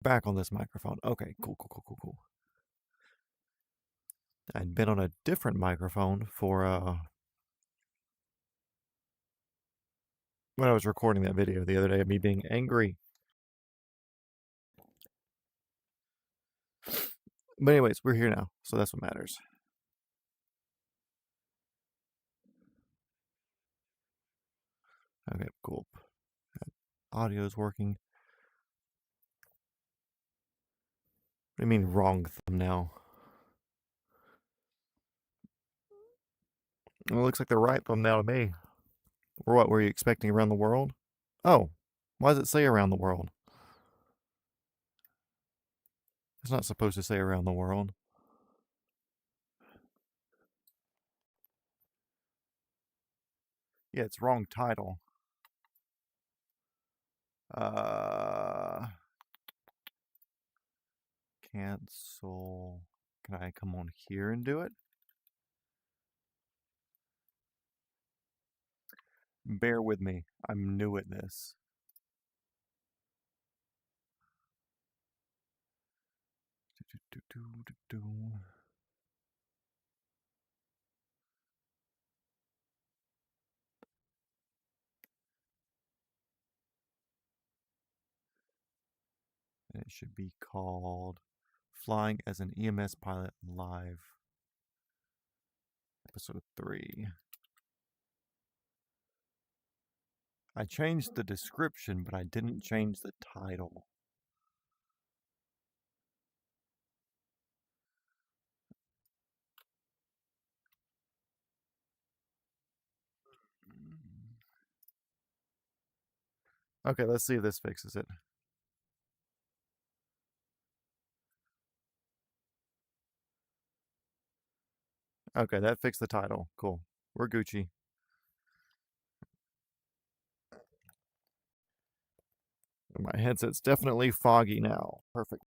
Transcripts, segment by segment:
Back on this microphone. Okay, cool. I'd been on a different microphone for when I was recording that video the other day of me being angry. But anyways, we're here now, so that's what matters. Okay, cool. Audio's working. What do you mean wrong thumbnail? Well, it looks like the right thumbnail to me. Or what were you expecting, around the world? Oh, why does it say around the world? It's not supposed to say around the world. Yeah, it's wrong title. Cancel. Can I come on here and do it? Bear with me. I'm new at this. And it should be called Flying as an EMS Pilot Live, Episode 3. I changed the description, but I didn't change the title. Okay, let's see if this fixes it. Okay, that fixed the title. Cool. We're Gucci. My headset's definitely foggy now. Perfect.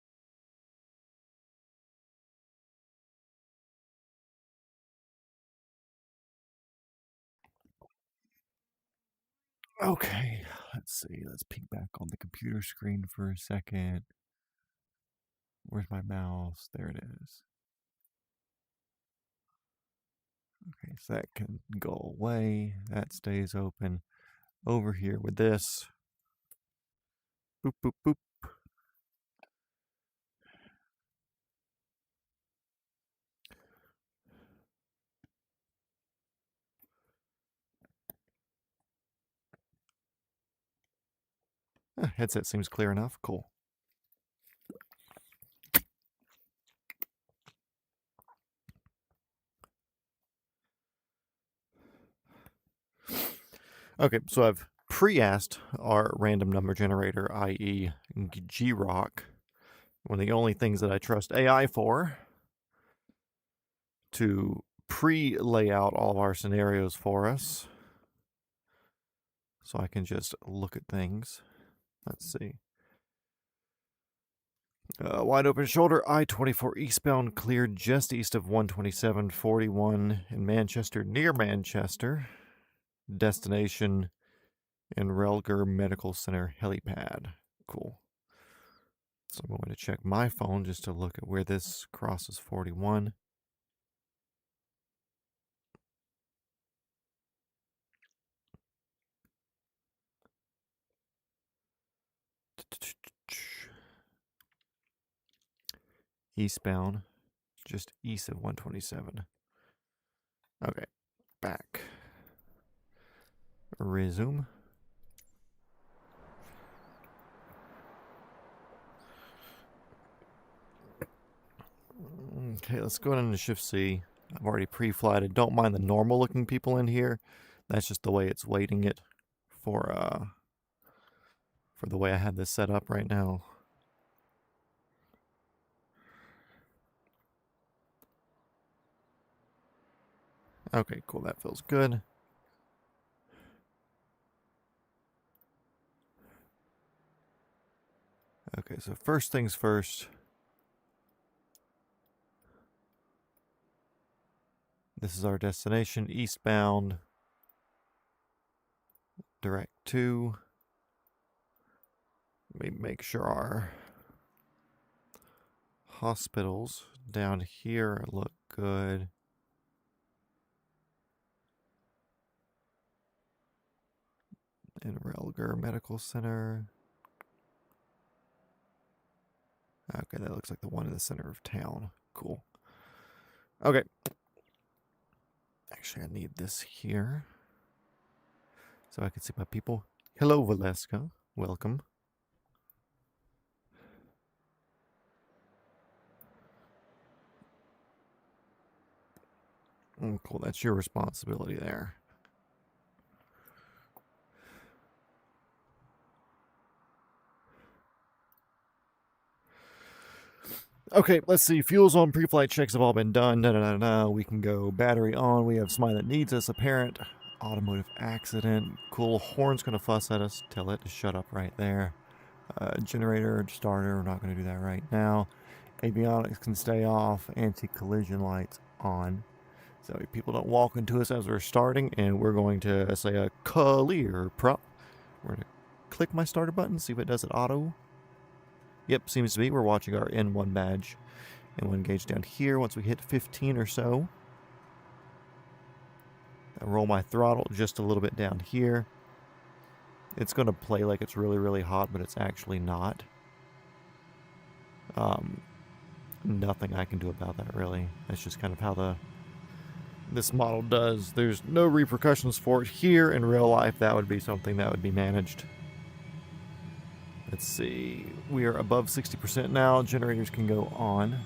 Okay, let's see. Let's peek back on the computer screen for a second. Where's my mouse? There it is. Okay, so that can go away. That stays open. Over here with this. Boop, boop, boop. Headset seems clear enough. Cool. Okay, so I've pre-asked our random number generator, i.e. G-Rock, one of the only things that I trust AI for, to pre-lay out all of our scenarios for us. So I can just look at things. Let's see. Wide open shoulder, I-24 eastbound, cleared just east of 12741 in Manchester, near Manchester. Destination in Relger Medical Center helipad. Cool. So I'm going to check my phone just to look at where this crosses 41. Eastbound, just east of 127. Okay, back. Resume. Okay, let's go into Shift C. I've already pre-flighted. Don't mind the normal looking people in here. That's just the way it's weighting it for the way I had this set up right now. Okay, cool. That feels good. Okay, so first things first. This is our destination, eastbound. Direct to. Let me make sure our hospitals down here look good. And Relger Medical Center. Okay, that looks like the one in the center of town. Cool. Okay. Actually, I need this here so I can see my people. Hello, Valeska. Welcome. Oh, cool. That's your responsibility there. Okay, let's see. Fuels on, pre-flight checks have all been done. We can go battery on. We have somebody that needs us. Apparent automotive accident. Cool. Horn's going to fuss at us. Tell it to shut up right there. Generator, starter. We're not going to do that right now. Avionics can stay off. Anti-collision lights on. So people don't walk into us as we're starting. And we're going to say a clear prop. We're going to click my starter button. See if it does it auto. Yep, seems to be. We're watching our N1 badge. N1 gauge down here once we hit 15 or so. I roll my throttle just a little bit down here. It's going to play like it's really, really hot, but it's actually not. Nothing I can do about that, really. That's just kind of how this model does. There's no repercussions for it here. In real life, that would be something that would be managed. Let's see, we are above 60% now. Generators can go on.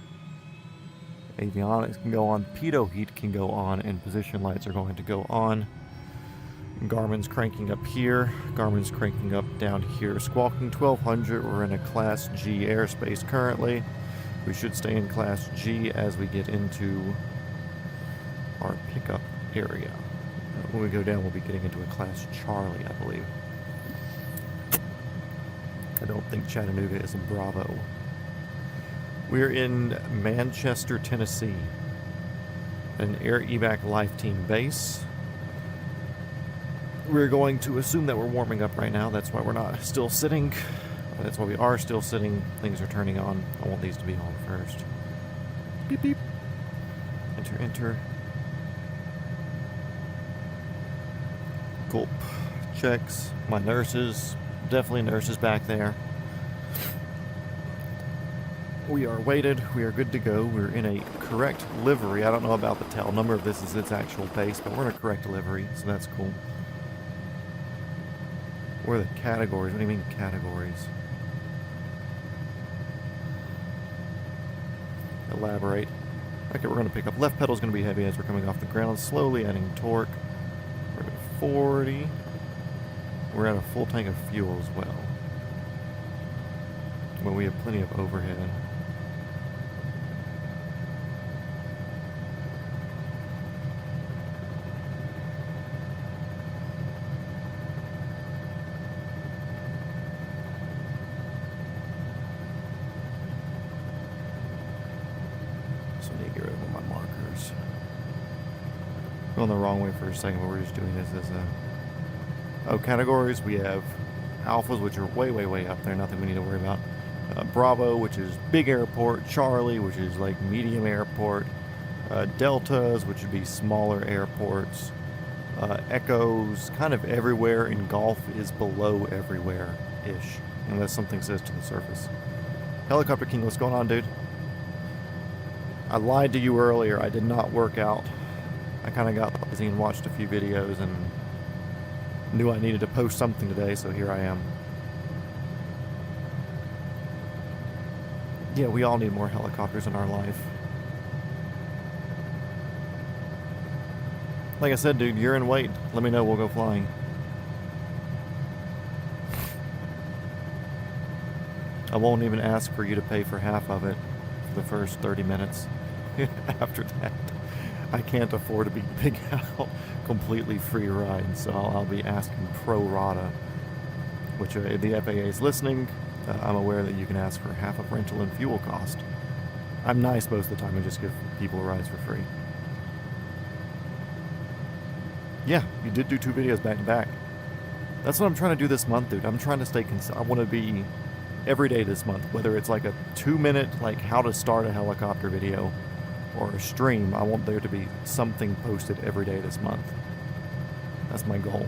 Avionics can go on. Pitot heat can go on. And position lights are going to go on. Garmin's cranking up here. Garmin's cranking up down here. Squawking 1200. We're in a Class G airspace currently. We should stay in Class G as we get into our pickup area. When we go down, we'll be getting into a Class Charlie, I believe. I don't think Chattanooga is in Bravo. We're in Manchester, Tennessee. An Air Evac Life Team base. We're going to assume that we're warming up right now. That's why we're not still sitting. That's why we are still sitting. Things are turning on. I want these to be on first. Beep, beep. Enter, enter. Gulp. Checks. My nurses. Definitely nurses back there. We are weighted. We are good to go. We're in a correct livery. I don't know about the tail number if this is its actual base, but we're in a correct livery, so that's cool. What are the categories? What do you mean categories? Elaborate. Okay, we're going to pick up. Left pedal is going to be heavy as we're coming off the ground. Slowly adding torque. We're at 40. We're at a full tank of fuel as well. But we have plenty of overhead. So I need to get rid of all my markers. Going the wrong way for a second, but we're just doing this as a... Oh, categories, we have alphas, which are way, way, way up there. Nothing we need to worry about. Bravo, which is big airport. Charlie, which is like medium airport. Deltas, which would be smaller airports. Echoes, kind of everywhere in Gulf is below everywhere-ish, unless something says to the surface. Helicopter King, what's going on, dude? I lied to you earlier. I did not work out. I kind of got busy and watched a few videos and knew I needed to post something today, so here I am. Yeah, we all need more helicopters in our life. Like I said, dude, you're in wait. Let me know, we'll go flying. I won't even ask for you to pay for half of it for the first 30 minutes. After that, I can't afford to be big out completely free ride, so I'll be asking pro rata, which if the FAA is listening, I'm aware that you can ask for half of rental and fuel cost. I'm nice most of the time and just give people rides for free. Yeah, you did do 2 videos back to back. That's what I'm trying to do this month, dude. I'm trying to stay I want to be every day this month, whether it's like a 2-minute like how to start a helicopter video or a stream. I want there to be something posted every day this month. That's my goal.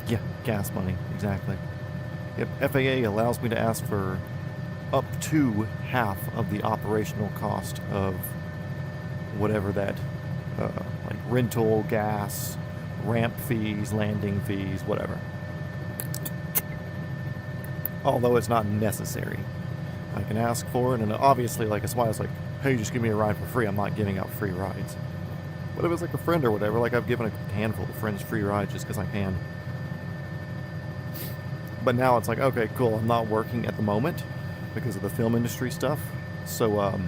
Yeah, gas money, exactly. Yep, FAA allows me to ask for up to half of the operational cost of whatever that, like rental, gas, ramp fees, landing fees, whatever. Although it's not necessary. I can ask for it, and obviously, like, it's why it's like, hey, just give me a ride for free. I'm not giving out free rides. But if it's like a friend or whatever, like I've given a handful of friends free rides just because I can. But now it's like, okay, cool, I'm not working at the moment because of the film industry stuff. So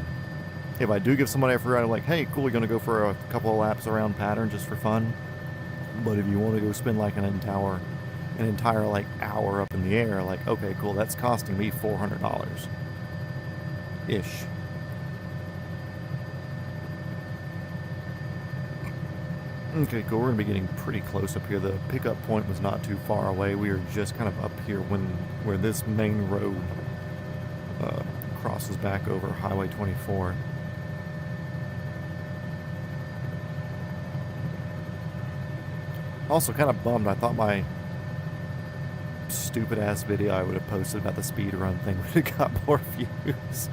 if I do give somebody a free ride, I'm like, hey, cool, you're going to go for a couple of laps around Pattern just for fun. But if you want to go spend like an entire like hour up in the air, like, okay, cool, that's costing me $400-ish. Okay, cool. We're going to be getting pretty close up here. The pickup point was not too far away. We are just kind of up here where this main road crosses back over Highway 24. Also kind of bummed. I thought my stupid-ass video I would have posted about the speed run thing would have got more views.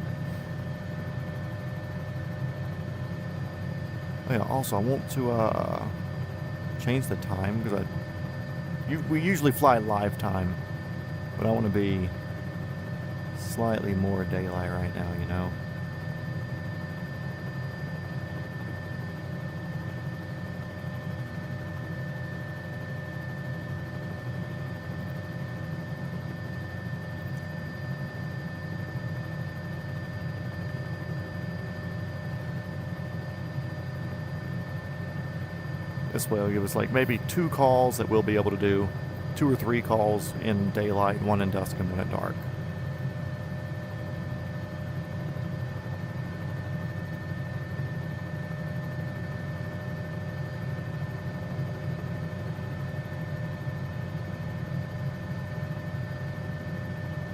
Oh, yeah, also, I want to change the time because we usually fly live time, but I want to be slightly more daylight right now, you know. This way will give us like maybe 2 calls that we'll be able to do, 2 or 3 calls in daylight, 1 in dusk and 1 at dark.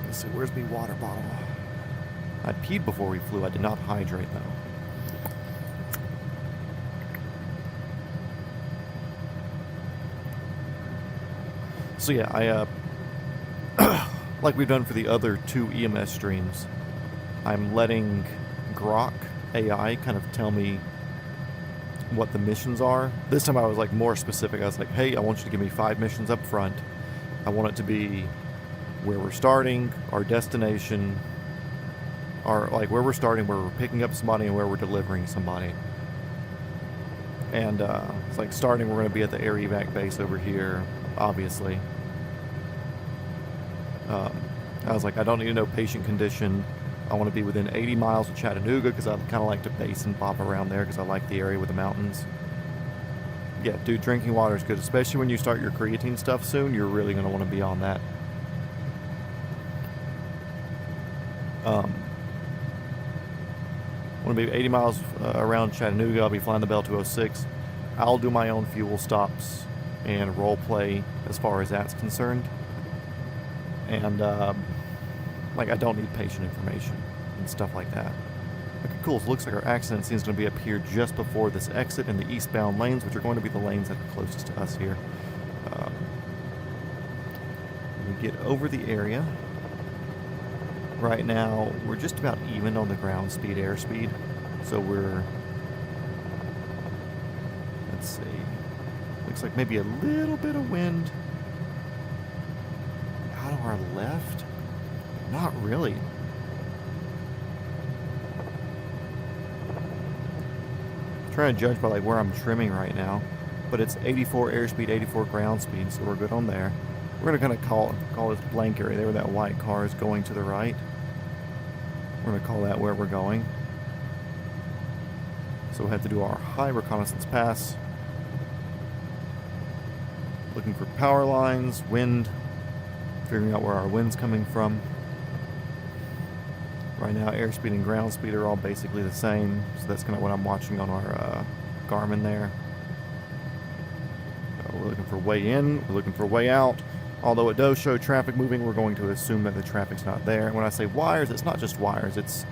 Let's see, where's my water bottle? I peed before we flew. I did not hydrate though. So yeah, I like we've done for the other 2 EMS streams, I'm letting Grok AI kind of tell me what the missions are. This time I was like more specific. I was like, hey, I want you to give me 5 missions up front. I want it to be where we're starting, our destination, or like where we're starting, where we're picking up somebody, and where we're delivering somebody. And it's like starting, we're going to be at the air evac base over here, obviously. I was like, I don't need to know patient condition. I want to be within 80 miles of Chattanooga because I kind of like to base and bop around there because I like the area with the mountains. Yeah, dude, drinking water is good, especially when you start your creatine stuff soon. You're really going to want to be on that. Want to be 80 miles around Chattanooga. I'll be flying the Bell 206. I'll do my own fuel stops and role play as far as that's concerned. And like I don't need patient information and stuff like that. Okay, cool. So it looks like our accident scene is going to be up here just before this exit in the eastbound lanes, which are going to be the lanes that are closest to us here. We get over the area. Right now, we're just about even on the ground speed, airspeed. So we're, let's see, looks like maybe a little bit of wind out of our left. Not really. I'm trying to judge by like where I'm trimming right now, but it's 84 airspeed, 84 ground speed, so we're good on there. We're gonna kind of call this blank area there where that white car is going to the right. We're gonna call that where we're going. So we'll have to do our high reconnaissance pass. Looking for power lines, wind, figuring out where our wind's coming from. Right now, airspeed and ground speed are all basically the same, so that's kind of what I'm watching on our Garmin there. We're looking for way in, we're looking for way out. Although it does show traffic moving, we're going to assume that the traffic's not there. And when I say wires, it's not just wires, it's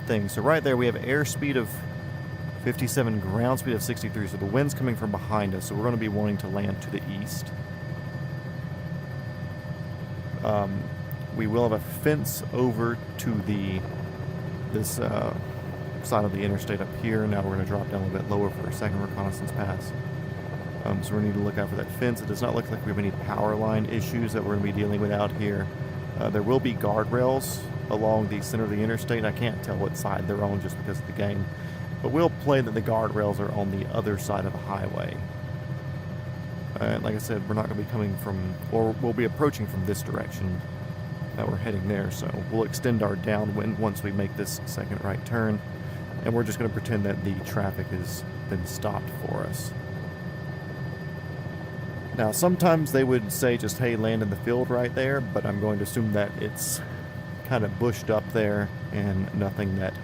things. So right there we have airspeed of 57, ground speed of 63, so the wind's coming from behind us, so we're going to be wanting to land to the east. We will have a fence over to this side of the interstate up here. Now we're going to drop down a little bit lower for a second reconnaissance pass. So we need to look out for that fence. It does not look like we have any power line issues that we're going to be dealing with out here. There will be guardrails along the center of the interstate. I can't tell what side they're on just because of the game. But we'll play that the guardrails are on the other side of the highway. And like I said, we're not going to be coming from, or we'll be approaching from this direction that we're heading there. So we'll extend our downwind once we make this second right turn. And we're just going to pretend that the traffic has been stopped for us. Now, sometimes they would say just, hey, land in the field right there, but I'm going to assume that it's kind of bushed up there and nothing that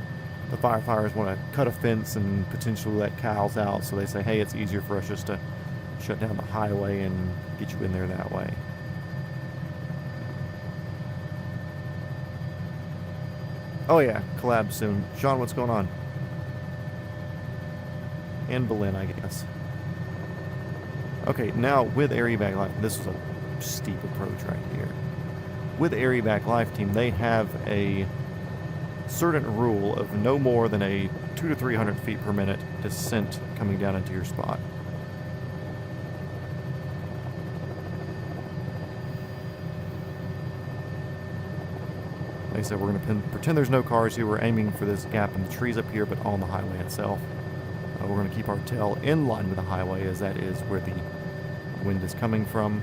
the firefighters want to cut a fence and potentially let cows out. So they say, hey, it's easier for us just to shut down the highway and get you in there that way. Oh yeah, collab soon. Sean, what's going on? And Berlin, I guess. Okay, now with Air Evac Life, this is a steep approach right here. With Air Evac Life Team, they have a certain rule of no more than a 200 to 300 feet per minute descent coming down into your spot. Like I said, we're going to pretend there's no cars here. We're aiming for this gap in the trees up here, but on the highway itself. We're going to keep our tail in line with the highway, as that is where the wind is coming from.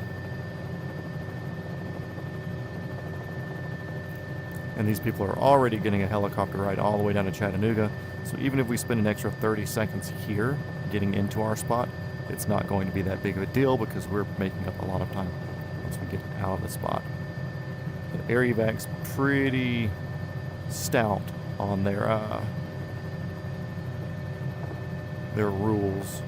And these people are already getting a helicopter ride all the way down to Chattanooga. So even if we spend an extra 30 seconds here getting into our spot, it's not going to be that big of a deal because we're making up a lot of time once we get out of the spot. The Air Evac's pretty stout on their rules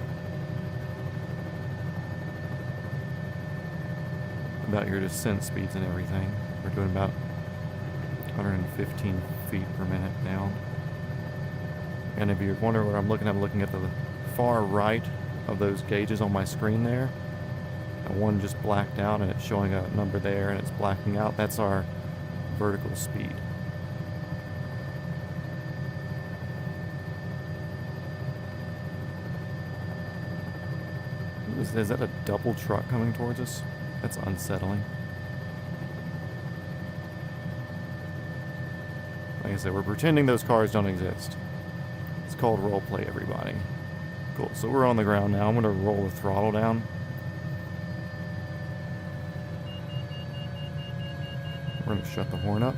about your descent speeds and everything. We're doing about 115 feet per minute down. And if you're wondering what I'm looking at the far right of those gauges on my screen there. And one just blacked out and it's showing a number there and it's blacking out. That's our vertical speed. Is that a double truck coming towards us? That's unsettling. Like I said, we're pretending those cars don't exist. It's called roleplay, everybody. Cool, so we're on the ground now. I'm going to roll the throttle down. We're going to shut the horn up.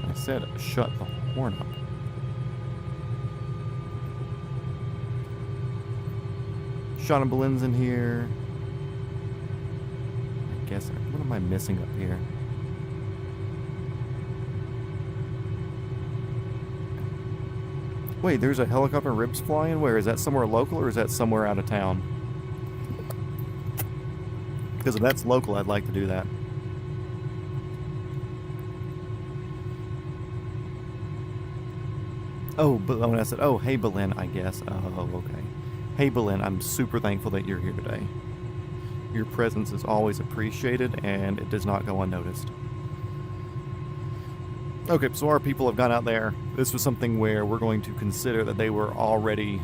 I said shut the horn up. Sean and Belin's in here. I guess, what am I missing up here? Wait, there's a helicopter ribs flying? Where? Is that somewhere local or is that somewhere out of town? Because if that's local, I'd like to do that. Oh, but when I said, oh, hey, Berlin, I guess. Oh, okay. Hey, Berlin, I'm super thankful that you're here today. Your presence is always appreciated, and it does not go unnoticed. Okay, so our people have gone out there. This was something where we're going to consider that they were already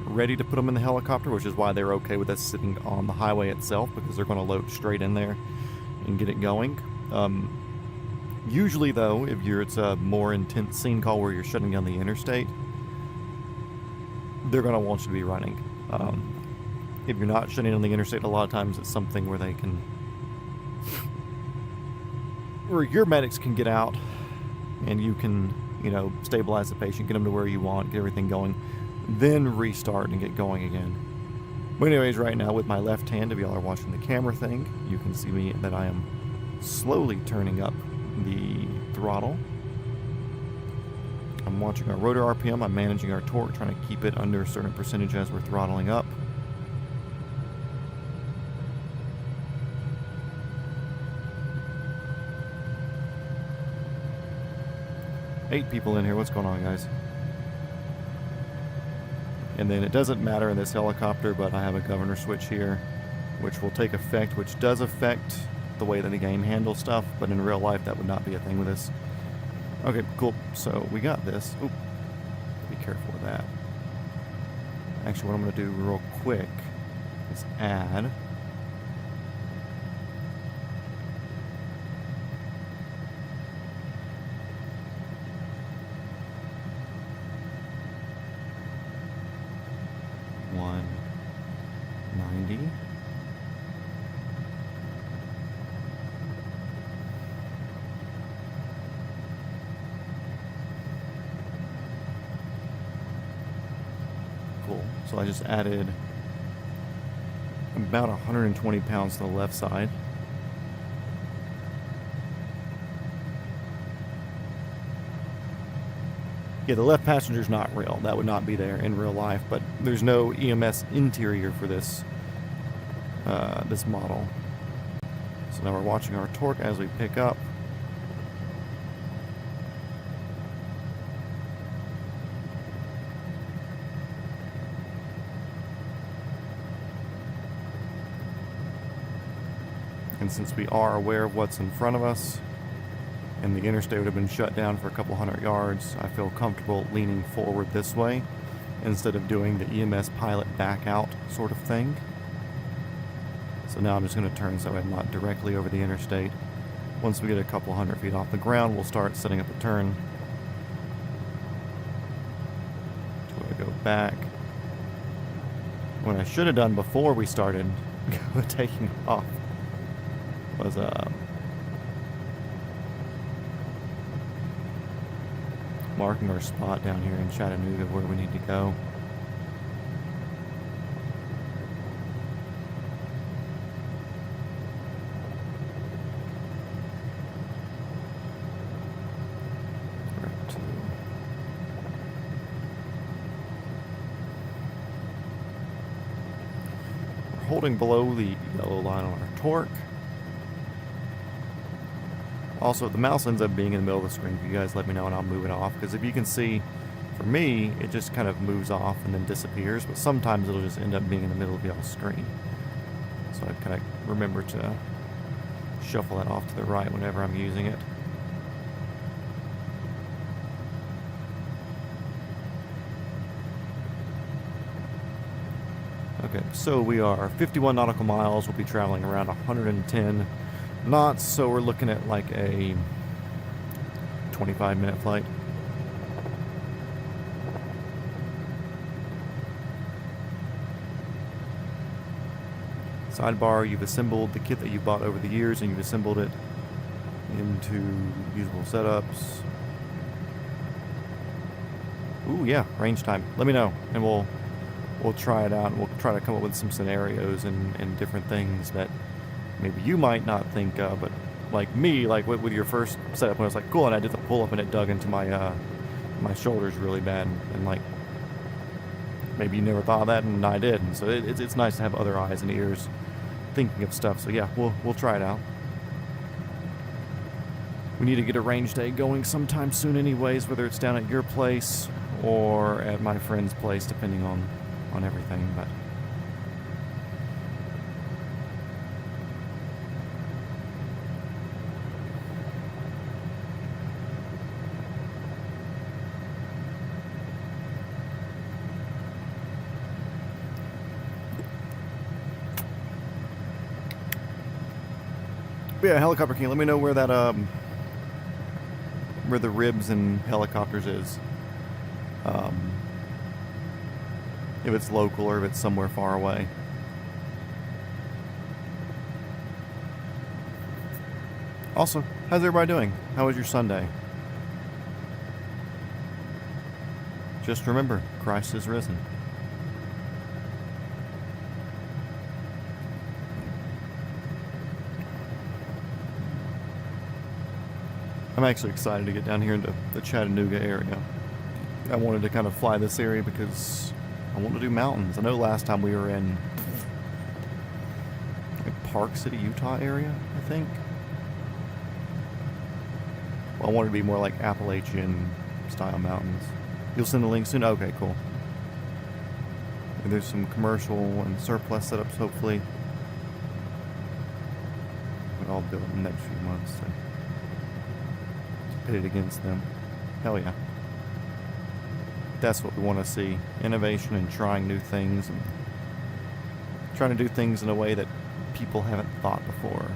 ready to put them in the helicopter, which is why they're okay with us sitting on the highway itself, because they're going to load straight in there and get it going. Usually, though, if it's a more intense scene call where you're shutting down the interstate, they're going to want you to be running. If you're not shutting down the interstate, a lot of times it's something where they can... where your medics can get out and you can, stabilize the patient, get them to where you want, get everything going, then restart and get going again. But anyways, right now with my left hand, if y'all are watching the camera thing, you can see me that I am slowly turning up the throttle. I'm watching our rotor RPM. I'm managing our torque, trying to keep it under a certain percentage as we're throttling up. Eight people in here. What's going on, guys? And then it doesn't matter in this helicopter, but I have a governor switch here, which will take effect, which does affect the way that the game handles stuff, but in real life that would not be a thing with this. Okay, cool. So we got this. Oop. Be careful with that. Actually, what I'm going to do real quick is add $190. Cool. So I just added about 120 pounds to the left side. Yeah, the left passenger's not real. That would not be there in real life, but there's no EMS interior for this this model. So now we're watching our torque as we pick up. And since we are aware of what's in front of us, and the interstate would have been shut down for a couple hundred yards, I feel comfortable leaning forward this way instead of doing the EMS pilot back out sort of thing. So now I'm just going to turn so I'm not directly over the interstate. Once we get a couple hundred feet off the ground, we'll start setting up a turn. So I go back. What I should have done before we started taking off was marking our spot down here in Chattanooga where we need to go. We're holding below the yellow line on our torque. Also, the mouse ends up being in the middle of the screen. If you guys let me know and I'll move it off. Because if you can see, for me, it just kind of moves off and then disappears. But sometimes it'll just end up being in the middle of y'all's screen. So I kind of remember to shuffle that off to the right whenever I'm using it. Okay, so we are 51 nautical miles. We'll be traveling around 110 knots, so we're looking at like a 25-minute flight. Sidebar, you've assembled the kit that you bought over the years and you've assembled it into usable setups. Ooh, yeah, range time. Let me know and we'll try it out, and we'll try to come up with some scenarios and different things that maybe you might not think of, but like me, like with your first setup, when I was like, cool, and I did the pull-up and it dug into my my shoulders really bad, and like maybe you never thought of that, and I did, and so it's nice to have other eyes and ears thinking of stuff. So yeah, we'll try it out. We need to get a range day going sometime soon anyways, whether it's down at your place or at my friend's place, depending on everything, but yeah, Helicopter King, let me know where that where the ribs and helicopters is. If it's local or if it's somewhere far away. Also, how's everybody doing? How was your Sunday? Just remember, Christ is risen. I'm actually excited to get down here into the Chattanooga area. I wanted to kind of fly this area because I want to do mountains. I know last time we were in like Park City, Utah area, I think. Well, I wanted to be more like Appalachian style mountains. You'll send the link soon? Okay, cool. And there's some commercial and surplus setups, hopefully. I'll build in the next few months. So pit it against them. Hell yeah. That's what we want to see. Innovation and trying new things and trying to do things in a way that people haven't thought before.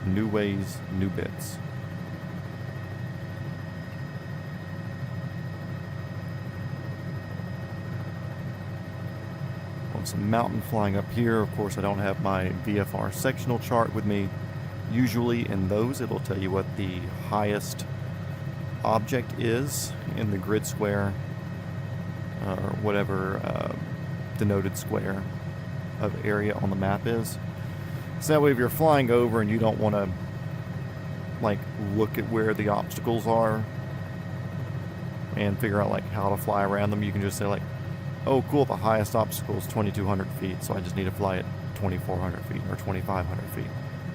New ways, new bits. Want some mountain flying up here. Of course, I don't have my VFR sectional chart with me. Usually in those, it'll tell you what the highest object is in the grid square or whatever denoted square of area on the map is. So that way if you're flying over and you don't want to like look at where the obstacles are and figure out like how to fly around them, you can just say like, oh cool, the highest obstacle is 2,200 feet, so I just need to fly at 2,400 feet or 2,500 feet.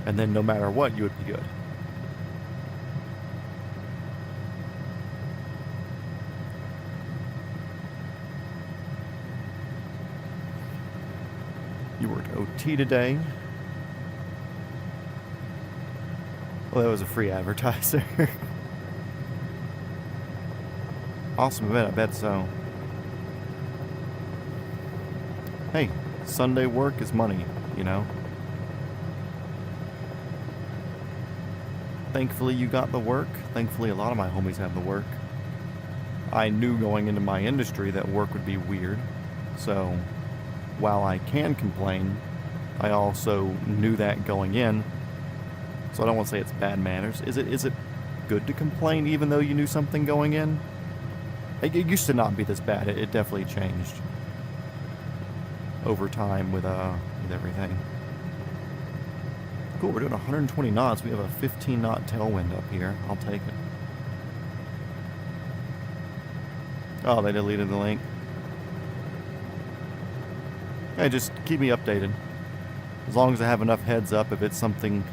And then no matter what, you would be good. You worked OT today. Well, that was a free advertiser. Awesome event, I bet so. Hey, Sunday work is money, you know? Thankfully you got the work. Thankfully a lot of my homies have the work. I knew going into my industry that work would be weird. So while I can complain, I also knew that going in. So I don't want to say it's bad manners. Is it good to complain even though you knew something going in? It used to not be this bad. It definitely changed over time with everything. Cool, we're doing 120 knots. We have a 15 knot tailwind up here. I'll take it. Oh, they deleted the link. Hey, just keep me updated. As long as I have enough heads up, if it's something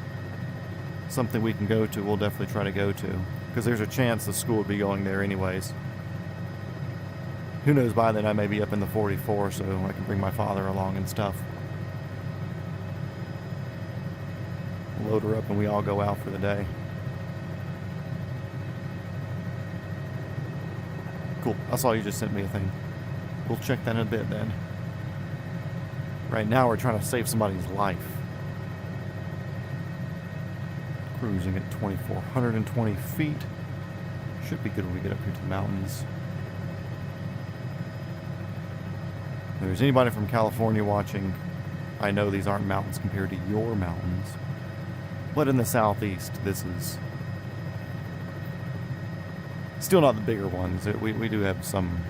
we can go to, we'll definitely try to go to. Because there's a chance the school would be going there anyways. Who knows, by then I may be up in the 44, so I can bring my father along and stuff. Load her up and we all go out for the day. Cool. I saw you just sent me a thing. We'll check that in a bit then. Right now we're trying to save somebody's life. Cruising at 2,420 feet. Should be good when we get up here to the mountains. If there's anybody from California watching, I know these aren't mountains compared to your mountains. But in the southeast, this is still not the bigger ones. We do have some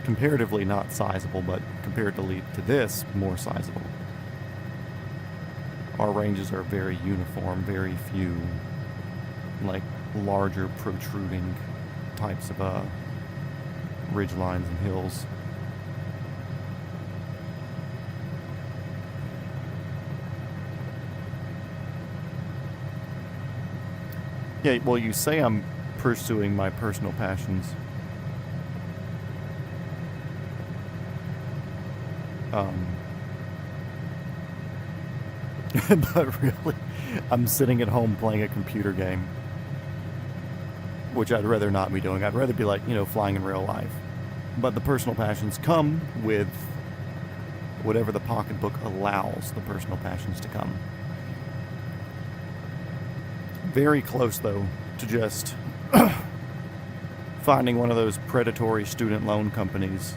comparatively not sizable, but comparatively to this, more sizable. Our ranges are very uniform, very few, like larger protruding types of ridge lines and hills. Yeah, well, you say I'm pursuing my personal passions. But really, I'm sitting at home playing a computer game, which I'd rather not be doing. I'd rather be like, flying in real life. But the personal passions come with whatever the pocketbook allows the personal passions to come. Very close, though, to just finding one of those predatory student loan companies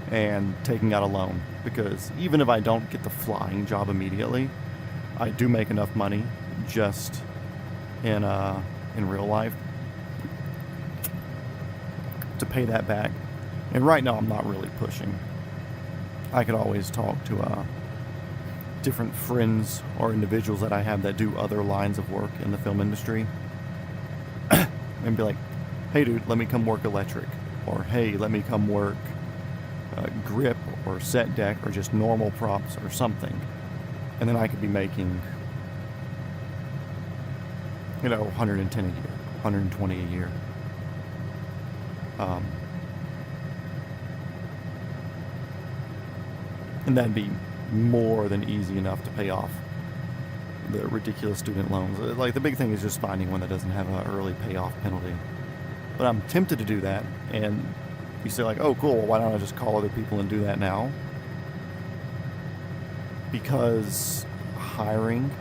and taking out a loan. Because even if I don't get the flying job immediately, I do make enough money just in real life to pay that back. And right now I'm not really pushing. I could always talk to different friends or individuals that I have that do other lines of work in the film industry and be like, hey dude, let me come work electric, or hey, let me come work grip or set deck or just normal props or something. And then I could be making, 110 a year, 120 a year. And that'd be more than easy enough to pay off the ridiculous student loans. Like, the big thing is just finding one that doesn't have an early payoff penalty. But I'm tempted to do that, and you say like, oh cool, well, why don't I just call other people and do that now? Because hiring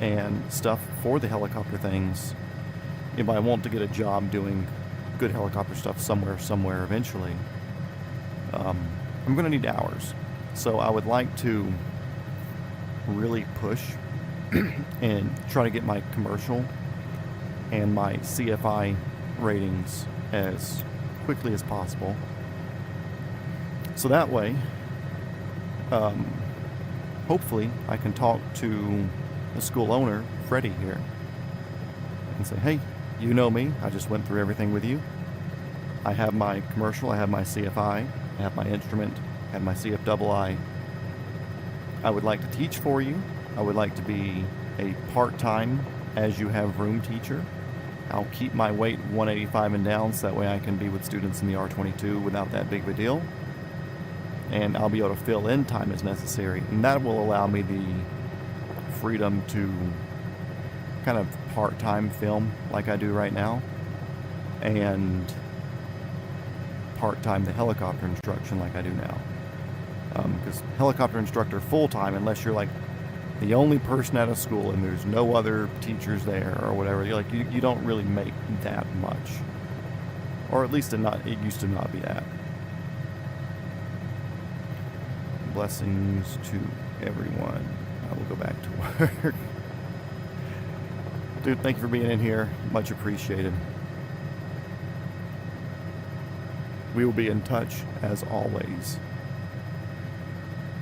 and stuff for the helicopter things, if I want to get a job doing good helicopter stuff somewhere eventually, I'm going to need hours. So I would like to really push and try to get my commercial and my CFI ratings as quickly as possible. So that way, hopefully I can talk to the school owner, Freddie here, and say, hey, you know me, I just went through everything with you. I have my commercial, I have my CFI, I have my instrument, I have my CFII. I would like to teach for you. I would like to be a part-time as you have room teacher. I'll keep my weight 185 and down so that way I can be with students in the R22 without that big of a deal. And I'll be able to fill in time as necessary. And that will allow me the freedom to kind of part-time film like I do right now. And part-time the helicopter instruction like I do now. Because helicopter instructor full-time, unless you're like the only person at a school and there's no other teachers there or whatever, you don't really make that much. Or at least it used to not be that. Blessings to everyone. I will go back to work. Dude, thank you for being in here. Much appreciated. We will be in touch as always.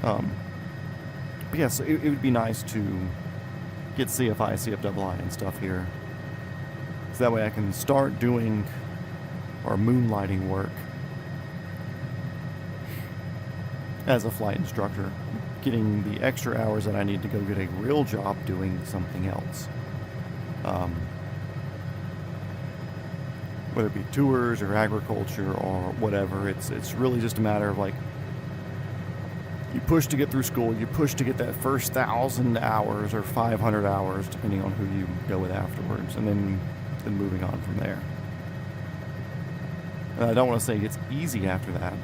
But yeah, so it would be nice to get CFI, CFII and stuff here. So that way I can start doing our moonlighting work as a flight instructor, getting the extra hours that I need to go get a real job doing something else. Whether it be tours or agriculture or whatever, it's really just a matter of like, you push to get through school, you push to get that first 1,000 hours or 500 hours, depending on who you go with afterwards, and then moving on from there. And I don't want to say it's easy after that,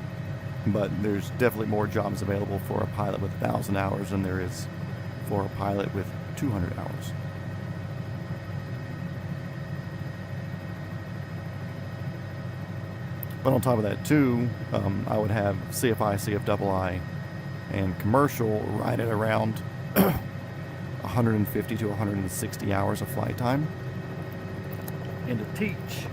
but there's definitely more jobs available for a pilot with 1,000 hours than there is for a pilot with 200 hours. But on top of that too, I would have CFI, CFII, and commercial right at around 150 to 160 hours of flight time. And to teach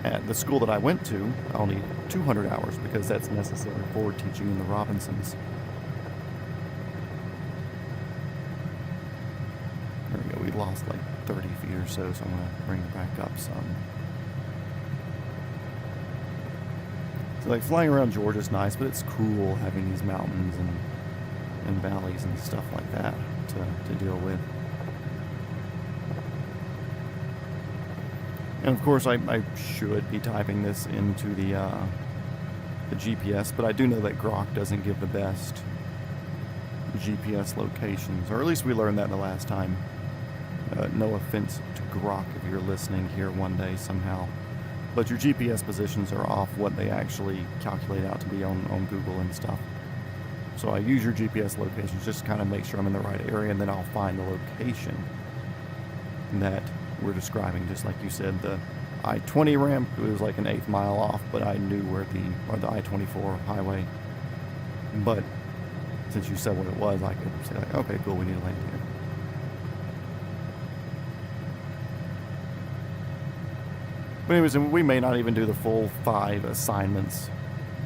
at the school that I went to, I'll need 200 hours because that's necessary for teaching in the Robinsons. There we go, we lost like 30 feet or so I'm going to bring it back up some. So like flying around Georgia is nice, but it's cool having these mountains and valleys and stuff like that to deal with. And of course I should be typing this into the GPS, but I do know that Grok doesn't give the best GPS locations, or at least we learned that the last time. No offense to Grok if you're listening here one day somehow. But your GPS positions are off what they actually calculate out to be on Google and stuff. So I use your GPS locations just to kind of make sure I'm in the right area, and then I'll find the location that we're describing. Just like you said, the I-20 ramp, it was like an 1/8 mile off, but I knew where the I-24 highway. But since you said what it was, I could say like, okay, cool, we need to land here. But anyways, we may not even do the full 5 assignments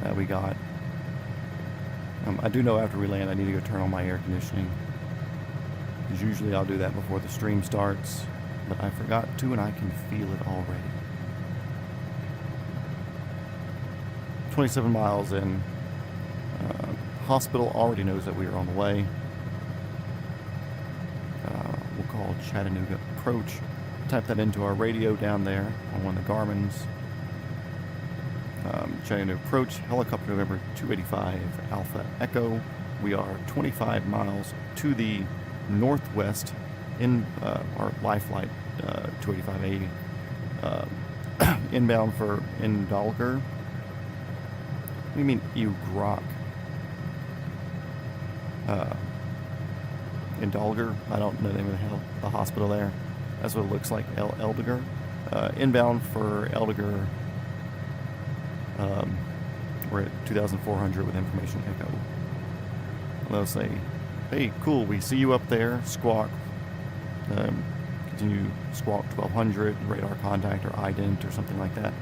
that we got. I do know after we land I need to go turn on my air conditioning. Because usually I'll do that before the stream starts. But I forgot to, and I can feel it already. 27 miles in. Hospital already knows that we are on the way. We'll call Chattanooga Approach. Type that into our radio down there on one of the Garmin's. Chattanooga Approach, helicopter November 285 Alpha Echo. We are 25 miles to the northwest in our life flight 285A inbound for Indalger. What do you mean Ugrok? Indalger? I don't know the name of the hospital there. That's what it looks like. Eldiger. Inbound for Eldiger. We're at 2,400 with information echo. They'll say, hey, cool, we see you up there. Squawk. Continue squawk 1200, radar contact or ident or something like that.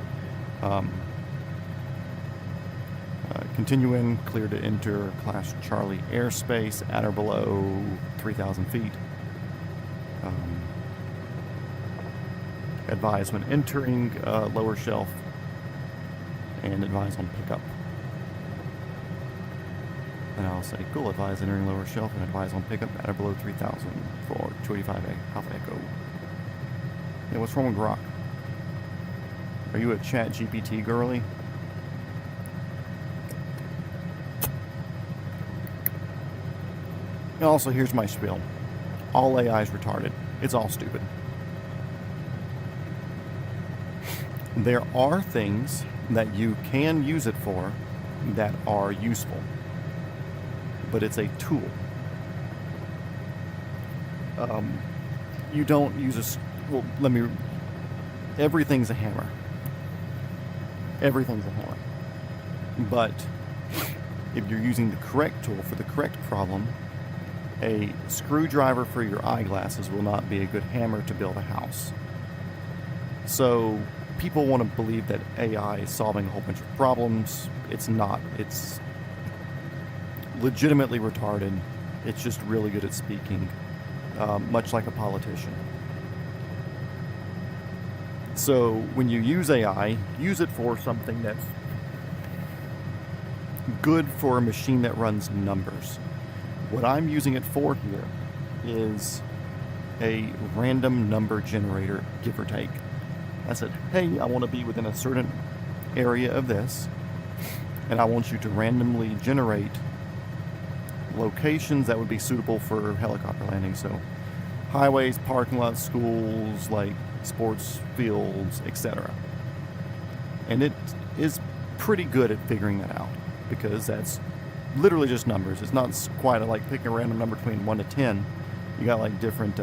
Continue in, clear to enter Class Charlie airspace at or below 3,000 feet. Advise when entering lower shelf and advise on pickup. And I'll say, cool, advise entering lower shelf and advise on pickup at or below 3,000 for 285A Alpha Echo. Yeah, what's wrong with Grok? Are you a Chat GPT girly? And also, here's my spiel. All AI is retarded. It's all stupid. There are things that you can use it for that are useful, but it's a tool. You don't use everything's a hammer. Everything's a hammer. But if you're using the correct tool for the correct problem, a screwdriver for your eyeglasses will not be a good hammer to build a house. So people want to believe that AI is solving a whole bunch of problems. It's not. It's legitimately retarded. It's just really good at speaking, much like a politician. So when you use AI, use it for something that's good for a machine that runs numbers. What I'm using it for here is a random number generator, give or take. I said, hey, I want to be within a certain area of this, and I want you to randomly generate locations that would be suitable for helicopter landing. So highways, parking lots, schools, like sports fields, etc. And it is pretty good at figuring that out, because that's literally just numbers. It's not quite like picking a random number between 1 to 10. You got like different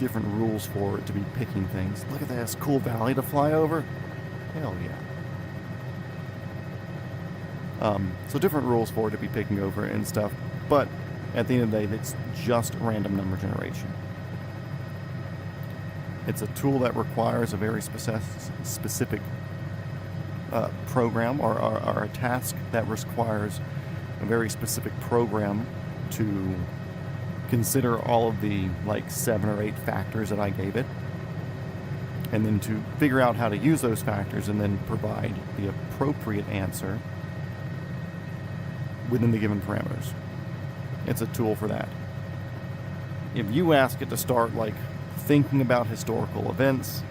rules for it to be picking things. Look at this cool valley to fly over. Hell yeah. So different rules for it to be picking over and stuff. But at the end of the day, it's just random number generation. It's a tool that requires a very specific program or a task that requires a very specific program to consider all of the like 7 or 8 factors that I gave it, and then to figure out how to use those factors and then provide the appropriate answer within the given parameters. It's a tool for that. If you ask it to start like thinking about historical events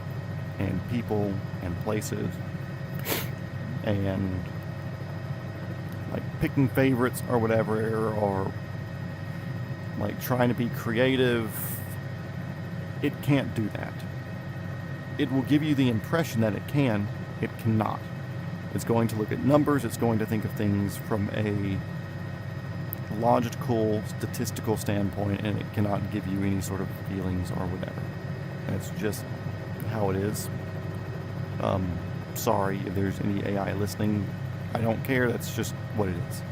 and people and places and like picking favorites or whatever, or like trying to be creative, it can't do that. It will give you the impression that it can. It cannot. It's going to look at numbers. It's going to think of things from a logical, statistical standpoint, and it cannot give you any sort of feelings or whatever. That's just how it is. Sorry if there's any AI listening. I don't care. That's just what it is.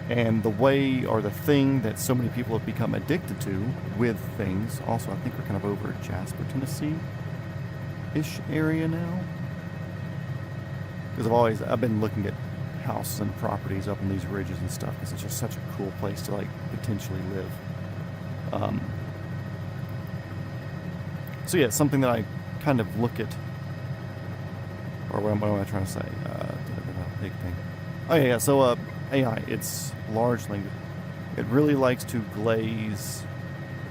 And the way or the thing that so many people have become addicted to with things, also I think we're kind of over at Jasper, Tennessee-ish area now. Because I've been looking at houses and properties up on these ridges and stuff, because it's just such a cool place to like potentially live. So yeah, it's something that I kind of look at, or what am I trying to say? Big thing. Oh yeah. So AI, it's large language. It really likes to glaze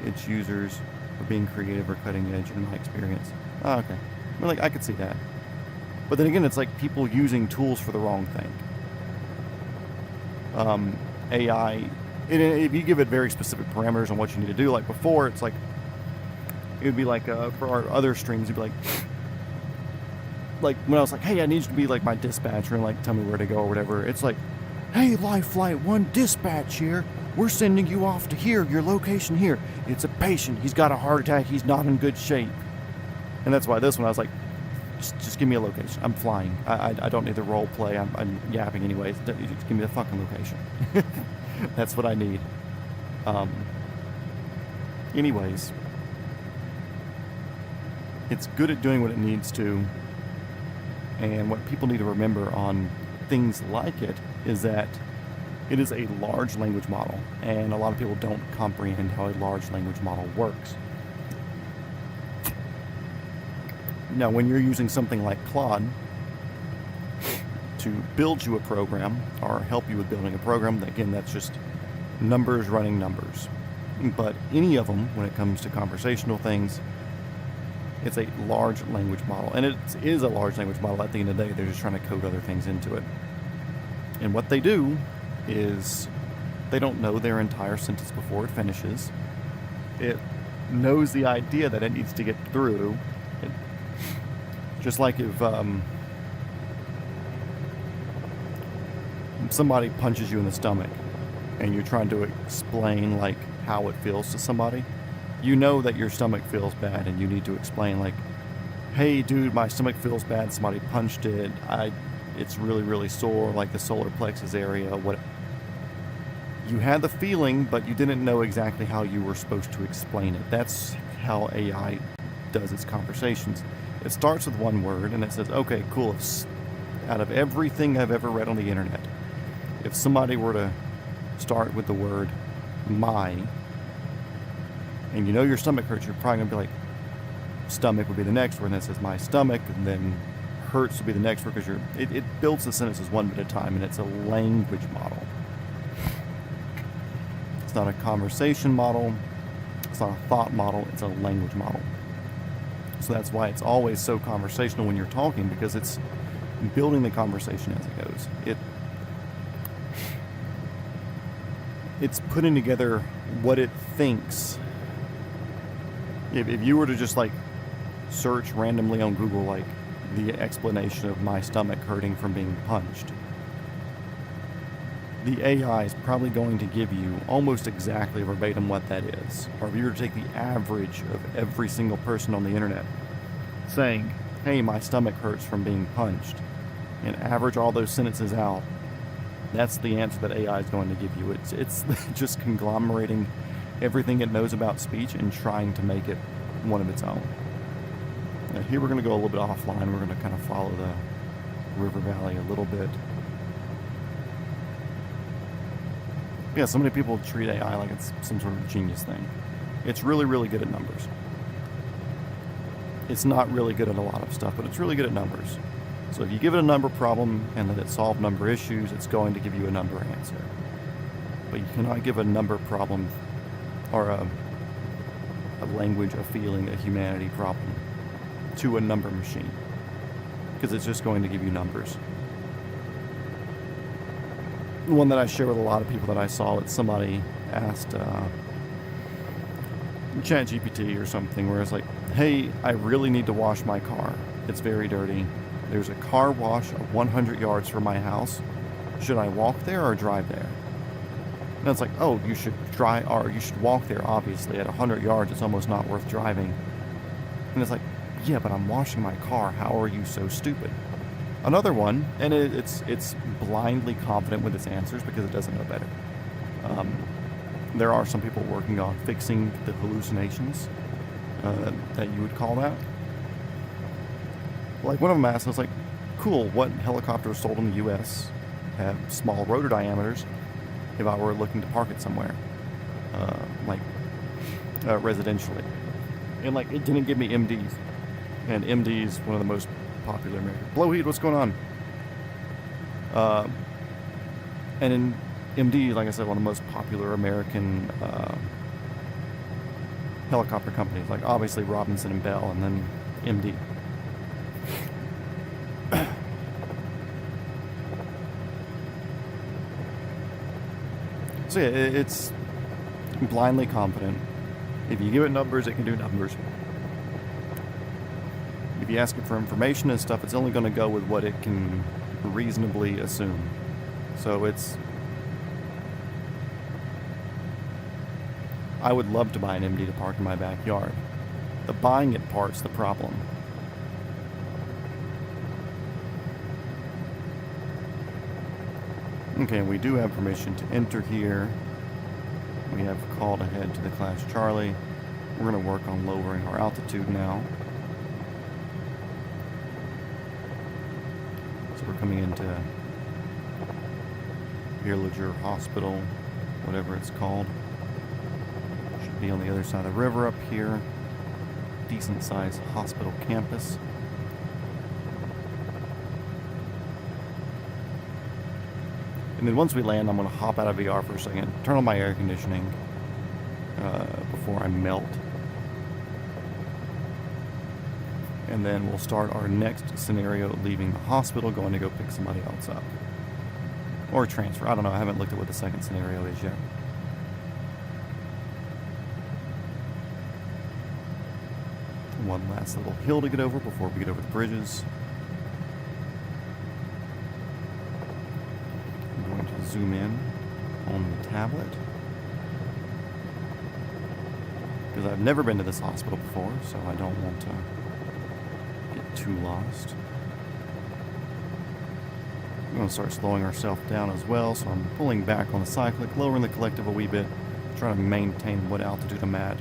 its users for being creative or cutting edge, in my experience. Oh, okay. I mean, like, I could see that. But then again, it's like people using tools for the wrong thing. AI, if you give it very specific parameters on what you need to do, like before, it's like, it would be like, for our other streams, it'd be like when I was like, hey, I need you to be like my dispatcher and like tell me where to go or whatever. It's like, hey, Life Flight 1 dispatch here. We're sending you off to here, your location here. It's a patient. He's got a heart attack. He's not in good shape. And that's why this one, I was like, just give me a location. I'm flying. I don't need the role play. I'm yapping anyways. Just give me the fucking location. That's what I need. Anyways, it's good at doing what it needs to. And what people need to remember on things like it is that it is a large language model, and a lot of people don't comprehend how a large language model works. Now, when you're using something like Claude to build you a program or help you with building a program, again, that's just numbers running numbers. But any of them, when it comes to conversational things, it's a large language model. And it is a large language model. At the end of the day, they're just trying to code other things into it. And what they do is they don't know their entire sentence before it finishes. It knows the idea that it needs to get through. Just like if somebody punches you in the stomach and you're trying to explain like how it feels to somebody, you know that your stomach feels bad and you need to explain like, hey dude, my stomach feels bad, somebody punched it, it's really, really sore, like the solar plexus area. What you had the feeling, but you didn't know exactly how you were supposed to explain it. That's how AI does its conversations. It starts with one word and it says, okay, cool. Out of everything I've ever read on the internet, if somebody were to start with the word my, and you know your stomach hurts, you're probably going to be like, stomach would be the next word, and that says my stomach, and then hurts would be the next word, because it builds the sentences one bit at a time, and it's a language model. It's not a conversation model, it's not a thought model, it's a language model. So that's why it's always so conversational when you're talking, because it's building the conversation as it goes. It's putting together what it thinks. If you were to just like search randomly on Google like the explanation of my stomach hurting from being punched, the AI is probably going to give you almost exactly verbatim what that is. Or if you were to take the average of every single person on the internet saying, hey, my stomach hurts from being punched, and average all those sentences out, that's the answer that AI is going to give you. It's just conglomerating everything it knows about speech and trying to make it one of its own. Now here we're going to go a little bit offline. We're going to kind of follow the river valley a little bit. Yeah, so many people treat AI like it's some sort of genius thing. It's really, really good at numbers. It's not really good at a lot of stuff, but it's really good at numbers. So if you give it a number problem and let it solve number issues, it's going to give you a number answer. But you cannot give a number problem or a language, a feeling, a humanity problem to a number machine, because it's just going to give you numbers. The one that I share with a lot of people that I saw, it's somebody asked ChatGPT or something, where it's like, hey, I really need to wash my car. It's very dirty. There's a car wash 100 yards from my house. Should I walk there or drive there? And it's like, oh, you should drive, or you should walk there, obviously. At 100 yards, it's almost not worth driving. And it's like, yeah, but I'm washing my car. How are you so stupid? Another one, and it's blindly confident with its answers because it doesn't know better. There are some people working on fixing the hallucinations that you would call that. Like one of them asked, I was like, cool, what helicopters sold in the U.S. have small rotor diameters if I were looking to park it somewhere, residentially? And like, it didn't give me MDs. And MD is one of the most popular American. Blowheed, what's going on? And in MD, like I said, one of the most popular American helicopter companies. Like obviously Robinson and Bell, and then MD. So yeah, it's blindly confident. If you give it numbers, it can do numbers. If you ask it for information and stuff, it's only going to go with what it can reasonably assume. So I would love to buy an MD to park in my backyard. The buying it part's the problem. Okay, we do have permission to enter here. We have called ahead to the Class Charlie. We're going to work on lowering our altitude now. So we're coming into Villager Hospital, whatever it's called. Should be on the other side of the river up here. Decent sized hospital campus. And then once we land, I'm going to hop out of VR for a second, turn on my air conditioning before I melt. And then we'll start our next scenario, leaving the hospital, going to go pick somebody else up. Or transfer. I don't know. I haven't looked at what the second scenario is yet. One last little hill to get over before we get over the bridges. Zoom in on the tablet because I've never been to this hospital before, so I don't want to get too lost. We're going to start slowing ourselves down as well, so I'm pulling back on the cyclic, lowering the collective a wee bit, trying to maintain what altitude I'm at,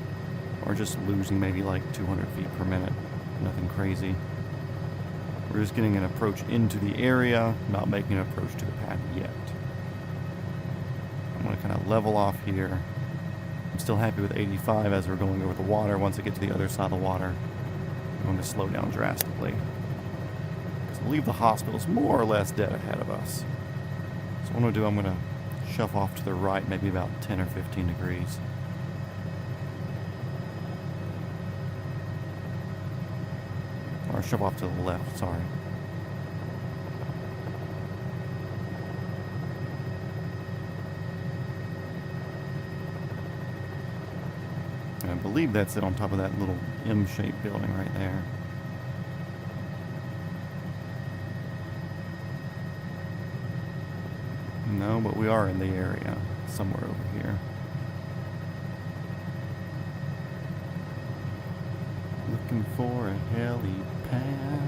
or just losing maybe like 200 feet per minute. Nothing crazy. We're just getting an approach into the area, not making an approach to the pad yet. I'm going to kind of level off here. I'm still happy with 85 as we're going over the water. Once I get to the other side of the water, I'm going to slow down drastically. Because I believe the hospital's more or less dead ahead of us. So what I'm going to do, I'm going to shove off to the right, maybe about 10 or 15 degrees. Or shove off to the left, sorry. I believe that's it on top of that little M-shaped building right there. No, but we are in the area, somewhere over here. Looking for a helipad.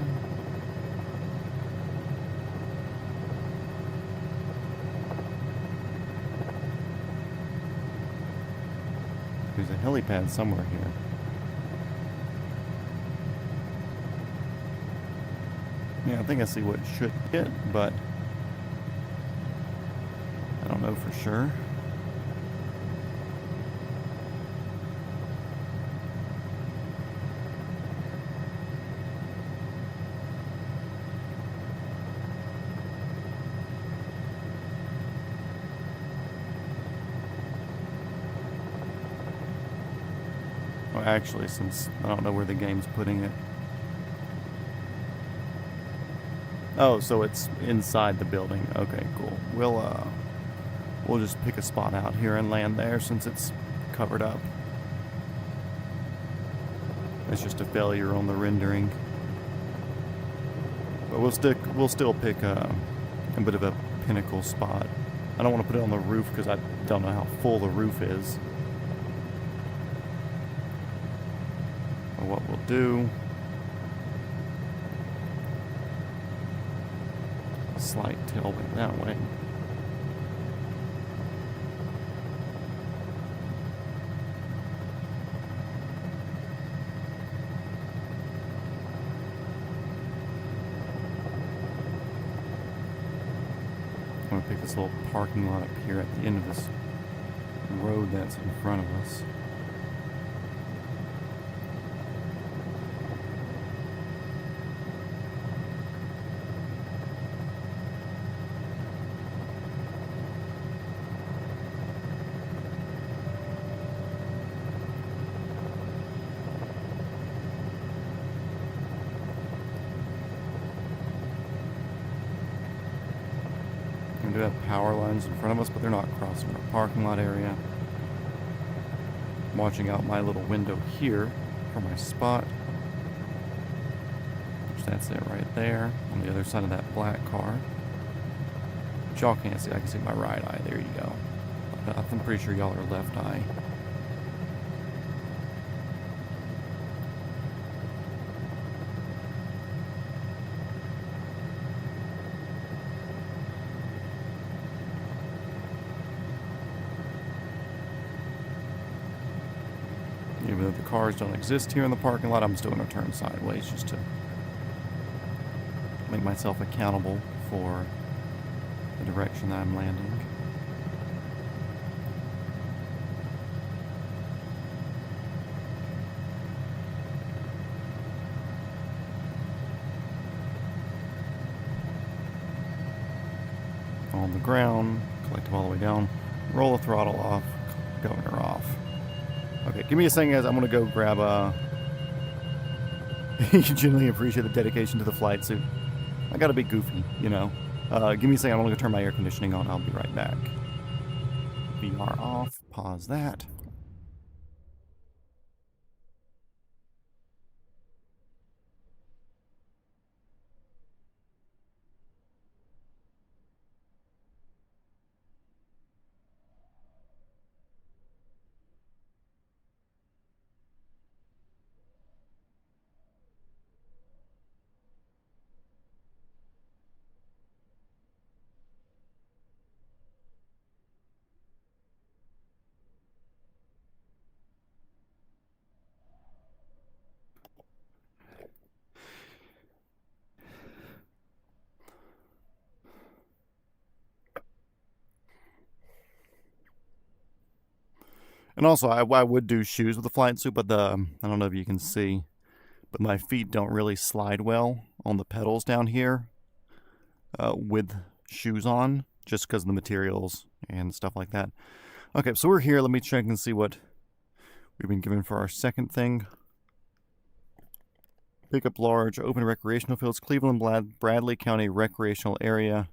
There's a helipad somewhere here. Yeah, I think I see what it should get, but I don't know for sure. Actually, since I don't know where the game's putting it. Oh, so it's inside the building. Okay, cool. We'll just pick a spot out here and land there since it's covered up. It's just a failure on the rendering. But we'll still pick a bit of a pinnacle spot. I don't want to put it on the roof because I don't know how full the roof is. What we'll do, slight tailwind that way. I'm going to pick this little parking lot up here at the end of this road that's in front of us. do have power lines in front of us, but they're not crossing our parking lot area. I'm watching out my little window here for my spot. Which that's it right there on the other side of that black car. But y'all can't see. I can see my right eye. There you go. I'm pretty sure y'all are left eye. Even though the cars don't exist here in the parking lot, I'm still going to turn sideways just to make myself accountable for the direction that I'm landing. On the ground, collective all the way down, roll the throttle off, governor off. Okay, give me a second, guys. I'm gonna go grab a. You genuinely appreciate the dedication to the flight suit. I gotta be goofy, you know. Give me a second. I'm gonna go turn my air conditioning on. I'll be right back. VR off. Pause that. And also, I would do shoes with the flight suit, but I don't know if you can see, but my feet don't really slide well on the pedals down here with shoes on, just because of the materials and stuff like that. Okay, so we're here. Let me check and see what we've been given for our second thing. Pick up large open recreational fields, Cleveland Bradley County Recreational Area.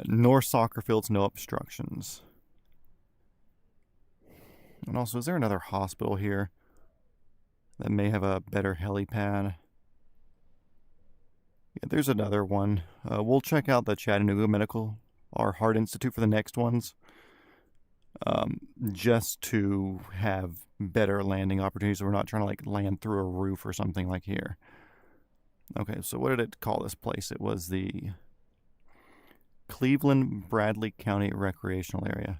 North soccer fields, no obstructions. And also, is there another hospital here that may have a better helipad? Yeah, there's another one. We'll check out the Chattanooga Medical, our Heart Institute, for the next ones. Just to have better landing opportunities. So we're not trying to like land through a roof or something like here. Okay, so what did it call this place? It was the Cleveland Bradley County Recreational Area.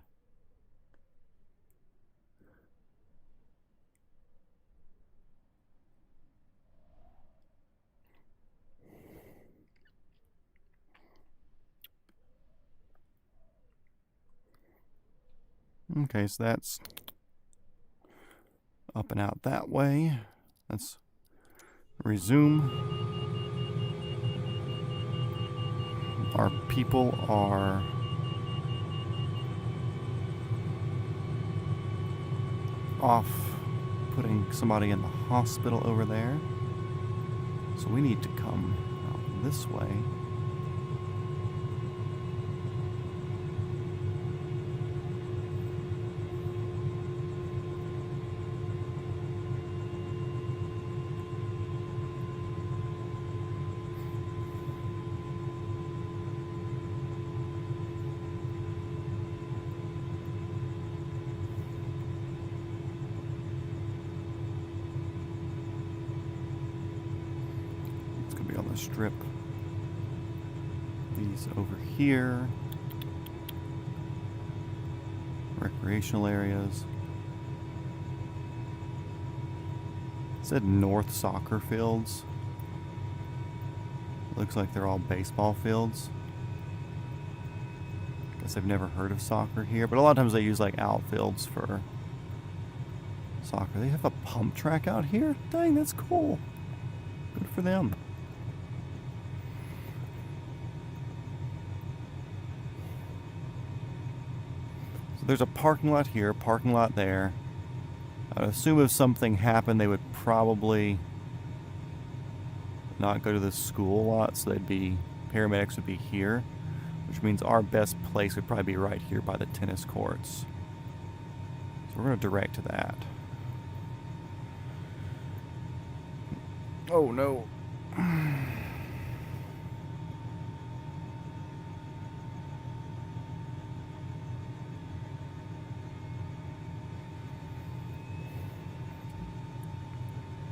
Okay, so that's up and out that way. Let's resume. Our people are off putting somebody in the hospital over there. So we need to come out this way. Strip these over here. Recreational areas. It said North Soccer Fields. Looks like they're all baseball fields. Guess I've never heard of soccer here, but a lot of times they use like outfields for soccer. They have a pump track out here? Dang, that's cool. Good for them. There's a parking lot here, parking lot there. I'd assume if something happened, they would probably not go to the school lot, so paramedics would be here, which which means our best place would probably be right here by the tennis courts. So we're going to direct to that. Oh no.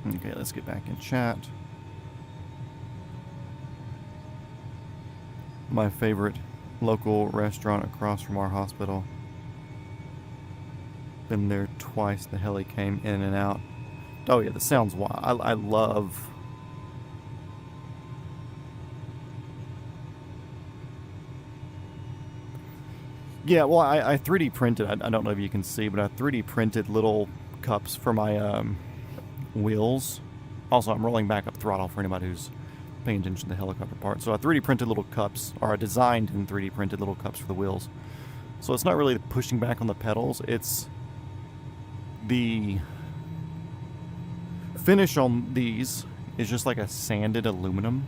Okay, let's get back in chat. My favorite local restaurant across from our hospital. Been there twice. The heli came in and out. Oh yeah, this sounds wild. I love... Yeah, well, I 3D printed, I don't know if you can see, but I 3D printed little cups for my wheels. Also, I'm rolling back up throttle for anybody who's paying attention to the helicopter part. So I 3D printed little cups, or I designed and 3D printed little cups for the wheels. So it's not really pushing back on the pedals, it's the finish on these is just like a sanded aluminum.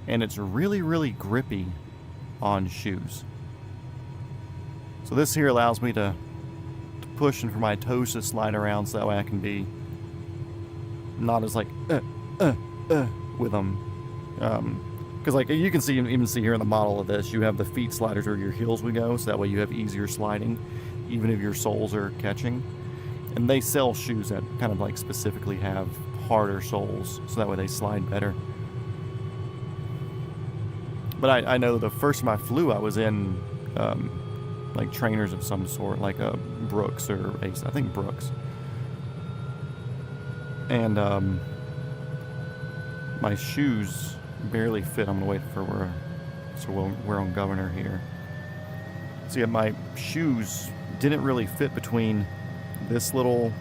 And it's really, really grippy on shoes. So this here allows me to push and for my toes to slide around so that way I can be not as like with them. Because like you can see, even see here in the model of this, you have the feet sliders where your heels would go, so that way you have easier sliding even if your soles are catching. And they sell shoes that kind of like specifically have harder soles so that way they slide better. But I know the first time I flew I was in like trainers of some sort, like a Brooks or Ace, I think Brooks. And my shoes barely fit. I'm gonna wait for we're on Governor here. So yeah, my shoes didn't really fit between this little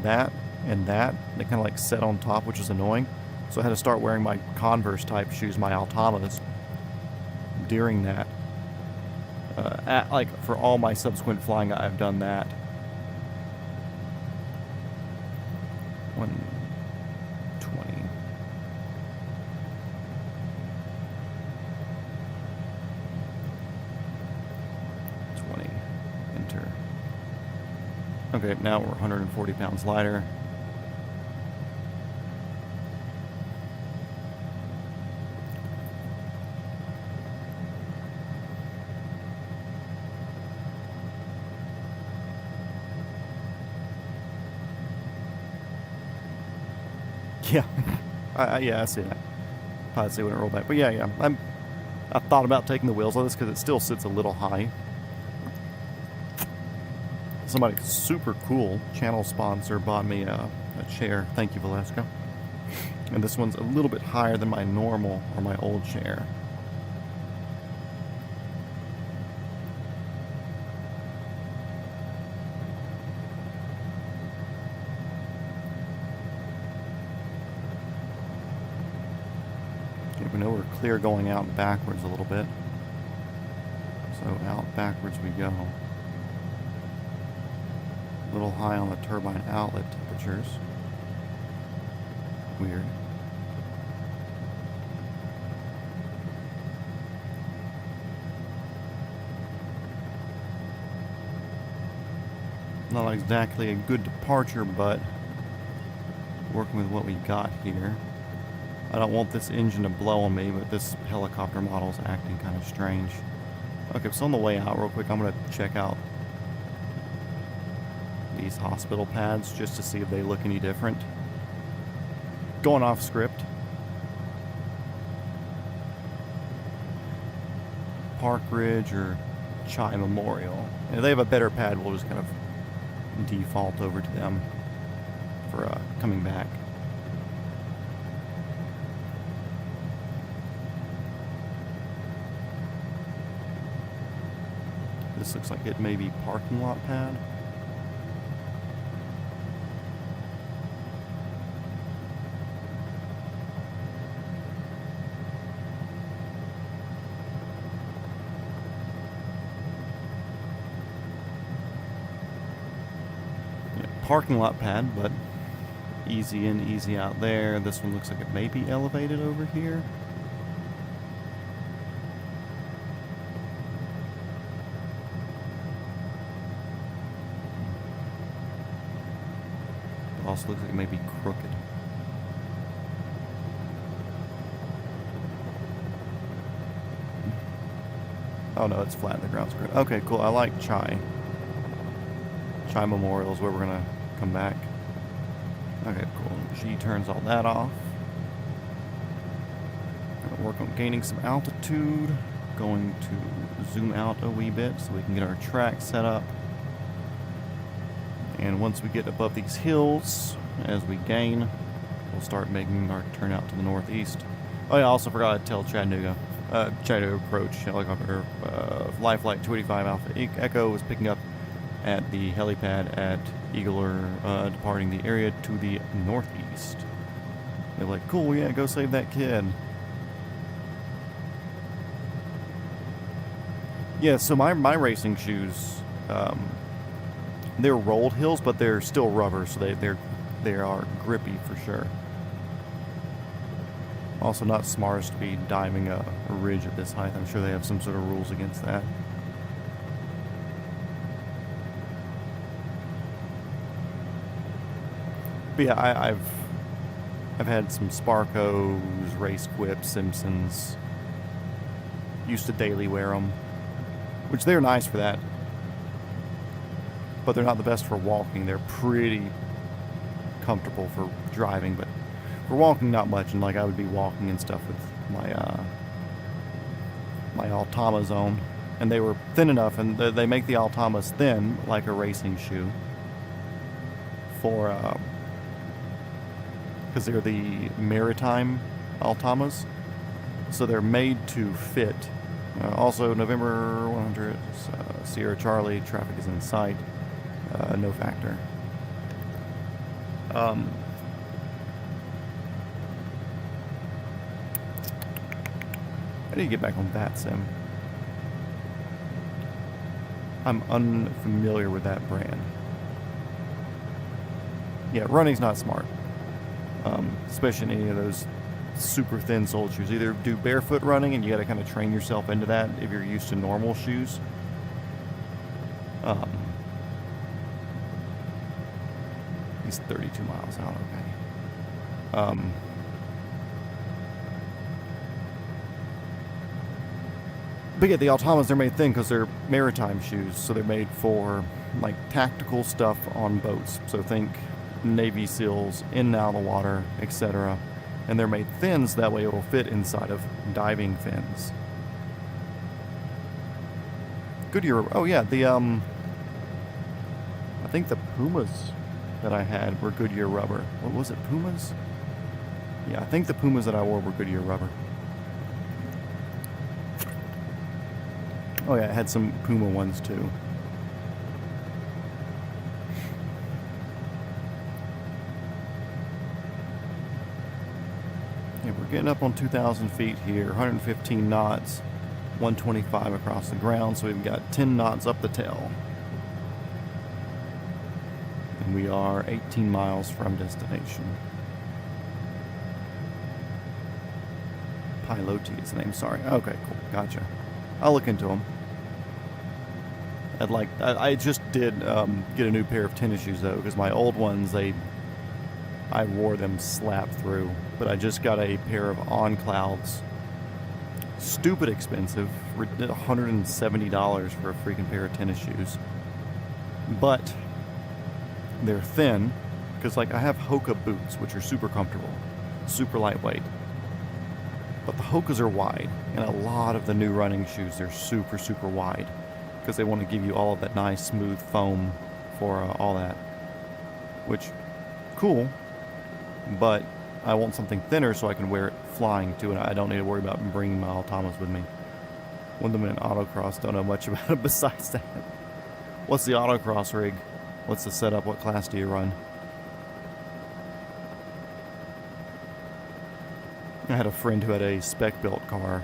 that and that. They kind of like set on top, which is annoying. So I had to start wearing my Converse type shoes, my Altamas, during that. Like for all my subsequent flying, I've done that. 120. Enter. Okay, now we're 140 pounds lighter. Yeah, yeah, I see that. Probably see when it rolled back, but yeah. I thought about taking the wheels on this because it still sits a little high. Somebody super cool channel sponsor bought me a chair. Thank you, Valesca. And this one's a little bit higher than my normal or my old chair. We know we're clear going out and backwards a little bit. So out backwards we go. A little high on the turbine outlet temperatures. Weird. Not exactly a good departure, but working with what we got here. I don't want this engine to blow on me, but this helicopter model is acting kind of strange. Okay, so on the way out real quick, I'm going to check out these hospital pads just to see if they look any different. Going off script. Park Ridge or Chai Memorial. And if they have a better pad, we'll just kind of default over to them for coming back. This looks like it may be parking lot pad. Yeah, parking lot pad, but easy in, easy out there. This one looks like it may be elevated over here. Also looks like it may be crooked. Oh no, it's flat. The ground's good. Okay, cool. I like Chai. Chai Memorial is where we're gonna come back. Okay, cool. G turns all that off. Gonna work on gaining some altitude. Going to zoom out a wee bit so we can get our track set up. And once we get above these hills, as we gain, we'll start making our turn out to the northeast. Oh yeah, I also forgot to tell Chattanooga approach helicopter Life Flight 285 Alpha Echo was picking up at the helipad at Eagler, departing the area to the northeast. They're like, cool, yeah, go save that kid. Yeah, so my racing shoes, they're rolled hills, but they're still rubber, so they are grippy for sure. Also not smartest to be diving a ridge at this height. I'm sure they have some sort of rules against that. But yeah, I've had some Sparcos, Race Quip, Simpsons. Used to daily wear them, which they're nice for that. But they're not the best for walking. They're pretty comfortable for driving, but for walking, not much. And like I would be walking and stuff with my my Altama Zone, and they were thin enough, and they make the Altamas thin like a racing shoe for because they're the maritime Altamas, so they're made to fit. Also, November 100, Sierra Charlie, traffic is in sight. No factor. I need to get back on that sim. I'm unfamiliar with that brand. Yeah, running's not smart. Especially in any of those super thin soled shoes. Either do barefoot running, and you got to kind of train yourself into that if you're used to normal shoes. He's 32 miles out, okay. But yeah, the Altamas, they're made thin because they're maritime shoes, so they're made for like tactical stuff on boats. So think Navy SEALs, in and out of the water, etc. And they're made thin so that way it will fit inside of diving fins. Goodyear, oh yeah, the I think the Pumas that I had were Goodyear rubber. What was it, Pumas? Yeah, I think the Pumas that I wore were Goodyear rubber. Oh yeah, I had some Puma ones too. Yeah, we're getting up on 2,000 feet here, 115 knots, 125 across the ground, so we've got 10 knots up the tail. And we are 18 miles from destination. Piloti is the name, sorry. Okay, cool, gotcha. I'll look into them. I just did get a new pair of tennis shoes though, because my old ones, I wore them slap through. But I just got a pair of On Clouds. Stupid expensive, $170 for a freaking pair of tennis shoes. But they're thin, because like I have Hoka boots, which are super comfortable, super lightweight. But the Hokas are wide, and a lot of the new running shoes, they're super, super wide, because they want to give you all of that nice, smooth foam for all that. Which, cool, but I want something thinner so I can wear it flying too, and I don't need to worry about bringing my Altamas with me. Won them in autocross, don't know much about it besides that. What's the autocross rig? What's the setup? What class do you run? I had a friend who had a spec-built car,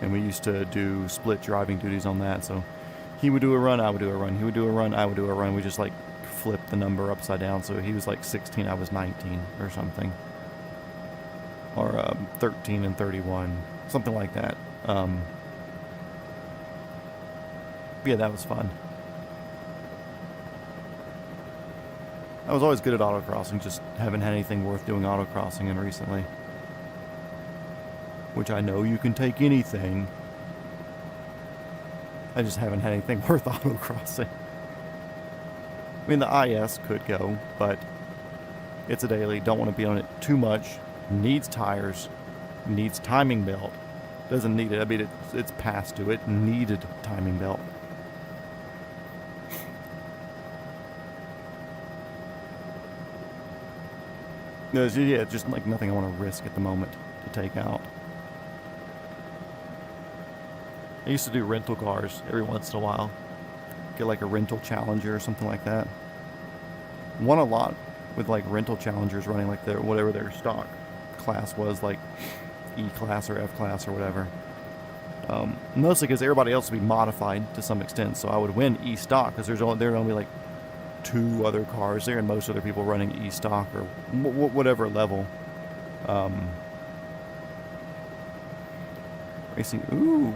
and we used to do split driving duties on that, so he would do a run, I would do a run. He would do a run, I would do a run. We just like flipped the number upside down, so he was like 16, I was 19 or something. Or 13 and 31, something like that. Yeah, that was fun. I was always good at autocrossing, just haven't had anything worth doing autocrossing in recently. Which I know you can take anything. I just haven't had anything worth autocrossing. I mean, the IS could go, but it's a daily. Don't want to be on it too much. Needs tires. Needs timing belt. Doesn't need it. I mean, it's past due. It needed timing belt. Yeah, just like nothing I want to risk at the moment to take out. I used to do rental cars every once in a while. Get like a rental Challenger or something like that. Won a lot with like rental Challengers running like their whatever their stock class was, like E-class or F-class or whatever. Mostly because everybody else would be modified to some extent, so I would win E-stock because there would only be like 2 other cars there and most other people running E-stock or whatever level. Racing, ooh,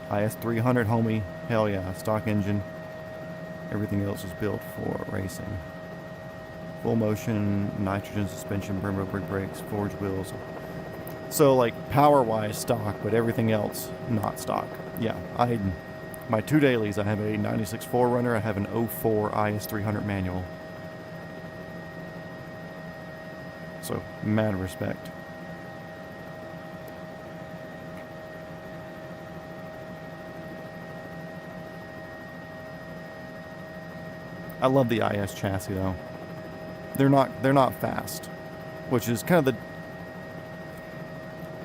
IS300 homie, hell yeah, stock engine. Everything else was built for racing. Full motion, nitrogen suspension, brim rubber brakes, forged wheels. So like power-wise stock, but everything else not stock. Yeah, my 2 dailies, I have a 96 4Runner, I have an 04 IS300 manual. So, mad respect. I love the IS chassis though. They're not fast, which is kind of the,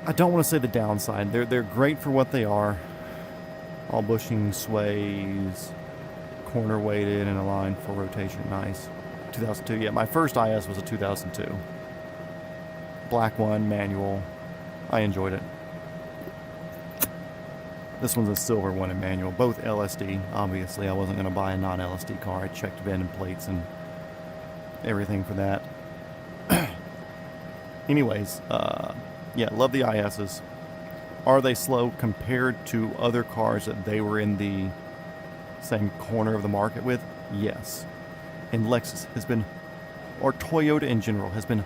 I don't want to say the downside. They're great for what they are. All bushing, sways, corner weighted and aligned for rotation. Nice. 2002. Yeah, my first IS was a 2002. Black one, manual. I enjoyed it. This one's a silver one in manual. Both LSD, obviously. I wasn't going to buy a non-LSD car. I checked VIN and plates and everything for that. Anyways, yeah, love the ISs. Are they slow compared to other cars that they were in the same corner of the market with? Yes. And Lexus has been, or Toyota in general, has been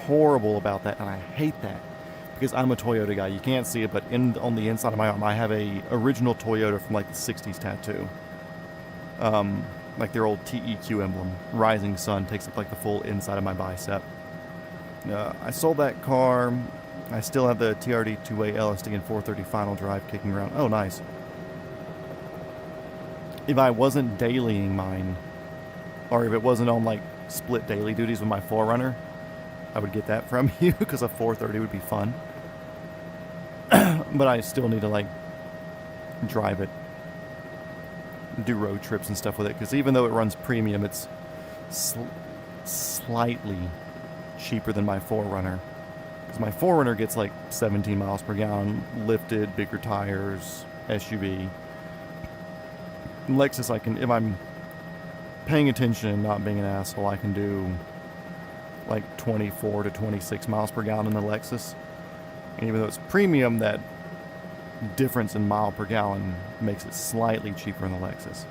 horrible about that, and I hate that. Because I'm a Toyota guy. You can't see it, but on the inside of my arm, I have a original Toyota from like the 60s tattoo. Like their old TEQ emblem. Rising Sun takes up like the full inside of my bicep. I sold that car. I still have the TRD 2A LSD and 430 final drive kicking around. Oh, nice. If I wasn't dailying mine, or if it wasn't on like split daily duties with my 4Runner, I would get that from you because a 430 would be fun. But I still need to like drive it, do road trips and stuff with it, because even though it runs premium, it's slightly cheaper than my 4Runner. Because my 4Runner gets like 17 miles per gallon, lifted, bigger tires, SUV. Lexus, I can, if I'm paying attention and not being an asshole, I can do like 24 to 26 miles per gallon in the Lexus. And even though it's premium, that difference in mile per gallon makes it slightly cheaper in the Lexus.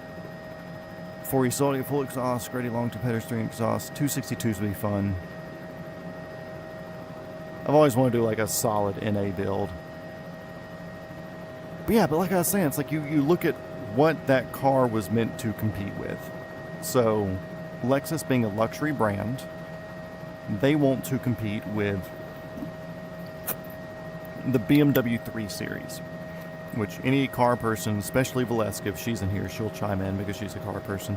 4E Saudi, full exhaust, Grady long two pedestrian exhaust, 262s would be fun. I've always wanted to do like a solid NA build. But yeah, but like I was saying, it's like you look at what that car was meant to compete with. So, Lexus being a luxury brand, they want to compete with the BMW 3 Series, which any car person, especially Valeska, if she's in here, she'll chime in because she's a car person.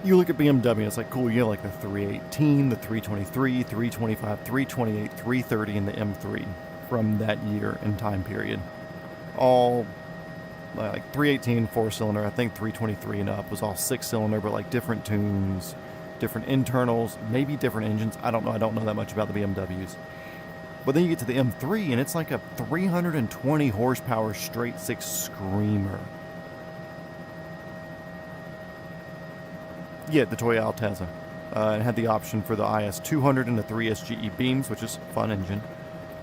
You look at BMW, it's like, cool, you have like the 318, the 323, 325, 328, 330, and the M3 from that year and time period. All like 318 4-cylinder, I think 323 and up was all 6-cylinder, but like different tunes, different internals, maybe different engines. I don't know. I don't know that much about the BMWs. But then you get to the M3 and it's like a 320 horsepower straight 6 screamer. Yeah, the Toyota Altezza. It had the option for the IS200 and the 3 SGE beams, which is a fun engine.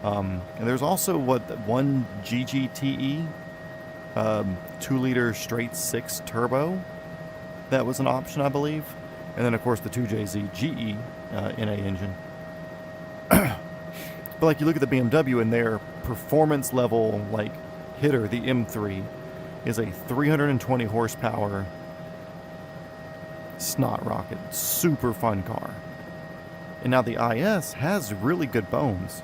And there's also one GGTE 2-liter straight 6 turbo that was an option, I believe. And then, of course, the 2JZ GE NA engine. But, like, you look at the BMW and their performance level, like, hitter, the M3, is a 320 horsepower snot rocket. Super fun car. And now the IS has really good bones.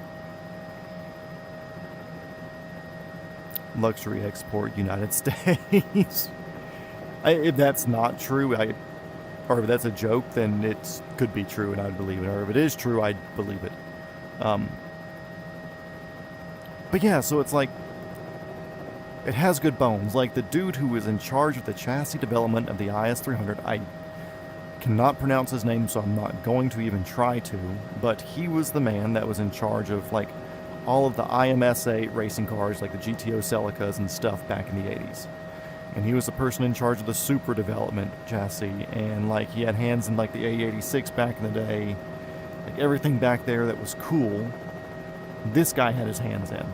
Luxury export, United States. If that's not true, or if that's a joke, then it could be true and I'd believe it. Or if it is true, I'd believe it. But yeah, so it's like, it has good bones. Like the dude who was in charge of the chassis development of the IS-300, I cannot pronounce his name, so I'm not going to even try to, but he was the man that was in charge of like all of the IMSA racing cars, like the GTO Celicas and stuff back in the 80s. And he was the person in charge of the Super development chassis, and like he had hands in like the A86 back in the day, like everything back there that was cool, this guy had his hands in.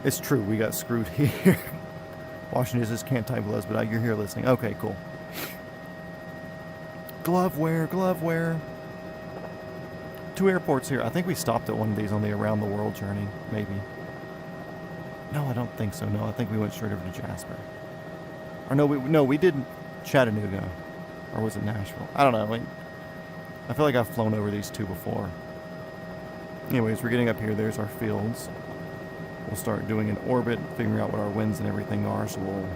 It's true, we got screwed here. Washington just can't type with us, but you're here listening. Okay, cool. Gloveware, gloveware. 2 airports here. I think we stopped at one of these on the around the world journey, maybe. No, I don't think so. No, I think we went straight over to Jasper. Or no, we did Chattanooga. Or was it Nashville? I don't know. I feel like I've flown over these 2 before. Anyways, we're getting up here. There's our fields. We'll start doing an orbit, figuring out what our winds and everything are, so we'll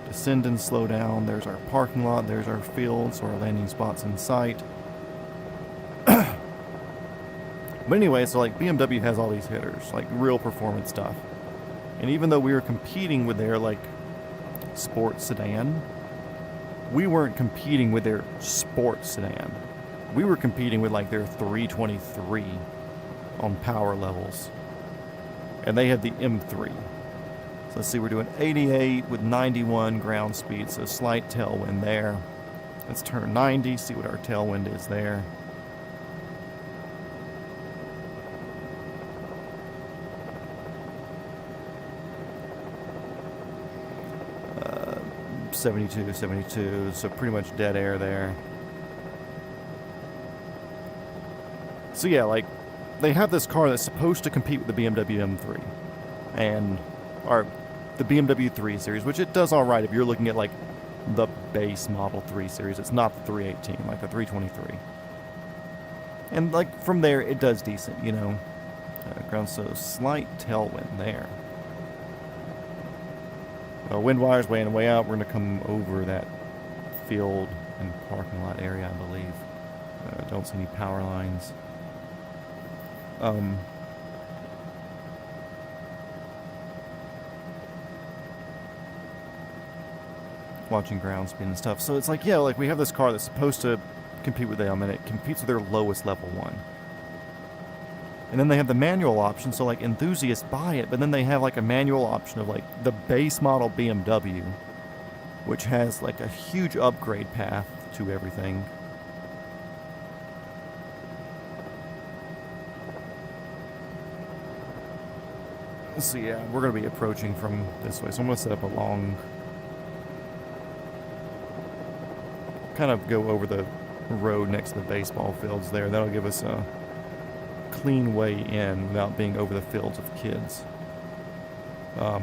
descend and slow down. There's our parking lot, there's our fields, so our landing spots in sight. But anyway, so like BMW has all these hitters, like real performance stuff. And even though we were competing with their like sports sedan, we weren't competing with their sports sedan. We were competing with like their 323 on power levels. And they had the M3. So let's see, we're doing 88 with 91 ground speed, so slight tailwind there. Let's turn 90, see what our tailwind is there. Uh, 72, 72, so pretty much dead air there. So yeah, like, they have this car that's supposed to compete with the BMW M3 or the BMW 3 Series, which it does all right if you're looking at like the base model 3 Series. It's not the 318, like the 323. And like from there, it does decent, you know. Ground, so slight tailwind there. Wind wires way in and way out. We're going to come over that field and parking lot area, I believe. Don't see any power lines. Watching ground speed and stuff. So it's like, yeah, like we have this car that's supposed to compete with them, and it competes with their lowest level one. And then they have the manual option, so like enthusiasts buy it, but then they have like a manual option of like the base model BMW, which has like a huge upgrade path to everything. So yeah, we're going to be approaching from this way. So I'm going to set up a long, kind of go over the road next to the baseball fields there. That'll give us a clean way in without being over the fields of kids. Yeah,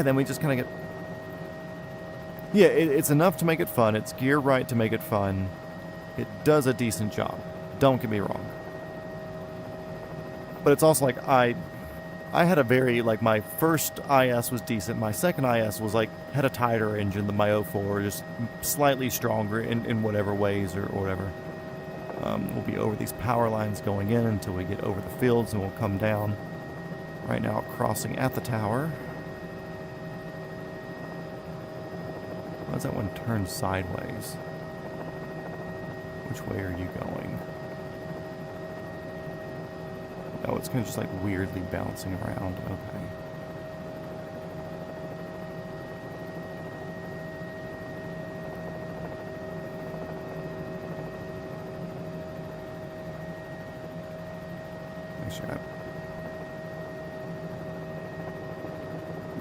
then we just kind of get... Yeah, it's enough to make it fun. It's gear right to make it fun. It does a decent job. Don't get me wrong. But it's also like I had a very, like, my first IS was decent. My second IS was like, had a tighter engine than my 04, just slightly stronger in whatever ways or whatever. We'll be over these power lines going in until we get over the fields, and we'll come down. Right now, crossing at the tower. Why does that one turn sideways? Which way are you going? Oh, it's kind of just like weirdly bouncing around. Okay. Make sure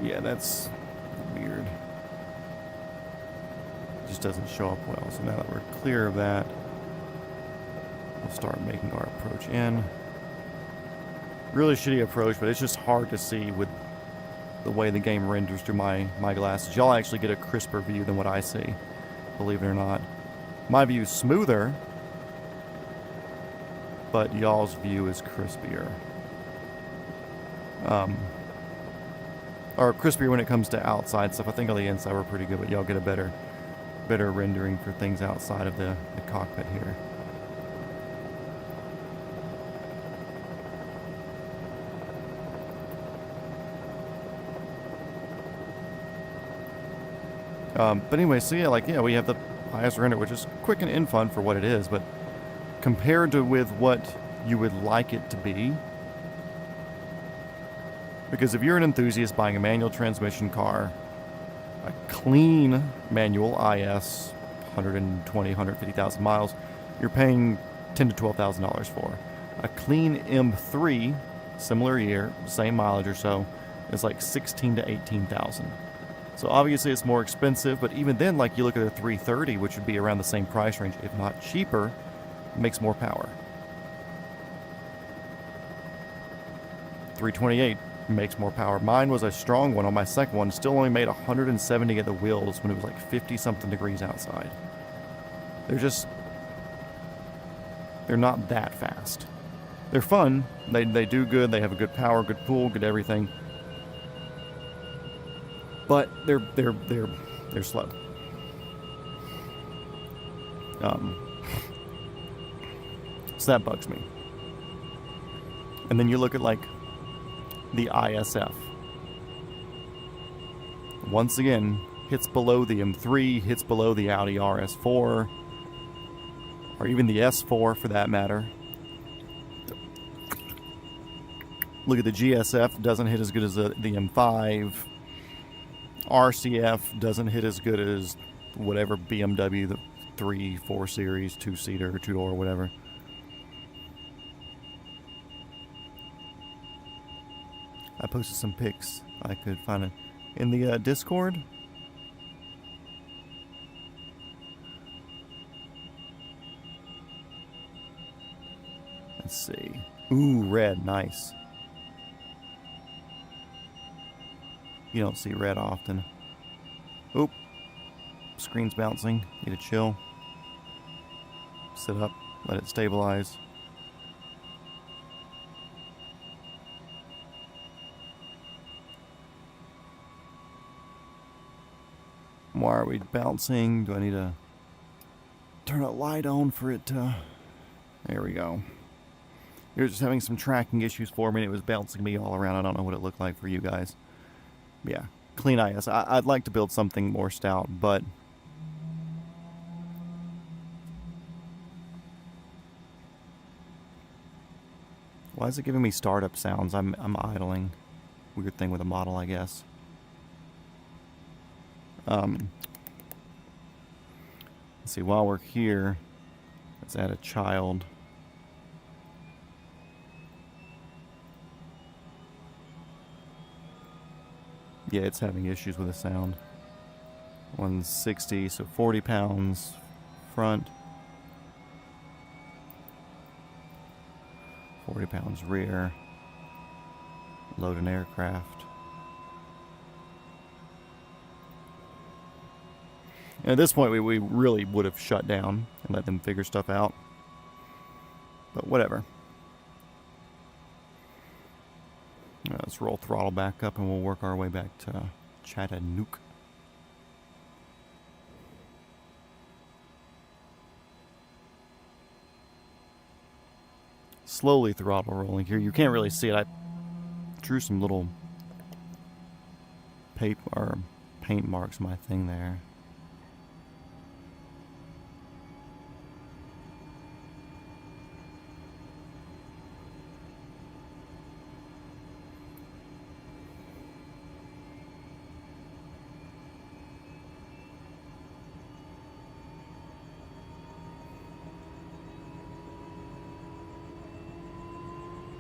Yeah, that's weird. It just doesn't show up well. So now that we're clear of that, we'll start making our approach in. Really shitty approach, but it's just hard to see with the way the game renders through my glasses. Y'all actually get a crisper view than what I see, believe it or not. My view is smoother, but y'all's view is crispier. Or crispier when it comes to outside stuff. I think on the inside we're pretty good, but y'all get a better rendering for things outside of the cockpit here. But anyway, so yeah, we have the highest render, which is quick and in fun for what it is, but compared to with what you would like it to be, because if you're an enthusiast buying a manual transmission car, a clean manual IS, 120, 150,000 miles, you're paying $10,000 to $12,000 for. A clean M3, similar year, same mileage or so, is like $16,000 to $18,000. So obviously it's more expensive, but even then, like you look at a 330, which would be around the same price range, if not cheaper, it makes more power. 328 makes more power. Mine was a strong one on my second one, still only made 170 at the wheels when it was like 50 something degrees outside. They're not that fast. They're fun, they do good, they have a good power, good pull, good everything. But they're slow. So that bugs me. And then you look at like the ISF. Once again, hits below the M3, hits below the Audi RS4, or even the S4 for that matter. Look at the GSF, doesn't hit as good as the M5. RCF doesn't hit as good as whatever BMW, the 3, 4 Series, 2-seater, 2-door, whatever. I posted some pics I could find it in the Discord. Let's see. Ooh, red, nice. You don't see red often. Oop. Screen's bouncing. Need to chill. Sit up. Let it stabilize. Why are we bouncing? Do I need to turn a light on for it to... There we go. You're just having some tracking issues for me, and it was bouncing me all around. I don't know what it looked like for you guys. Yeah, clean IS. I'd like to build something more stout, but... Why is it giving me startup sounds? I'm idling. Weird thing with a model, I guess. Let's see, while we're here, let's add a child. Yeah, it's having issues with the sound. 160, so 40 pounds front. 40 pounds rear. Load an aircraft. And at this point, we really would have shut down and let them figure stuff out. But whatever. Let's roll throttle back up and we'll work our way back to Chattanooga. Slowly throttle rolling here. You can't really see it. I drew some little paint marks on my thing there.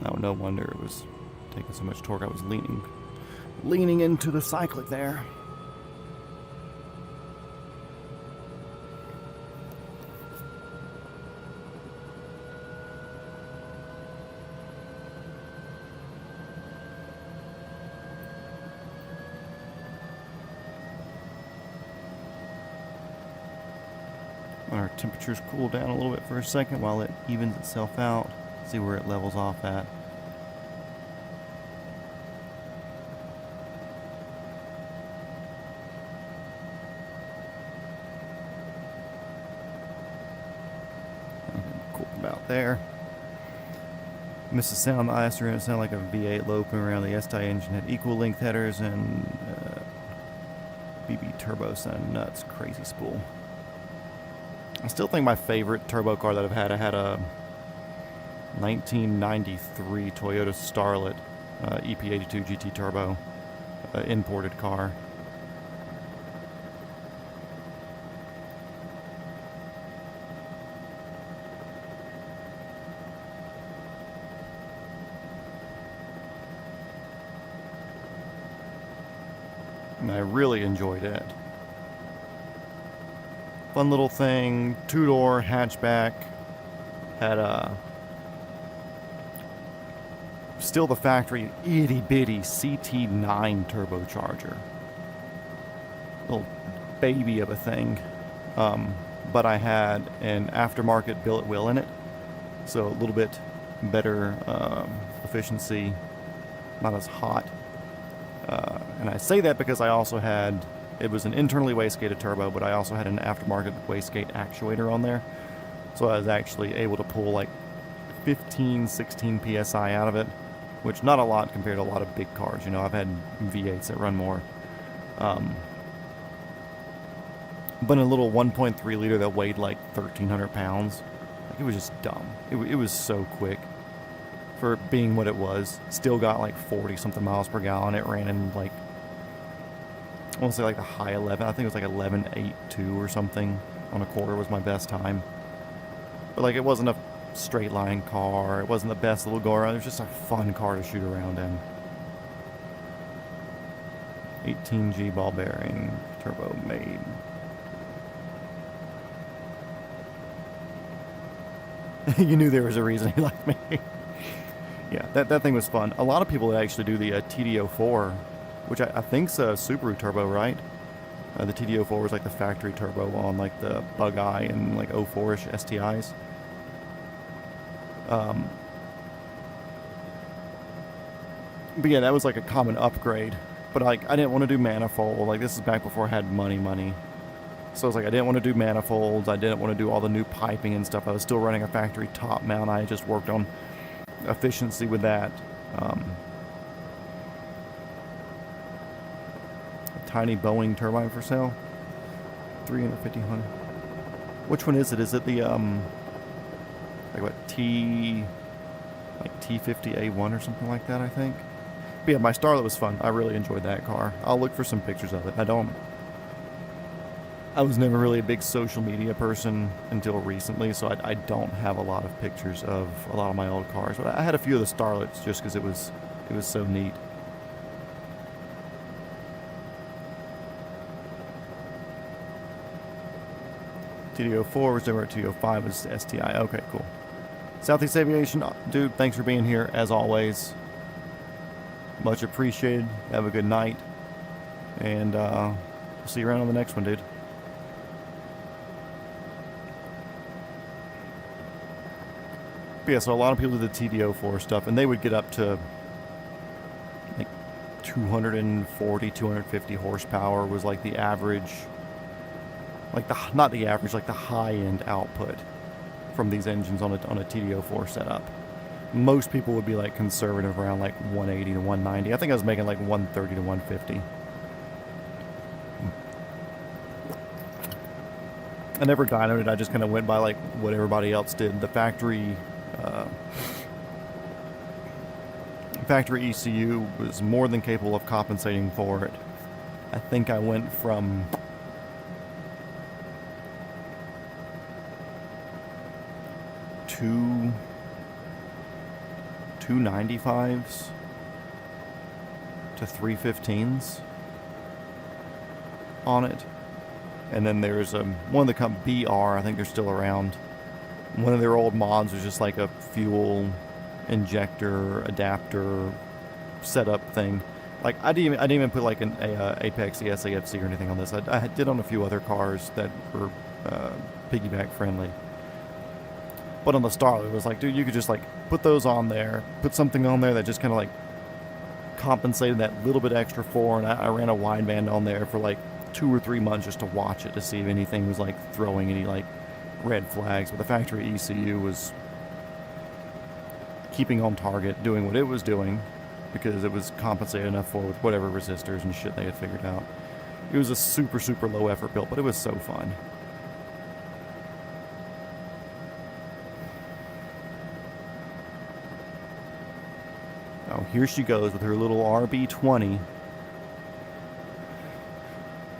Oh, no wonder it was taking so much torque. I was leaning leaning into the cyclic there. Our temperatures cool down a little bit for a second while it evens itself out. See where it levels off at. Cool about there. Missed the sound. The IS it sounded like a V8 loping around. The STI engine had equal length headers, and BB turbo sounded nuts. Crazy spool. I still think my favorite turbo car that I had a 1993 Toyota Starlet EP82 GT Turbo imported car. And I really enjoyed it. Fun little thing, 2-door hatchback, had a still the factory itty bitty CT9 turbocharger, little baby of a thing, but I had an aftermarket billet wheel in it, so a little bit better efficiency, not as hot, and I say that because I also had. It was an internally wastegated turbo, but I also had an aftermarket wastegate actuator on there. So I was actually able to pull like 15, 16 PSI out of it, which not a lot compared to a lot of big cars. You know, I've had V8s that run more. But in a little 1.3 liter that weighed like 1,300 pounds, like it was just dumb. It was so quick for being what it was. Still got like 40 something miles per gallon. It ran in like, I want to say like the high 11. I think it was like 11.82 or something on a quarter was my best time. But like it wasn't a straight line car. It wasn't the best little go around. It was just a fun car to shoot around in. 18G ball bearing, turbo made. You knew there was a reason he liked me. Yeah, that thing was fun. A lot of people actually do the TD04, which I think's a Subaru turbo, right? The TD04 was like the factory turbo on like the Bug Eye and like 04-ish STIs. But yeah, that was like a common upgrade. But like, I didn't want to do manifold. Like, this is back before I had money. So it's like, I didn't want to do manifolds. I didn't want to do all the new piping and stuff. I was still running a factory top mount. I just worked on efficiency with that. Tiny Boeing turbine for sale. 350 hundred. Which one is it? Is it the like what T50A1 or something like that, I think? But yeah, my Starlet was fun. I really enjoyed that car. I'll look for some pictures of it. I was never really a big social media person until recently, so I don't have a lot of pictures of a lot of my old cars. But I had a few of the Starlets just because it was so neat. TD04 was over at TD05 was STI. Okay, cool. Southeast Aviation, dude, thanks for being here as always. Much appreciated. Have a good night. And see you around on the next one, dude. But yeah, so a lot of people do the TD04 stuff, and they would get up to like 240, 250 horsepower was like the average. Like not the average, like the high-end output from these engines on a TD04 setup. Most people would be like conservative around like 180 to 190. I think I was making like 130 to 150. I never dynoed it. I just kind of went by like what everybody else did. The factory ECU was more than capable of compensating for it. I think I went from 295s to 315s on it. And then there's one that come BR, I think they're still around. One of their old mods was just like a fuel injector adapter setup thing. Like I didn't even put like an Apex ESAFC or anything on this. I did on a few other cars that were piggyback friendly. But on the Starlet, it was like, dude, you could just like put those on there, put something on there that just kind of like compensated that little bit extra for, and I ran a wideband on there for like 2 or 3 months just to watch it to see if anything was like throwing any like red flags. But the factory ECU was keeping on target, doing what it was doing because it was compensated enough for with whatever resistors and shit they had figured out. It was a super, super low effort build, but it was so fun. Oh, here she goes with her little RB20.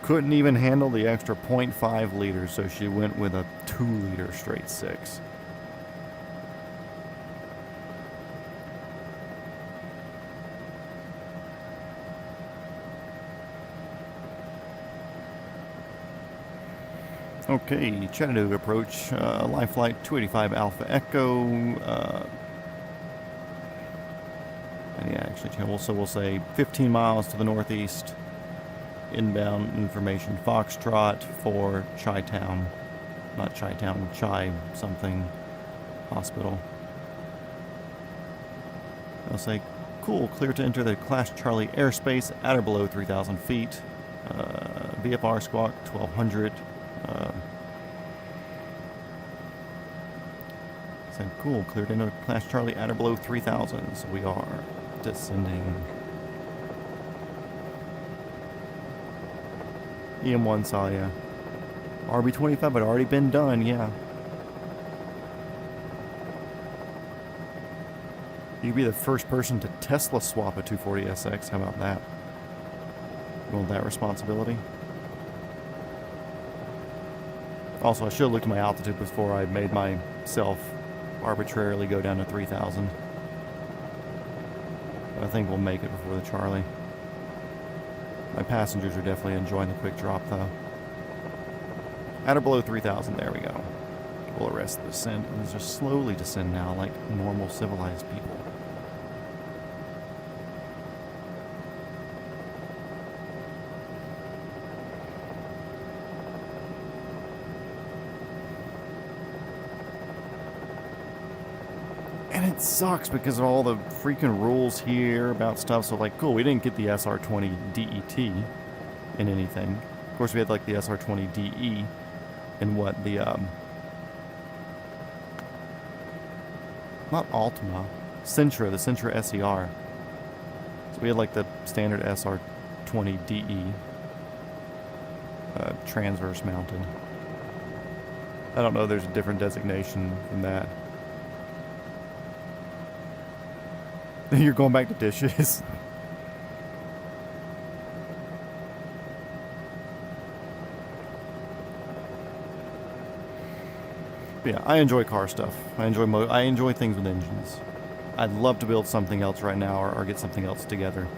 Couldn't even handle the extra 0.5 liters, so she went with a 2-liter straight 6. Okay, Chattanooga approach, Life Flight 285 Alpha Echo. And yeah, actually, so we'll say 15 miles to the northeast. Inbound information Foxtrot for Chi-Town. Not Chi-Town, Chi something hospital. I'll say, cool, clear to enter the Class Charlie airspace at or below 3,000 feet. VFR squawk 1200. So cool, clear to enter Class Charlie at or below 3,000. So we are descending. EM1 saw ya. RB25 had already been done, yeah. You'd be the first person to Tesla swap a 240SX. How about that? You want that responsibility? Also, I should have looked at my altitude before I made myself arbitrarily go down to 3,000. But I think we'll make it before the Charlie. My passengers are definitely enjoying the quick drop, though. At or below 3,000, there we go. We'll arrest the descent and just slowly descend now like normal civilized people. And it sucks because of all the freaking rules here about stuff. So like, cool, we didn't get the SR20 DET in anything. Of course, we had like the SR20 DE in what the not Altima, Sentra, the Sentra SER. So we had like the standard SR20 DE transverse mounted. I don't know. There's a different designation from that. You're going back to dishes. But yeah, I enjoy car stuff. I enjoy things with engines. I'd love to build something else right now or get something else together.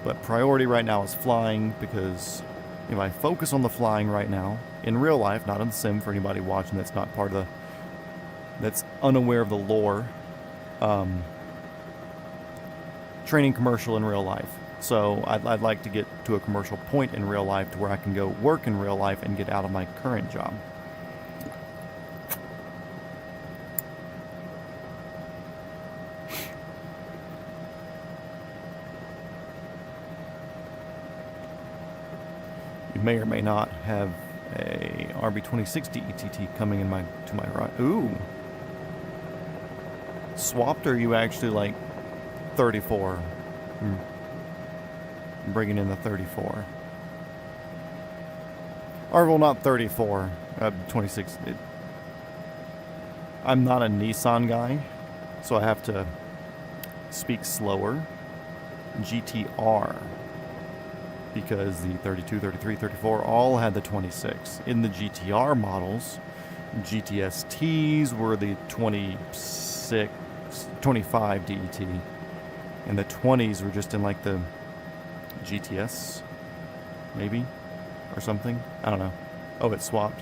But priority right now is flying, because if I focus on the flying right now, in real life, not in the sim for anybody watching that's not part of the... that's unaware of the lore, training commercial in real life. So I'd like to get to a commercial point in real life to where I can go work in real life and get out of my current job. You may or may not have a RB26 DETT coming in to my right. Ooh. Swapped, or are you actually like 34? Bringing in the 34. Or, well, not 34. 26. I'm not a Nissan guy, so I have to speak slower. GTR. Because the 32, 33, 34 all had the 26. In the GTR models, GTSTs were the 25 DET. And the 20s were just in like the GTS, maybe, or something. I don't know. Oh, it's swapped.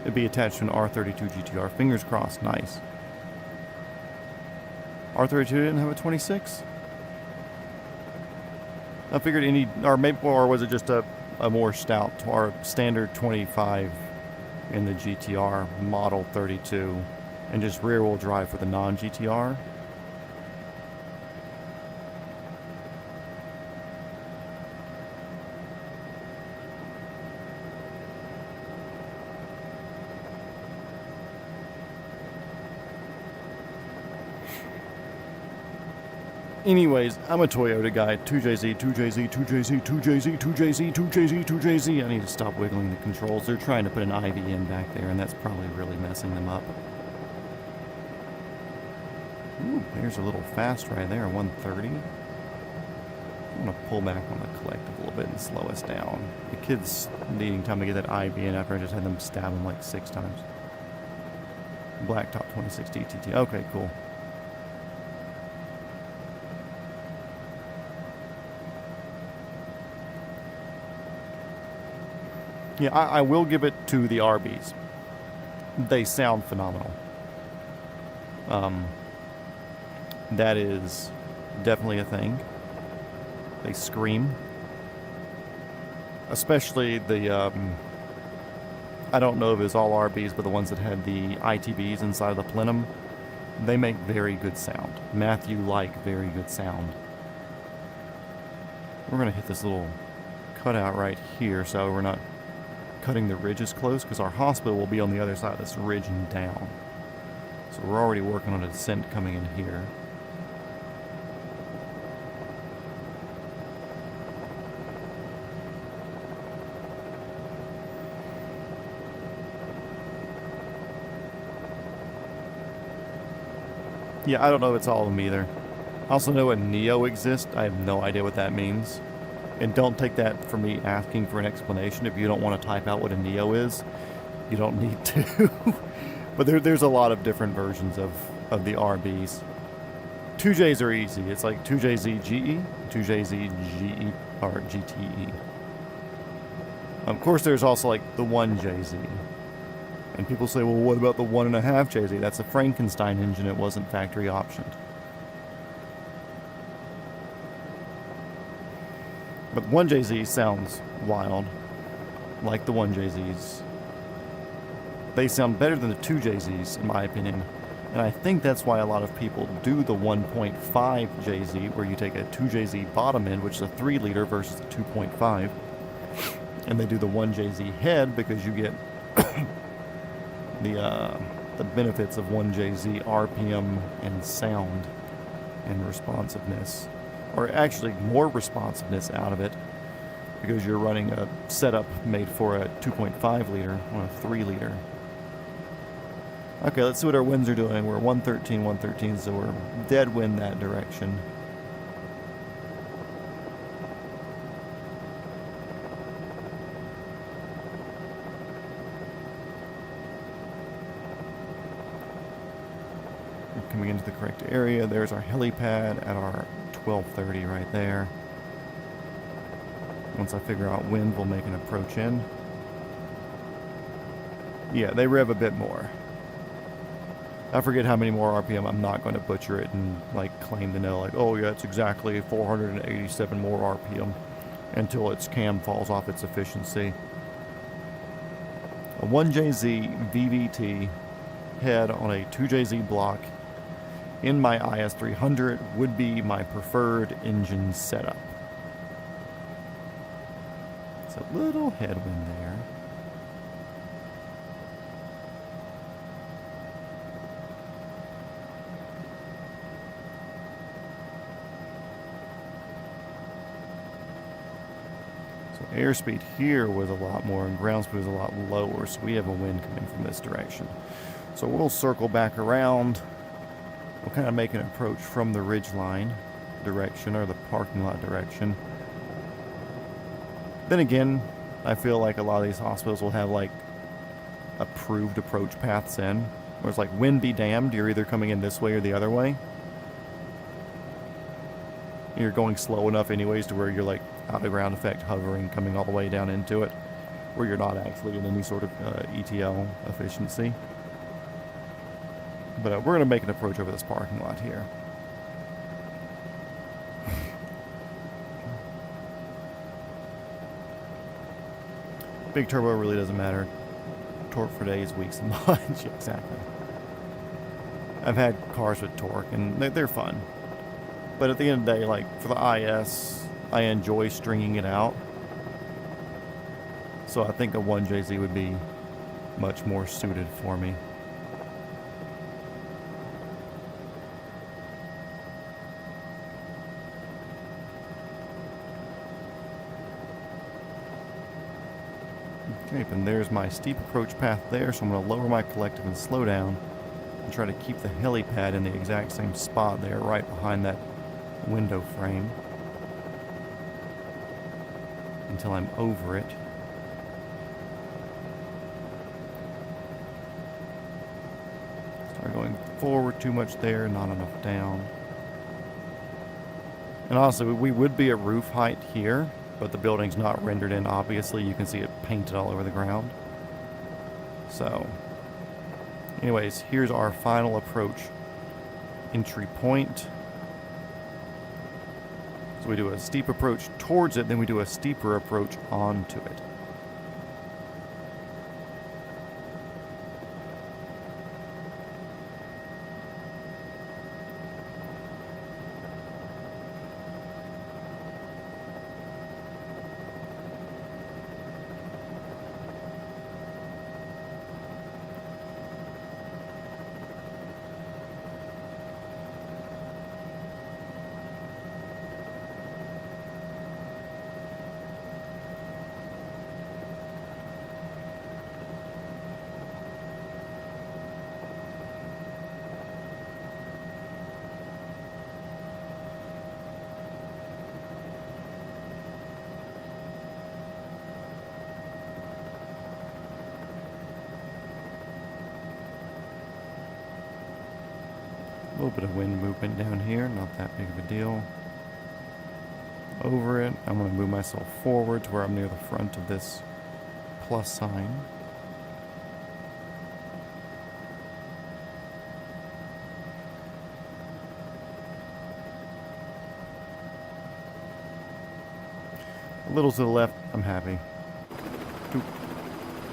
It'd be attached to an R32 GTR. Fingers crossed. Nice. R32 didn't have a 26? I figured any, or maybe, or was it just a more stout, or standard 25 in the GTR model 32, and just rear-wheel drive for the non-GTR? Anyways, I'm a Toyota guy. 2JZ, 2JZ, 2JZ, 2JZ, 2JZ, 2JZ, 2JZ. I need to stop wiggling the controls. They're trying to put an IV in back there, and that's probably really messing them up. Ooh, there's a little fast right there, 130. I'm going to pull back on the collective a little bit and slow us down. The kid's needing time to get that IV in after I just had them stab him like 6 times. Blacktop 26 DTT. Okay, cool. Yeah, I will give it to the RBs. They sound phenomenal. That is definitely a thing. They scream. Especially the, I don't know if it's all RBs, but the ones that had the ITBs inside of the plenum, they make very good sound. Matthew-like very good sound. We're going to hit this little cutout right here so we're not cutting the ridges close, because our hospital will be on the other side of this ridge and down. So we're already working on a descent coming in here. Yeah, I don't know if it's all of them either. I also know a Neo exists. I have no idea what that means. And don't take that for me asking for an explanation. If you don't want to type out what a Neo is, you don't need to. But there's a lot of different versions of the RBs. 2Js are easy. It's like 2JZ GE, 2JZ GE, or GTE. Of course, there's also like the 1JZ. And people say, well, what about the 1.5JZ? That's a Frankenstein engine. It wasn't factory optioned. But 1JZ sounds wild, like the 1JZs. They sound better than the 2JZs, in my opinion. And I think that's why a lot of people do the 1.5JZ, where you take a 2JZ bottom end, which is a 3-liter versus a 2.5. And they do the 1JZ head because you get the benefits of 1JZ RPM and sound and responsiveness. Or actually more responsiveness out of it, because you're running a setup made for a 2.5 liter on a 3 liter. Okay, let's see what our winds are doing. We're 113, so we're dead wind that direction. We're coming into the correct area. There's our helipad at our 1230 right there. Once I figure out wind, we'll make an approach in. Yeah, they rev a bit more. I forget how many more RPM. I'm not going to butcher it and like claim to know like, oh yeah, it's exactly 487 more RPM until its cam falls off its efficiency. A 1JZ VVT head on a 2JZ block in my IS300 would be my preferred engine setup. It's a little headwind there. So airspeed here was a lot more and ground speed was a lot lower, so we have a wind coming from this direction. So we'll circle back around. We'll kind of make an approach from the ridgeline direction, or the parking lot direction. Then again, I feel like a lot of these hospitals will have like approved approach paths in, where it's like, wind be damned, you're either coming in this way or the other way. You're going slow enough anyways to where you're like out of ground effect hovering, coming all the way down into it, where you're not actually in any sort of ETL efficiency. But we're going to make an approach over this parking lot here. Big turbo really doesn't matter. Torque for days, weeks, and months. Yeah, exactly. I've had cars with torque, and they're fun. But at the end of the day, like, for the IS, I enjoy stringing it out. So I think a 1JZ would be much more suited for me. Okay, and there's my steep approach path there, so I'm going to lower my collective and slow down and try to keep the helipad in the exact same spot there, right behind that window frame, until I'm over it. Start going forward too much there, not enough down. And honestly, we would be at roof height here, but the building's not rendered in, obviously. You can see it painted all over the ground. So, anyways, here's our final approach entry point. So we do a steep approach towards it, then we do a steeper approach onto it. A little bit of wind movement down here, not that big of a deal. Over it, I'm going to move myself forward to where I'm near the front of this plus sign. A little to the left, I'm happy. Oop.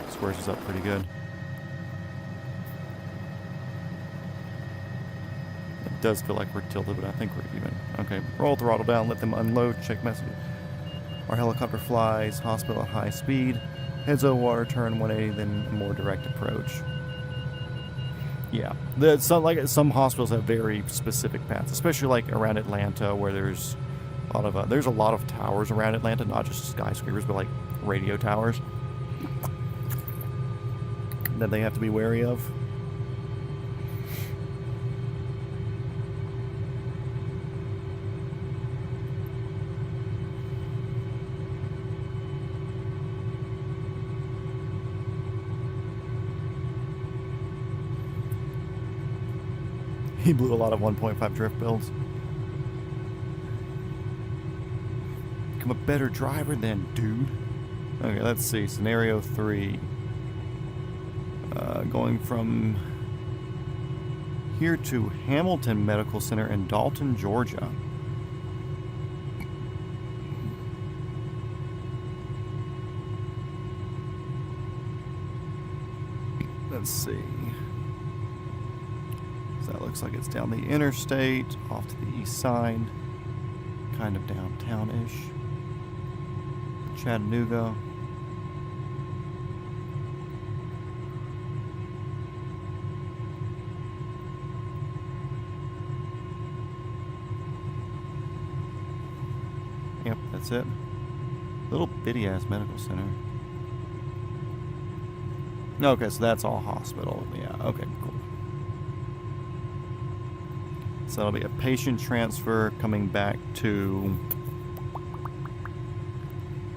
Squares us up pretty good. It does feel like we're tilted, but I think we're even. Okay, roll throttle down, let them unload, check message. Our helicopter flies, hospital at high speed, heads over water, turn 180, then a more direct approach. Yeah, some hospitals have very specific paths, especially like around Atlanta, where there's a lot of towers around Atlanta, not just skyscrapers, but like radio towers that they have to be wary of. He blew a lot of 1.5 drift builds. Become a better driver then, dude. Okay, let's see. Scenario 3. Going from here to Hamilton Medical Center in Dalton, Georgia. Let's see. So that looks like it's down the interstate, off to the east side, kind of downtown-ish. Chattanooga. Yep, that's it. Little bitty-ass medical center. Okay, so that's all hospital. Yeah, okay, cool. So that'll be a patient transfer coming back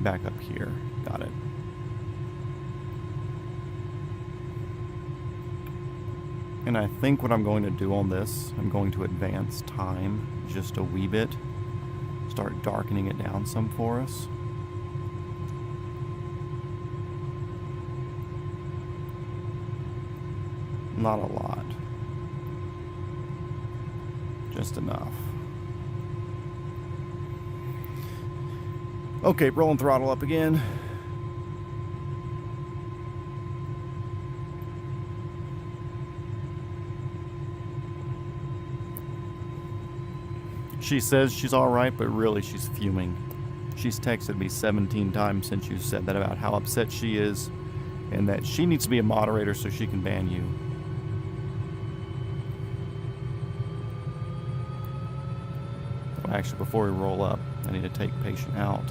up here. Got it. And I think what I'm going to do on this, I'm going to advance time just a wee bit. Start darkening it down some for us. Not a lot. Just enough. Okay, rolling throttle up again. She says she's alright, but really she's fuming. She's texted me 17 times since you said that about how upset she is and that she needs to be a moderator so she can ban you. Well, actually, before we roll up, I need to take patient out.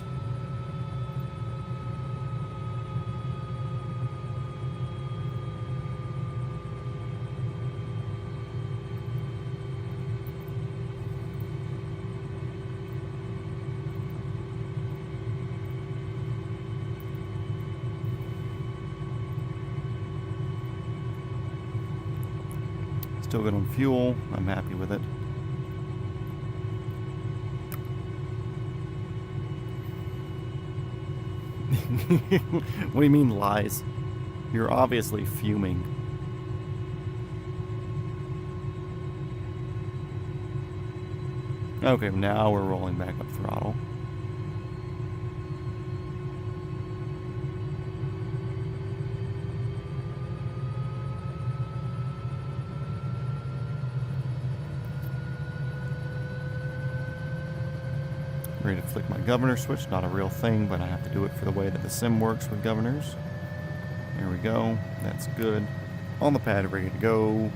Still good on fuel. I'm happy with it. What do you mean lies? You're obviously fuming. Okay, now we're rolling back up throttle. Ready to flick my governor switch. Not a real thing, but I have to do it for the way that the sim works with governors. There we go. That's good. On the pad, ready to go.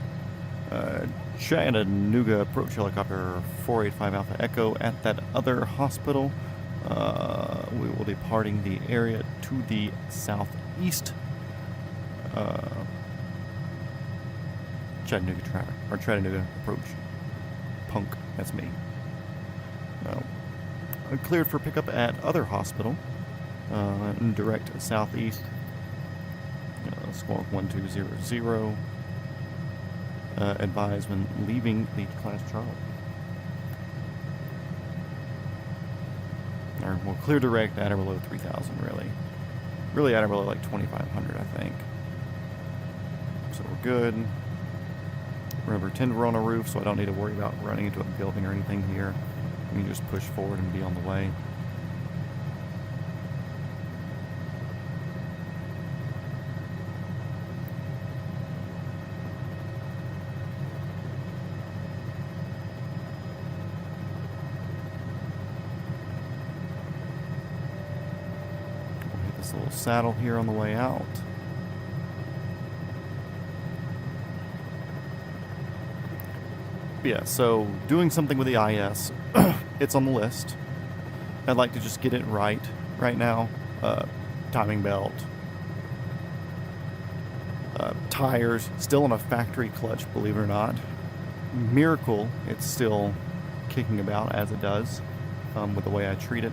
Chattanooga approach helicopter 485 Alpha Echo at that other hospital. We will be departing the area to the southeast. Chattanooga approach. Punk, that's me. Cleared for pickup at other hospital. Direct southeast. Squawk 1200. Advise when leaving lead class Charlie. Or, well, clear direct at or below 3,000, really. Really at or below like 2,500, I think. So we're good. Remember, we're on a roof, so I don't need to worry about running into a building or anything here. We can just push forward and be on the way. We'll hit this little saddle here on the way out. Yeah, so doing something with the IS, it's on the list. I'd like to just get it right now. Timing belt. Tires, still on a factory clutch, believe it or not. Miracle, it's still kicking about as it does with the way I treat it.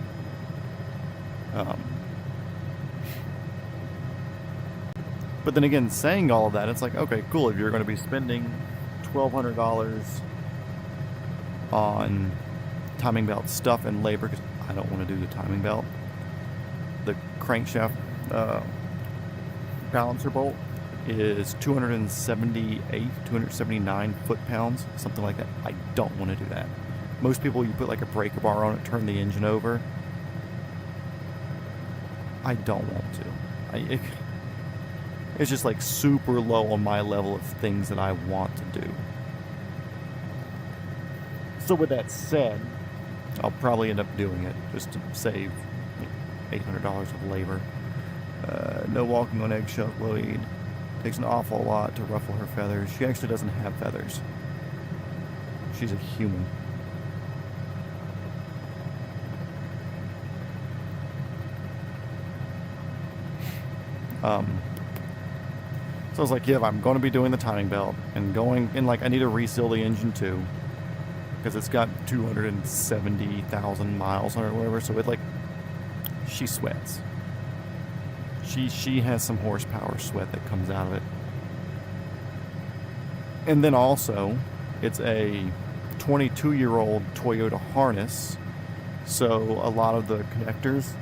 But then again, saying all of that, it's like, okay, cool, if you're going to be spending $1,200 on timing belt stuff and labor, because I don't want to do the timing belt. The crankshaft balancer bolt is 279 foot-pounds, something like that. I don't want to do that. Most people, you put like a breaker bar on it, turn the engine over. I don't want to. It's just like super low on my level of things that I want to do. So with that said, I'll probably end up doing it just to save $800 of labor. No walking on eggshell, Lloyd. Takes an awful lot to ruffle her feathers. She actually doesn't have feathers. She's a human. So I was like, yeah, I'm going to be doing the timing belt and going in, like, I need to reseal the engine too, because it's got 270,000 miles on it or whatever. So it, like, she sweats. She has some horsepower sweat that comes out of it. And then also, it's a 22-year-old Toyota harness, so a lot of the connectors,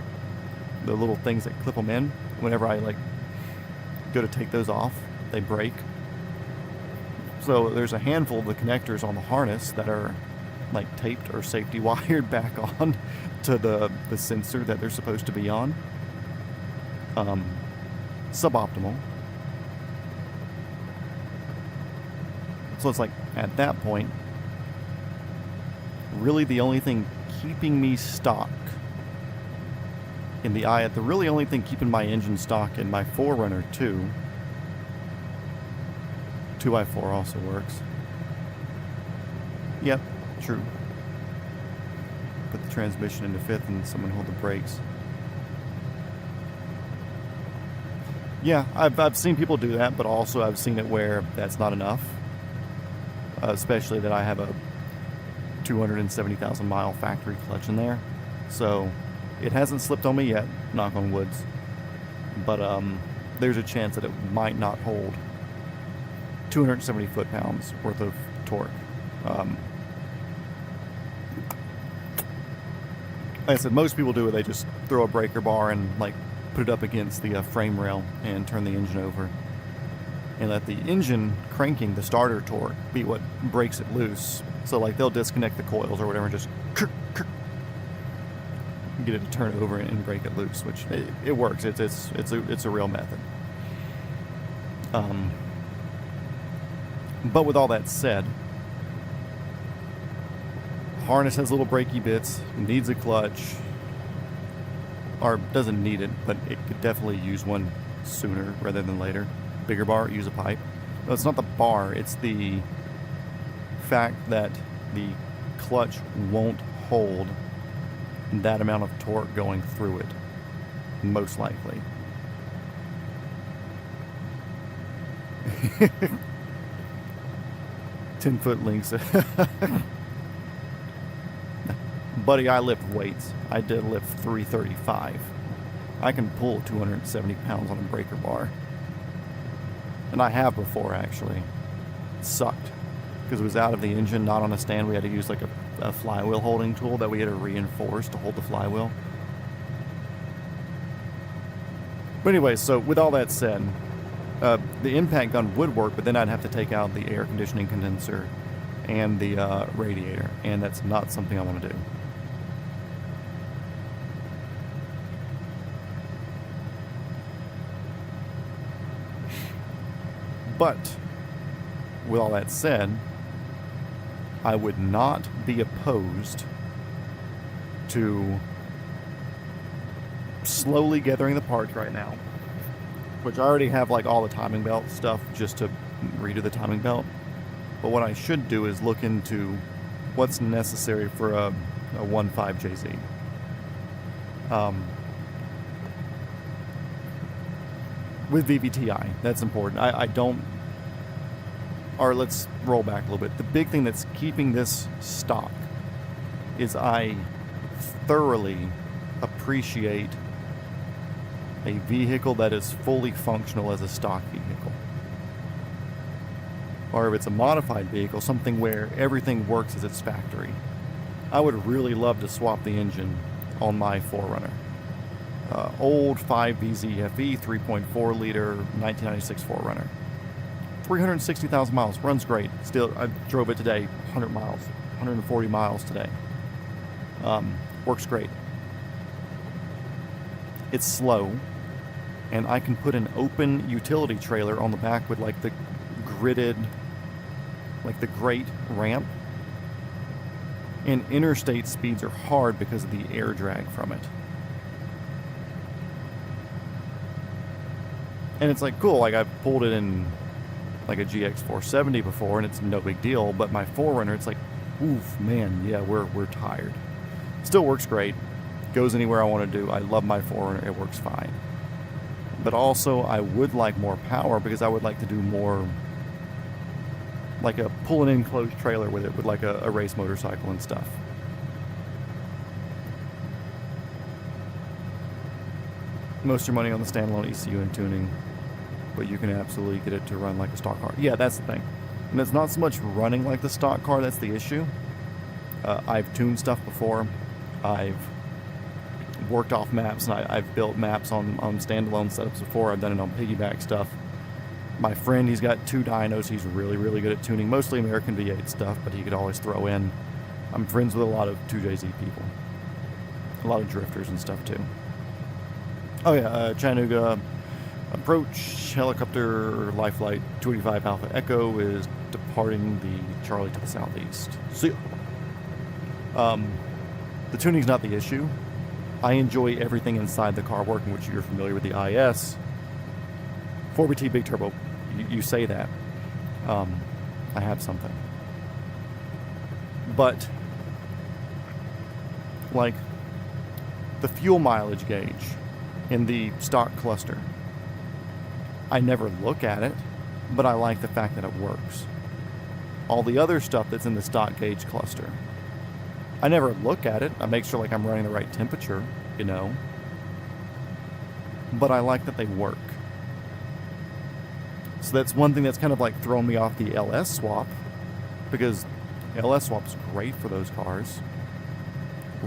the little things that clip them in, whenever I like go to take those off, they break. So there's a handful of the connectors on the harness that are like taped or safety wired back on to the sensor that they're supposed to be on. Suboptimal. So it's like, at that point, really the only thing keeping me stock in the the really only thing keeping my engine stock in my 4Runner 2, 2i4 also works. Yep, true. Put the transmission into 5th and someone hold the brakes. Yeah, I've seen people do that, but also I've seen it where that's not enough. Especially that I have a 270,000 mile factory clutch in there. So it hasn't slipped on me yet, knock on woods. But there's a chance that it might not hold 270 foot-pounds worth of torque. Like I said, most people do it. They just throw a breaker bar and like put it up against the frame rail and turn the engine over. And let the engine cranking, the starter torque, be what breaks it loose. So like they'll disconnect the coils or whatever and just get it to turn over and break it loose, which it works. It's a real method. But with all that said, harness has little brakey bits, needs a clutch, or doesn't need it, but it could definitely use one sooner rather than later. Bigger bar, use a pipe. No, it's not the bar, it's the fact that the clutch won't hold that amount of torque going through it, most likely. 10-foot links. Buddy, I lift weights. I did lift 335. I can pull 270 pounds on a breaker bar. And I have before, actually. It sucked. Because it was out of the engine, not on a stand. We had to use like a flywheel holding tool that we had to reinforce to hold the flywheel. But anyway, so with all that said, the impact gun would work, but then I'd have to take out the air conditioning condenser and the radiator. And that's not something I want to do. But with all that said, I would not be opposed to slowly gathering the parts right now, which I already have like all the timing belt stuff just to redo the timing belt. But what I should do is look into what's necessary for a 1.5 JZ. With VVTi, that's important. I don't... Or let's roll back a little bit. The big thing that's keeping this stock is I thoroughly appreciate a vehicle that is fully functional as a stock vehicle. Or if it's a modified vehicle, something where everything works as its factory. I would really love to swap the engine on my 4Runner. Old 5VZ FE 3.4 liter 1996 4Runner. 360,000 miles, runs great. Still, I drove it today, 100 miles, 140 miles today. Works great. It's slow, and I can put an open utility trailer on the back with like the gridded, like the grate ramp. And interstate speeds are hard because of the air drag from it. And it's like, cool, like I've pulled it in like a GX470 before, and it's no big deal, but my 4Runner, it's like, oof, man, yeah, we're tired. Still works great. Goes anywhere I want to do. I love my 4Runner. It works fine. But also, I would like more power because I would like to do more, like a pull an enclosed trailer with it, with like a race motorcycle and stuff. Most of your money on the standalone ECU and tuning, but you can absolutely get it to run like a stock car. Yeah, that's the thing. And it's not so much running like the stock car that's the issue. I've tuned stuff before. I've worked off maps, and I've built maps on standalone setups before. I've done it on piggyback stuff. My friend, he's got 2 dynos. He's really, really good at tuning, mostly American V8 stuff, but he could always throw in. I'm friends with a lot of 2JZ people. A lot of drifters and stuff, too. Oh, yeah, Chattanooga approach, helicopter, life flight 285 Alpha Echo is departing the Charlie to the southeast. See ya. The tuning's not the issue. I enjoy everything inside the car working, which you're familiar with the IS. 4BT big turbo, you say that. I have something. But, like, the fuel mileage gauge in the stock cluster, I never look at it, but I like the fact that it works. All the other stuff that's in the stock gauge cluster, I never look at it. I make sure like I'm running the right temperature, you know. But I like that they work. So that's one thing that's kind of like thrown me off the LS swap, because LS swap's great for those cars.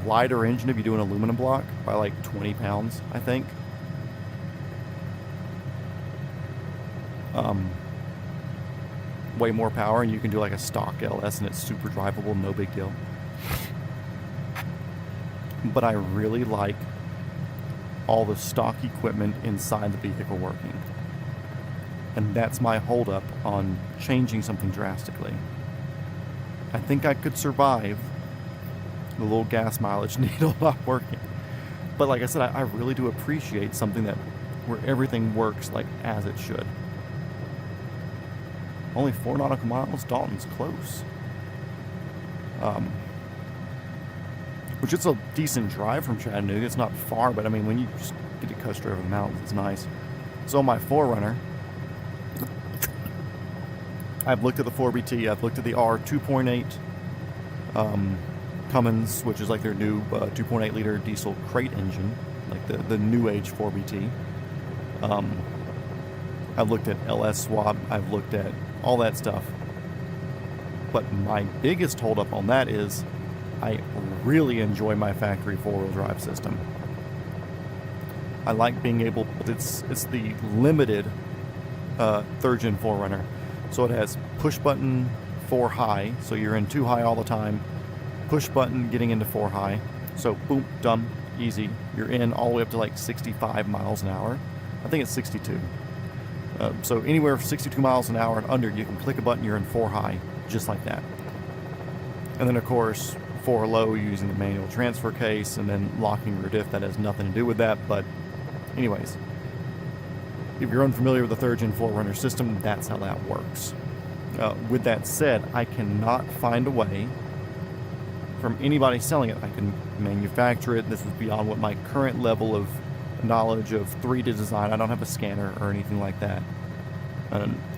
Lighter engine if you do an aluminum block by like 20 pounds, I think. Way more power, and you can do like a stock LS and it's super drivable, no big deal. But I really like all the stock equipment inside the vehicle working. And that's my holdup on changing something drastically. I think I could survive the little gas mileage needle not working. But like I said, I really do appreciate something that where everything works like as it should. Only 4 nautical miles, Dalton's close. Which it's a decent drive from Chattanooga. It's not far, but I mean, when you just get to coast over the mountains, it's nice. So my 4Runner, I've looked at the 4BT, I've looked at the R 2.8 Cummins, which is like their new 2.8 liter diesel crate engine, like the new age 4BT. I've looked at LS swap, I've looked at all that stuff. But my biggest holdup on that is I really enjoy my factory 4-wheel drive system. I like being able, it's the limited 3rd gen 4Runner. So it has push button 4 high, so you're in 2 high all the time. Push button getting into 4 high. So boom, done, easy. You're in all the way up to like 65 miles an hour. I think it's 62. So anywhere from 62 miles an hour and under, you can click a button, you're in 4 high, just like that. And then of course, 4 low using the manual transfer case, and then locking rear diff, that has nothing to do with that. But anyways, if you're unfamiliar with the 3rd gen 4Runner system, that's how that works. With that said, I cannot find a way from anybody selling it. I can manufacture it. This is beyond what my current level of knowledge of 3D design. I don't have a scanner or anything like that.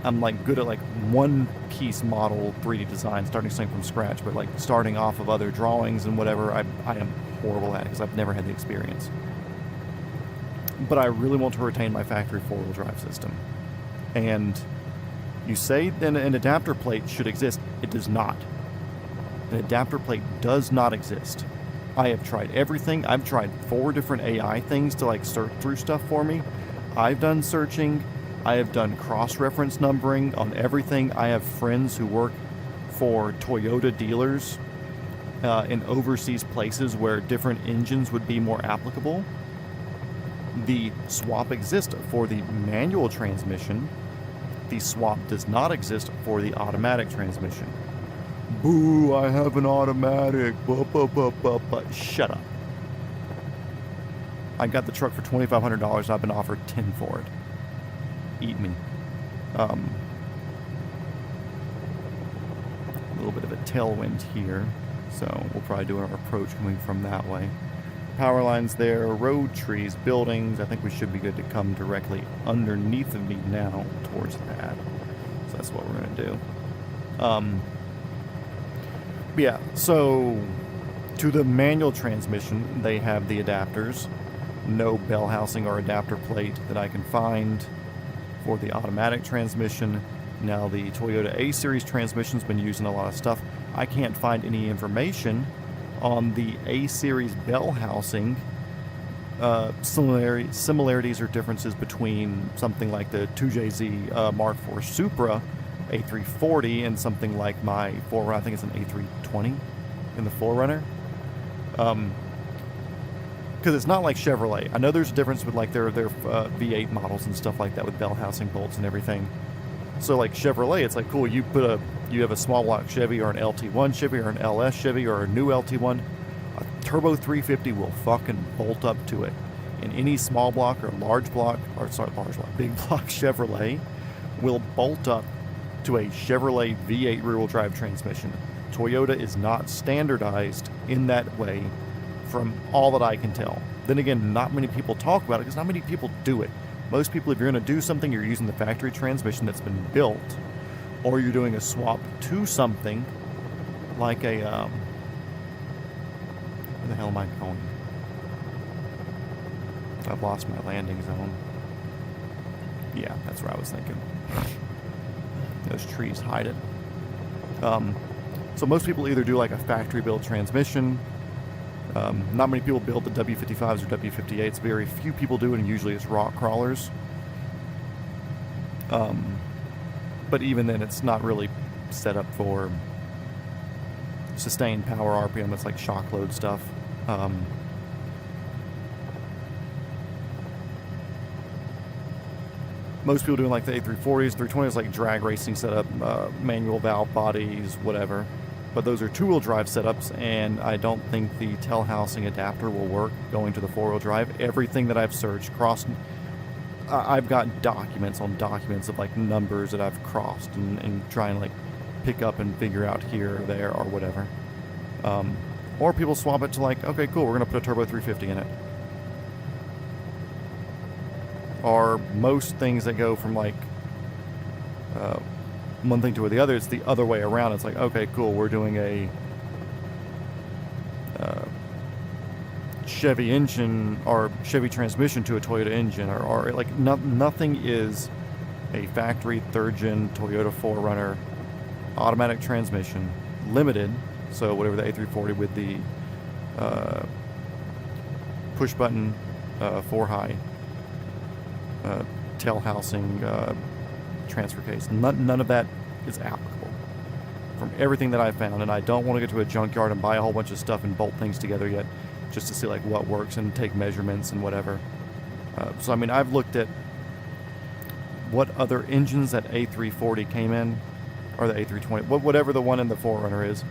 I'm like good at like one piece model 3D design, starting something from scratch, but like starting off of other drawings and whatever, I am horrible at it because I've never had the experience. But I really want to retain my factory 4-wheel drive system. And you say that an adapter plate should exist. It does not. An adapter plate does not exist. I have tried everything. I've tried 4 different AI things to like search through stuff for me. I've done searching. I have done cross-reference numbering on everything. I have friends who work for Toyota dealers in overseas places where different engines would be more applicable. The swap exists for the manual transmission. The swap does not exist for the automatic transmission. Boo, I have an automatic. Shut up. I got the truck for $2,500 and I've been offered $10 for it. Eat me. A little bit of a tailwind here, so we'll probably do our approach coming from that way. Power lines there, road, trees, buildings. I think we should be good to come directly underneath of me now towards the pad. So that's what we're going to do. Yeah, so to the manual transmission, they have the adapters. No bell housing or adapter plate that I can find. For the automatic transmission, Now, the Toyota A-Series transmission's been used in a lot of stuff. I can't find any information on the A-Series bell housing, similarities or differences between something like the 2JZ Mark IV Supra A340 and something like my 4Runner. I think it's an A320 in the 4Runner. Because it's not like Chevrolet. I know there's a difference with like their V8 models and stuff like that with bell housing bolts and everything. So like Chevrolet, it's like cool. You have a small block Chevy or an LT1 Chevy or an LS Chevy or a new LT1. A turbo 350 will fucking bolt up to it. And any small block or large block, or sorry, large block, big block Chevrolet will bolt up to a Chevrolet V8 rear-wheel drive transmission. Toyota is not standardized in that way from all that I can tell. Then again, not many people talk about it because not many people do it. Most people, if you're going to do something, you're using the factory transmission that's been built, or you're doing a swap to something like a, where the hell am I going? I've lost my landing zone. Yeah, that's where I was thinking. Those trees hide it. So most people either do like a factory built transmission. Not many people build the W55s or W58s. Very few people do it, and usually it's rock crawlers. But even then, it's not really set up for sustained power RPM. It's like shock load stuff. Most people doing like the A340s, 320s, like drag racing setup, manual valve bodies, whatever. But those are two-wheel drive setups, and I don't think the tail housing adapter will work going to the four-wheel drive. Everything that I've searched, I've got documents on documents of like numbers that I've crossed and try and like pick up and figure out here or there or whatever. Or people swap it to like, okay, cool, we're going to put a turbo 350 in it. Or most things that go from like one thing to the other, it's the other way around. It's like, okay, cool, we're doing a Chevy engine or Chevy transmission to a Toyota engine, or like nothing is a factory third-gen Toyota 4Runner automatic transmission, limited, so whatever the A340 with the push-button 4-high tail housing transfer case. None of that is applicable from everything that I've found, and I don't want to go to a junkyard and buy a whole bunch of stuff and bolt things together yet just to see like what works and take measurements and whatever. So I mean, I've looked at what other engines that A340 came in, or the A320, whatever the one in the 4Runner is.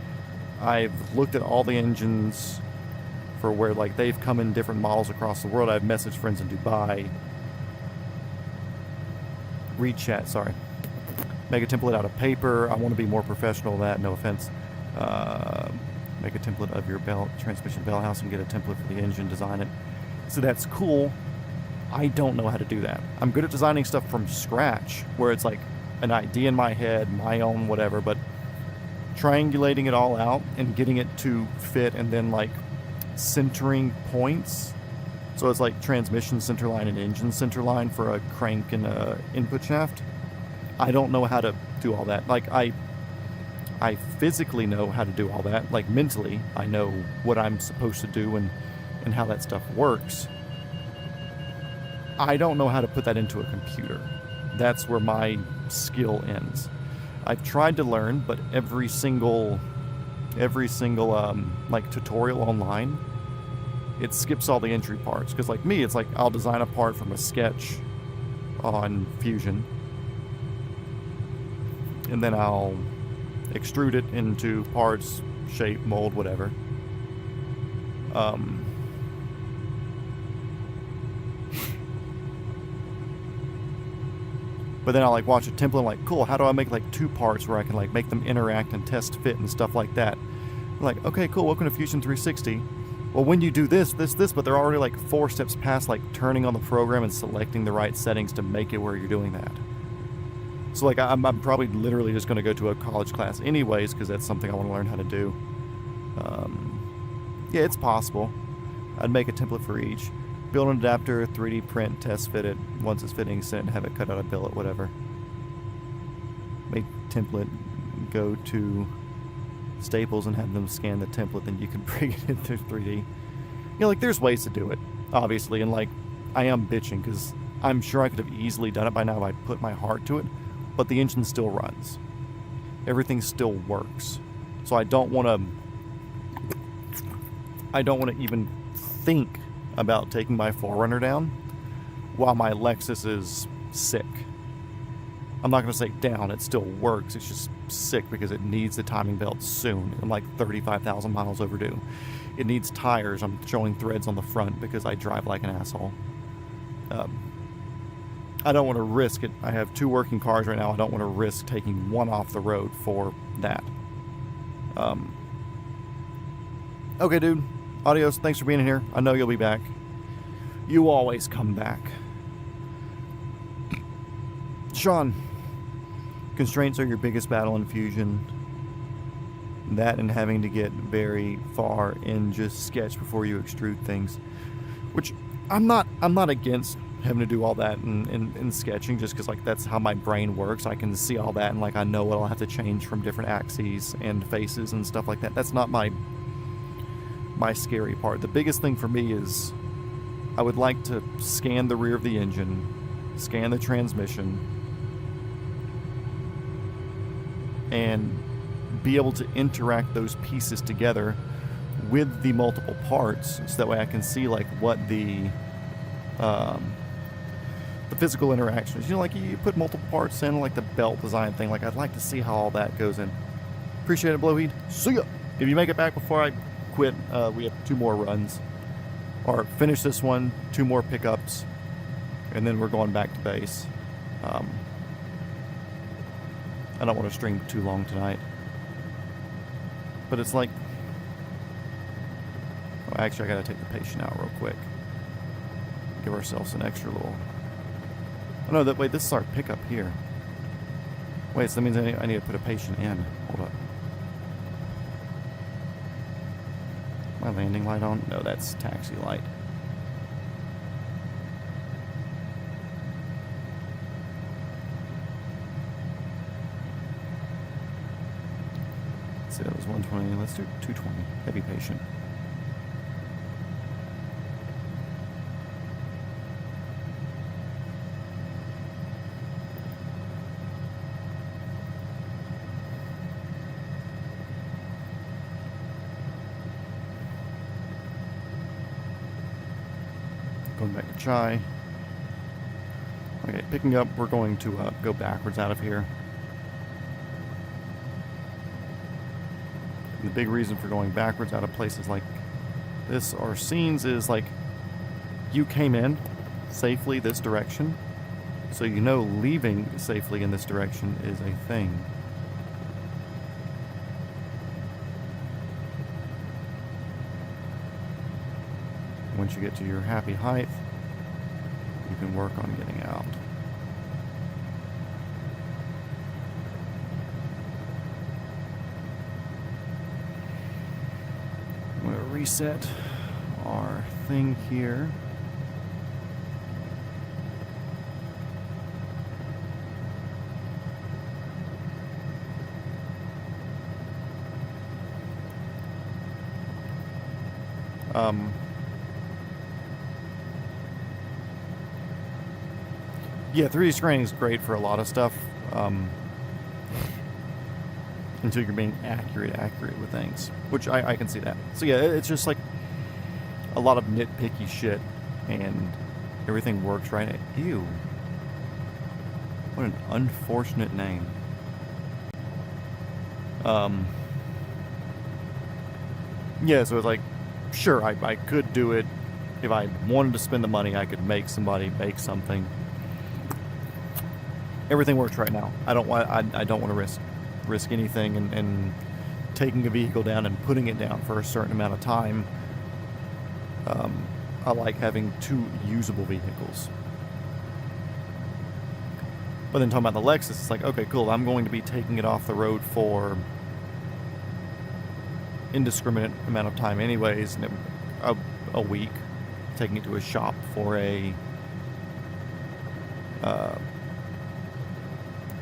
I've looked at all the engines for where like they've come in different models across the world. I've messaged friends in Dubai. Read chat, sorry. Make a template out of paper. I want to be more professional than that, no offense. Make a template of your transmission bell house and get a template for the engine, design it. So that's cool. I don't know how to do that. I'm good at designing stuff from scratch, where it's like an idea in my head, my own whatever, but triangulating it all out and getting it to fit and then like centering points. So it's like transmission center line and engine center line for a crank and a input shaft. I don't know how to do all that. Like I physically know how to do all that. Like mentally, I know what I'm supposed to do and how that stuff works. I don't know how to put that into a computer. That's where my skill ends. I've tried to learn, but every single like tutorial online, it skips all the entry parts. Because like me, it's like I'll design a part from a sketch on Fusion, and then I'll extrude it into parts, shape, mold, whatever. But then I'll like watch a template and like, cool, how do I make like two parts where I can like make them interact and test fit and stuff like that? I'm like, okay, cool, welcome to Fusion 360. Well, when you do this, but they're already like 4 steps past like turning on the program and selecting the right settings to make it where you're doing that. So like I'm probably literally just going to go to a college class anyways, because that's something I want to learn how to do. Yeah, it's possible. I'd make a template for each. Build an adapter, 3D print, test fit it. Once it's fitting, send it, have it cut out a billet, whatever. make template, go to Staples and have them scan the template, then you can bring it into 3D. Like, there's ways to do it, obviously, and, like, I am bitching, because I'm sure I could have easily done it by now if I put my heart to it, but the engine still runs. Everything still works. So I don't want to even think about taking my 4Runner down while my Lexus is sick. I'm not going to say down, it still works, it's just sick because it needs the timing belt soon. I'm like 35,000 miles overdue. It needs tires. I'm showing threads on the front because I drive like an asshole. I don't want to risk it. I have 2 working cars right now. I don't want to risk taking one off the road for that. Okay, dude. Adios. Thanks for being in here. I know you'll be back. You always come back. Sean, constraints are your biggest battle in Fusion. That and having to get very far in just sketch before you extrude things. Which I'm not against having to do all that in sketching, just because, like, that's how my brain works. I can see all that and, like, I know what I'll have to change from different axes and faces and stuff like that. That's not my scary part. The biggest thing for me is I would like to scan the rear of the engine, scan the transmission, and be able to interact those pieces together with the multiple parts, so that way I can see, like, what the physical interactions. Like, you put multiple parts in, like the belt design thing. Like, I'd like to see how all that goes in. Appreciate it, Blowheed. See ya! If you make it back before I quit, we have 2 more runs. Or finish this one, 2 more pickups, and then we're going back to base. I don't want to stream too long tonight. But it's like... Oh, actually, I gotta take the patient out real quick. Give ourselves an extra little... Oh no, wait, this is our pickup here. Wait, so that means I need to put a patient in. Hold up. My landing light on? No, that's taxi light. Let's see, that was 120. Let's do 220. Heavy patient. Going back to Chai. Okay, picking up, we're going to go backwards out of here. And the big reason for going backwards out of places like this or scenes is, like, you came in safely this direction, so you know leaving safely in this direction is a thing. Once you get to your happy height, you can work on getting out. I'm going to reset our thing here. Yeah, 3D scanning is great for a lot of stuff, until you're being accurate with things, which I can see that. So yeah, it's just like a lot of nitpicky shit, and everything works right. Ew. What an unfortunate name. Yeah, so it's like, sure, I could do it. If I wanted to spend the money, I could make somebody make something. Everything works right now. I don't want to risk anything, and taking a vehicle down and putting it down for a certain amount of time. I like having 2 usable vehicles. But then talking about the Lexus, it's like, okay, cool, I'm going to be taking it off the road for indiscriminate amount of time anyways, and a week, taking it to a shop for a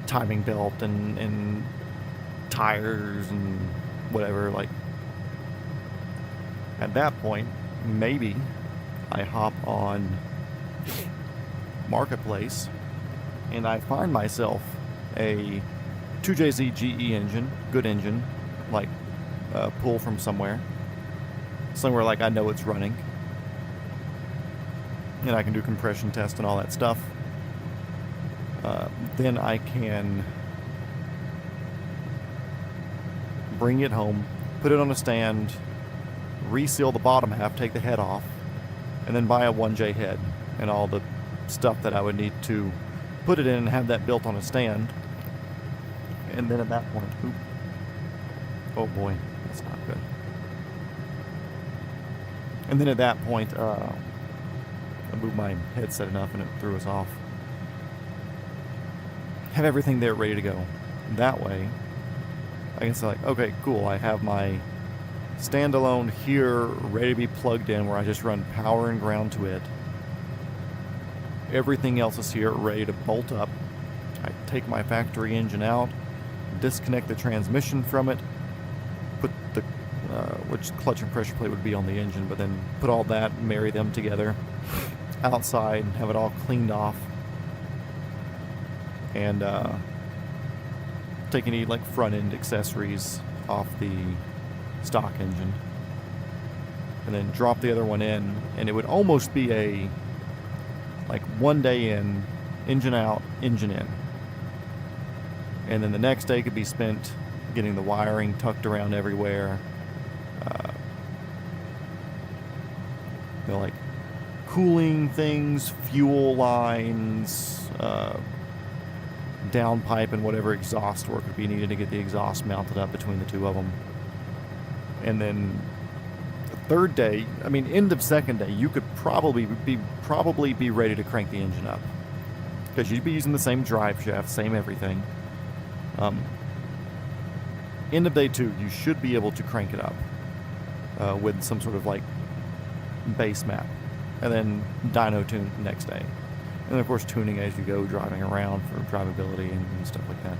timing belt and tires and whatever. Like, at that point, maybe I hop on Marketplace and I find myself a 2JZ GE engine, good engine, like pull from somewhere like I know it's running, and I can do compression test and all that stuff. Then I can bring it home, put it on a stand, reseal the bottom half, take the head off, and then buy a 1J head and all the stuff that I would need to put it in and have that built on a stand. And then at that point, oh boy, that's not good. And then at that point, I moved my headset enough and it threw us off. Have everything there ready to go. That way, I can say like, okay, cool, I have my standalone here ready to be plugged in where I just run power and ground to it. Everything else is here ready to bolt up. I take my factory engine out, disconnect the transmission from it, put the which clutch and pressure plate would be on the engine, but then put all that, marry them together outside, have it all cleaned off, and take any like front end accessories off the stock engine, and then drop the other one in, and it would almost be a like 1 day in, engine out, engine in. And then the next day could be spent getting the wiring tucked around everywhere. Like cooling things, fuel lines, downpipe, and whatever exhaust work would be needed to get the exhaust mounted up between the two of them. And then the third day, I mean, end of second day, you could probably be ready to crank the engine up, because you'd be using the same drive shaft, same everything. End of day 2, you should be able to crank it up with some sort of like base map, and then dyno tune next day, and then of course tuning as you go, driving around for drivability and stuff like that.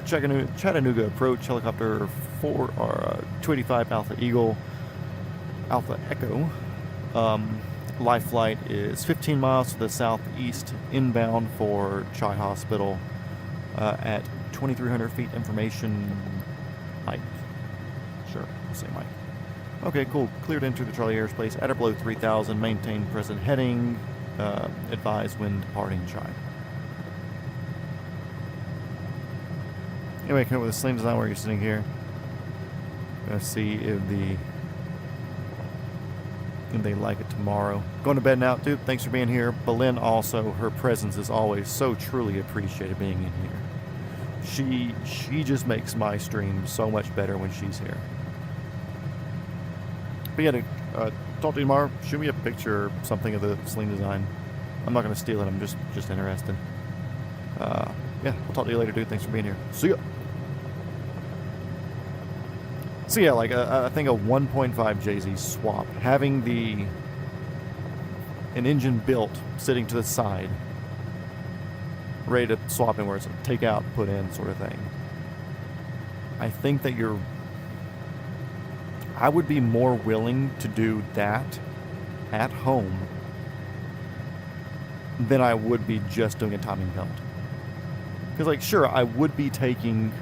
Chattanooga approach, helicopter 285 Alpha Eagle, Alpha Echo. Life flight is 15 miles to the southeast, inbound for Chai Hospital at 2,300 feet. Information height. Sure, same height. Okay, cool. Cleared into the Charlie airspace at or below 3,000. Maintain present heading. Advise when departing Chai. Anyway, come up with a same design where you're sitting here. Gonna see if they like it tomorrow. Going to bed now, dude. Thanks for being here. Belen also, her presence is always so truly appreciated being in here. She just makes my stream so much better when she's here. But yeah, talk to you tomorrow. Shoot me a picture or something of the sling design. I'm not going to steal it. I'm just interested. Yeah, we'll talk to you later, dude. Thanks for being here. See ya. So yeah, like I think a 1.5 JZ swap, having an engine built sitting to the side, ready to swap in, where it's a take out, put in sort of thing. I think that I would be more willing to do that at home than I would be just doing a timing belt. Because like, sure, I would be taking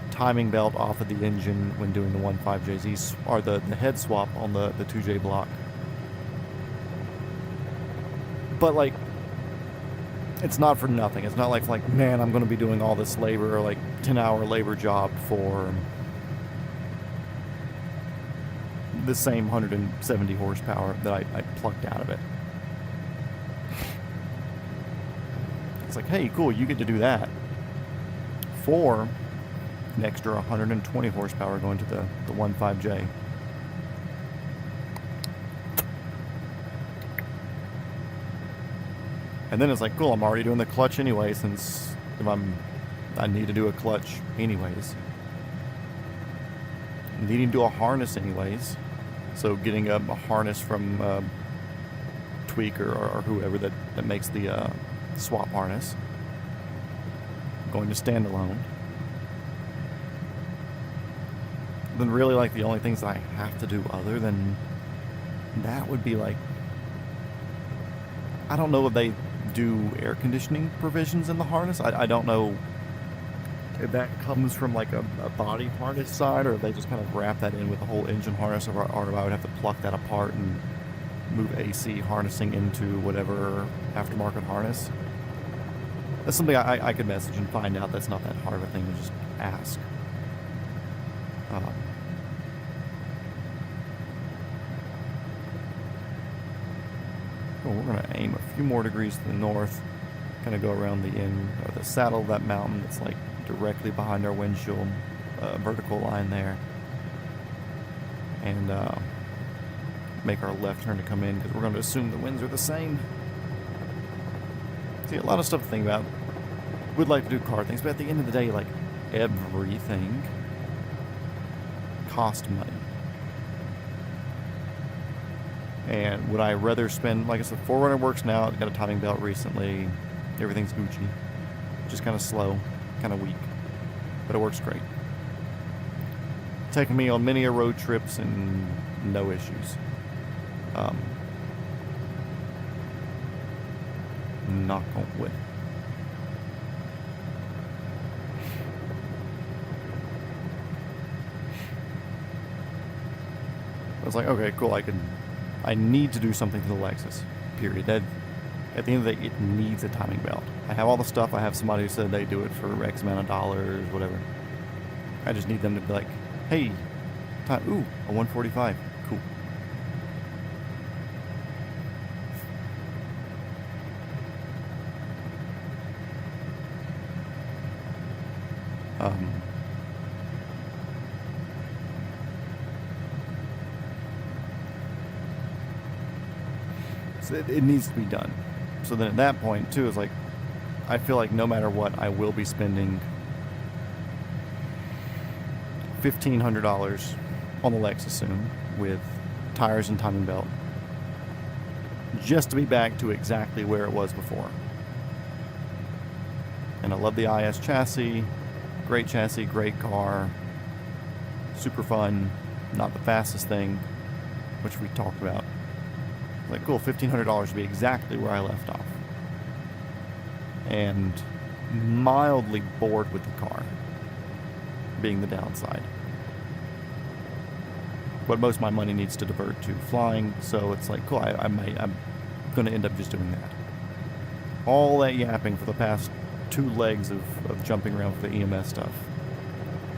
timing belt off of the engine when doing the 1.5 JZ, or the head swap on the 2J block. But like, it's not for nothing. It's not like man, I'm going to be doing all this labor, or like 10-hour labor job for the same 170 horsepower that I plucked out of it. It's like, hey, cool, you get to do that for an extra 120 horsepower going to the 1.5J. And then it's like, cool, I'm already doing the clutch anyway, since I need to do a clutch anyways. Needing to do a harness anyways. So getting a harness from Tweak or whoever that makes the swap harness. going to stand alone, then really like the only things that I have to do other than that would be like, I don't know if they do air conditioning provisions in the harness. I don't know if that comes from like a body harness side, or if they just kind of wrap that in with the whole engine harness, or if I would have to pluck that apart and move AC harnessing into whatever aftermarket harness. That's something I could message and find out. That's not that hard of a thing to just ask. Well, we're going to aim a few more degrees to the north, kind of go around the end of the saddle of that mountain that's like directly behind our windshield, vertical line there, and make our left turn to come in, because we're going to assume the winds are the same. See, a lot of stuff to think about. Would like to do car things, but at the end of the day, like, everything costs money. And would I rather spend, like I said, 4Runner works now. It's got a timing belt recently. Everything's Gucci. Just kind of slow, kind of weak, but it works great. Taking me on many a road trips and no issues. Knock on wood. I was like, okay, cool. I need to do something to the Lexus. Period. That, at the end of the day, it needs a timing belt. I have all the stuff. I have somebody who said they do it for X amount of dollars, whatever. I just need them to be like, hey, ooh, a 145. Cool. So it needs to be done. So then at that point, too, is like, I feel like no matter what, I will be spending $1,500 on the Lexus soon with tires and timing belt, just to be back to exactly where it was before. And I love the IS chassis, great car, super fun, not the fastest thing, which we talked about. Like, cool, $1,500 to be exactly where I left off. And mildly bored with the car, being the downside. But most of my money needs to divert to flying, so it's like, cool, I'm going to end up just doing that. All that yapping for the past 2 legs of jumping around for the EMS stuff.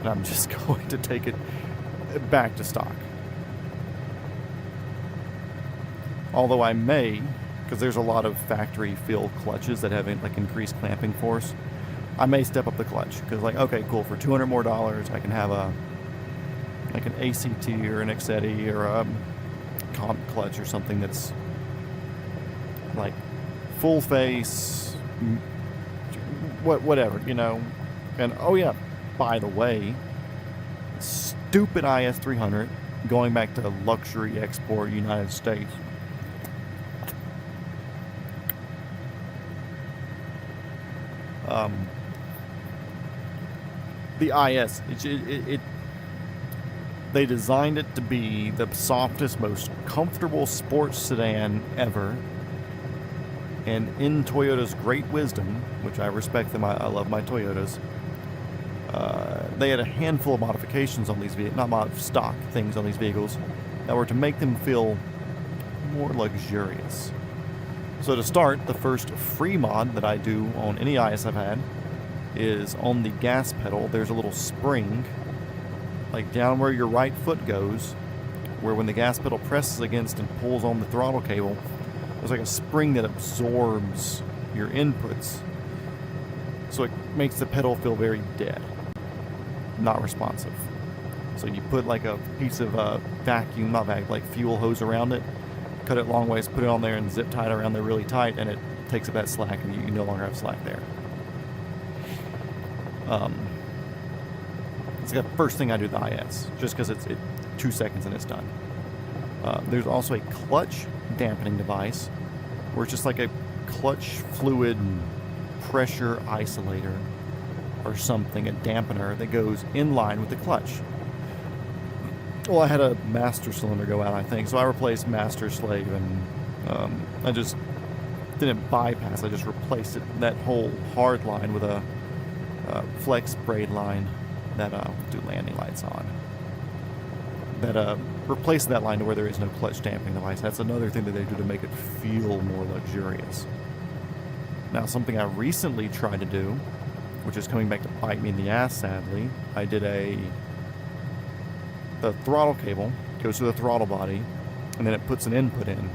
And I'm just going to take it back to stock. Although I may, because there's a lot of factory fill clutches that have like increased clamping force, I may step up the clutch. Because like, okay, cool, for $200 more, I can have like an ACT or an Excetti or a comp clutch or something that's like full face, whatever, you know. And oh yeah, by the way, stupid IS300 going back to luxury export United States. The IS, they designed it to be the softest, most comfortable sports sedan ever. And in Toyota's great wisdom, which I respect them, I love my Toyotas, they had a handful of modifications on these vehicles, not stock things on these vehicles, that were to make them feel more luxurious. So to start, the first free mod that I do on any IS I've had is on the gas pedal. There's a little spring, like down where your right foot goes, where when the gas pedal presses against and pulls on the throttle cable, there's like a spring that absorbs your inputs. So it makes the pedal feel very dead, not responsive. So you put like a piece of like fuel hose around it, cut it long ways, put it on there and zip tie it around there really tight, and it takes up that slack and you no longer have slack there. It's like the first thing I do with the IS, just because it's 2 seconds and it's done. There's also a clutch dampening device, where it's just like a clutch fluid pressure isolator or something, a dampener that goes in line with the clutch. Well, I had a master cylinder go out, I think, so I replaced master, slave, and I just didn't bypass. I just replaced it, that whole hard line, with a flex braid line that do landing lights on. That replaced that line to where there is no clutch damping device. That's another thing that they do to make it feel more luxurious. Now, something I recently tried to do, which is coming back to bite me in the ass, sadly, I did the throttle cable goes to the throttle body, and then it puts an input in.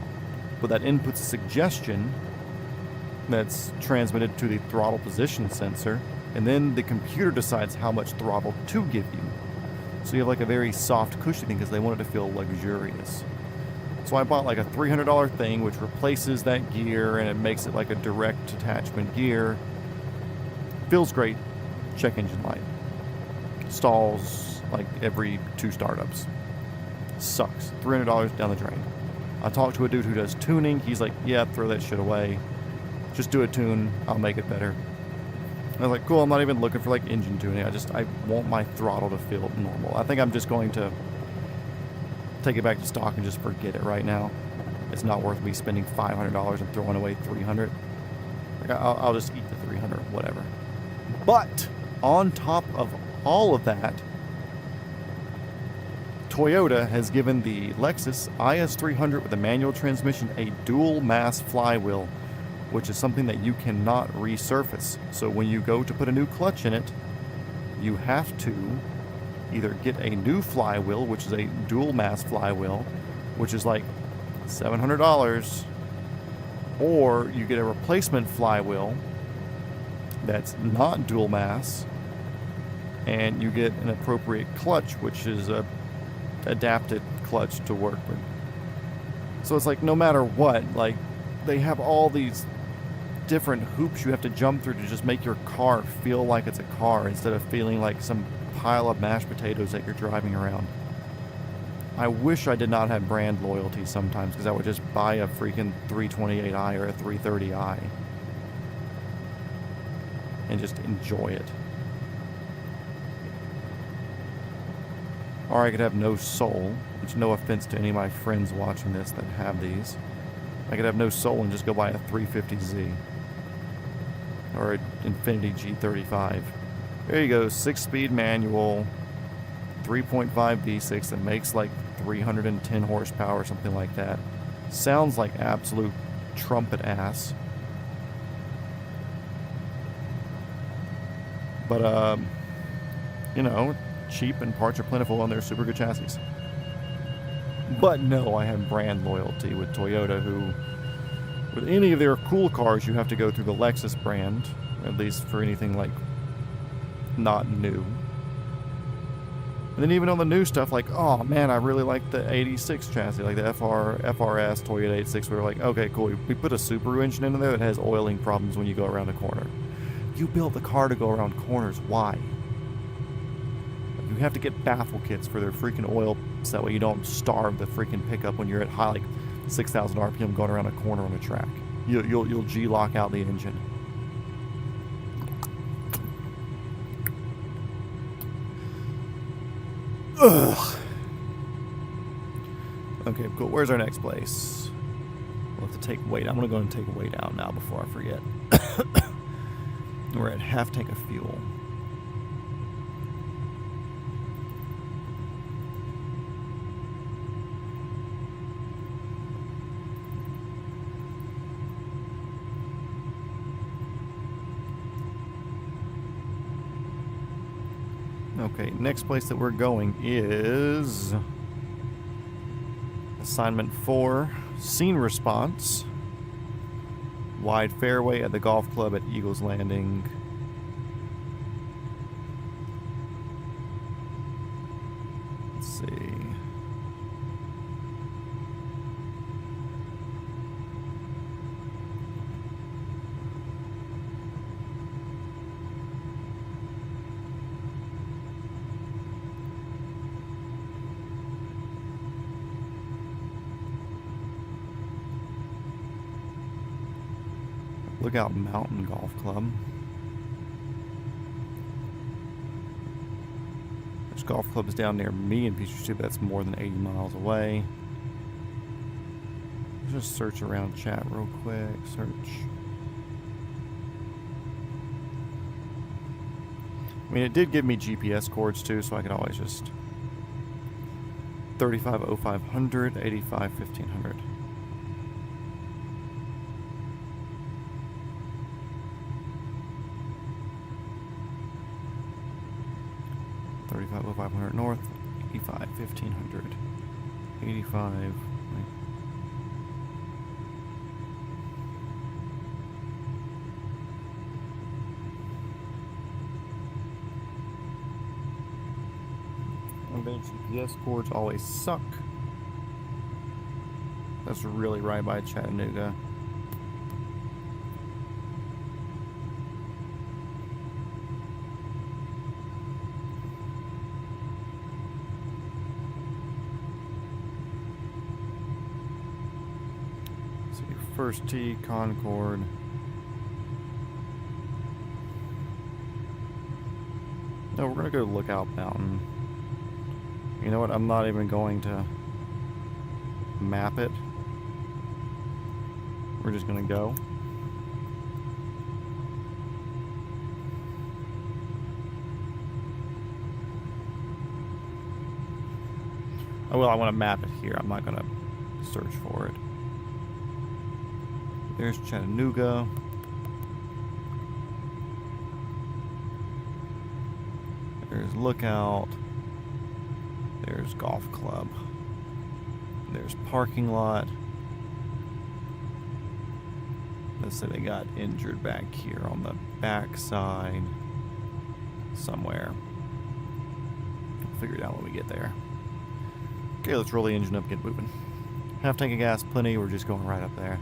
But that input's a suggestion that's transmitted to the throttle position sensor, and then the computer decides how much throttle to give you. So you have like a very soft, cushy thing because they want it to feel luxurious. So I bought like a $300 thing which replaces that gear, and it makes it like a direct attachment gear. Feels great. Check engine light. Stalls like every 2 startups. Sucks. $300 down the drain. I talked to a dude who does tuning. He's like, yeah, throw that shit away. Just do a tune. I'll make it better. And I was like, cool, I'm not even looking for like engine tuning. I want my throttle to feel normal. I think I'm just going to take it back to stock and just forget it right now. It's not worth me spending $500 and throwing away $300. Like, I'll just eat the $300, whatever. But on top of all of that, Toyota has given the Lexus IS300 with a manual transmission a dual mass flywheel, which is something that you cannot resurface. So when you go to put a new clutch in it, you have to either get a new flywheel, which is a dual mass flywheel, which is like $700, or you get a replacement flywheel that's not dual mass, and you get an appropriate clutch, which is a adapted clutch to work with. So it's like, no matter what, like, they have all these different hoops you have to jump through to just make your car feel like it's a car instead of feeling like some pile of mashed potatoes that you're driving around. I wish I did not have brand loyalty sometimes, because I would just buy a freaking 328i or a 330i and just enjoy it. Or I could have no soul, which, no offense to any of my friends watching this that have these. I could have no soul and just go buy a 350Z or an Infiniti G35. There you go, 6-speed manual, 3.5 V6 that makes like 310 horsepower or something like that. Sounds like absolute trumpet ass. But, you know, cheap and parts are plentiful and they're super good chassis. But no, I have brand loyalty with Toyota, who, with any of their cool cars, you have to go through the Lexus brand, at least for anything like not new. And then even on the new stuff, like, oh man, I really like the 86 chassis, like the FRS Toyota 86. We were like, okay, cool. We put a Subaru engine in there that has oiling problems when you go around a corner. You built the car to go around corners. Why? You have to get baffle kits for their freaking oil, so that way you don't starve the freaking pickup when you're at high, like 6,000 RPM going around a corner on a track. You'll G-lock out the engine. Ugh. Okay, cool. Where's our next place? We'll have to take weight. I'm going to go and take weight out now before I forget. We're at half tank of fuel. Okay, next place that we're going is assignment 4, scene response. Wide fairway at the golf club at Eagles Landing. Let's see. Lookout Mountain Golf Club. There's golf clubs down near me in Peachtree Tube. That's more than 80 miles away. Just search around chat real quick. Search. I mean, it did give me GPS cords too, so I could always just 350500, 85 1500. $35,500 north, 85 1500, 85. Right. GPS cords always suck. That's really right by Chattanooga. So your first tee, Concord. No, we're gonna go Lookout Mountain. You know what? I'm not even going to map it. We're just going to go. Oh, well, I want to map it here. I'm not going to search for it. There's Chattanooga. There's Lookout. There's golf club. There's parking lot. Let's say they got injured back here on the back side somewhere. We'll figure it out when we get there. Okay, let's roll the engine up and get moving. Half tank of gas, plenty. We're just going right up there.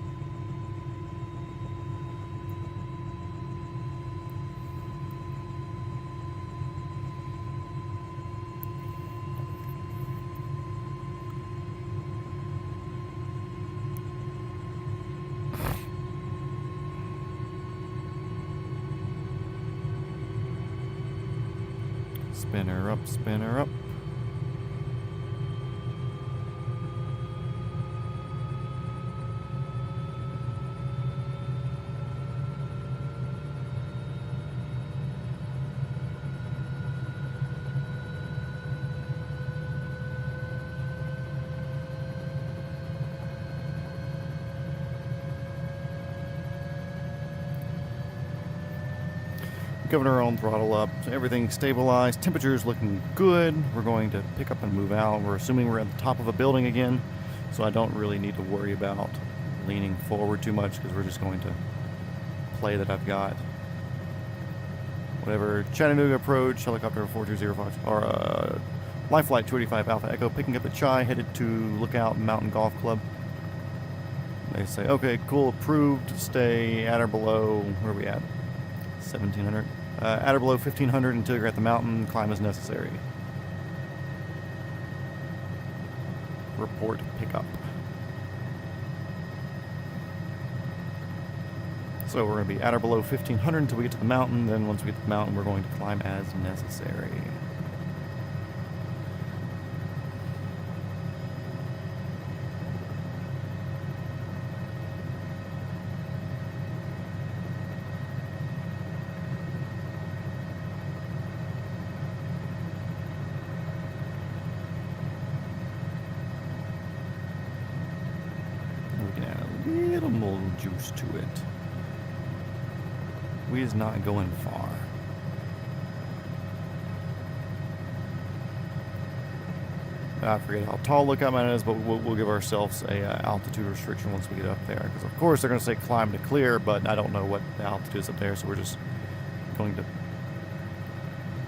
Spinner up, spinner up. Giving our own throttle up, so everything stabilized, temperature's looking good. We're going to pick up and move out. We're assuming we're at the top of a building again, so I don't really need to worry about leaning forward too much because we're just going to play that I've got. Whatever, Chattanooga approach, helicopter 4205, or Life Flight 285 Alpha Echo, picking up at Chai, headed to Lookout Mountain Golf Club. They say, okay, cool, approved, stay at or below, where are we at? 1700. At or below 1500 until you're at the mountain. Climb as necessary. Report pickup. So we're going to be at or below 1500 until we get to the mountain. Then once we get to the mountain, we're going to climb as necessary. Juice to it. We is not going far. I forget how tall Lookout Mountain is, but we'll give ourselves a altitude restriction once we get up there. Because of course they're going to say climb to clear, but I don't know what the altitude is up there, so we're just going to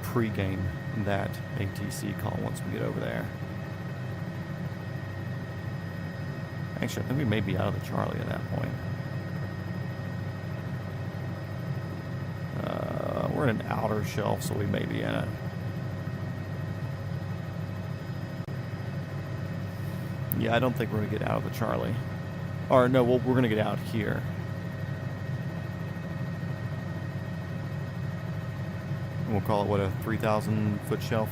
pre-game that ATC call once we get over there. Actually, I think we may be out of the Charlie at that point. We're in an outer shelf, so we may be in it. Yeah, I don't think we're going to get out of the Charlie. Or no, we're going to get out here. And we'll call it, what, a 3,000 foot shelf?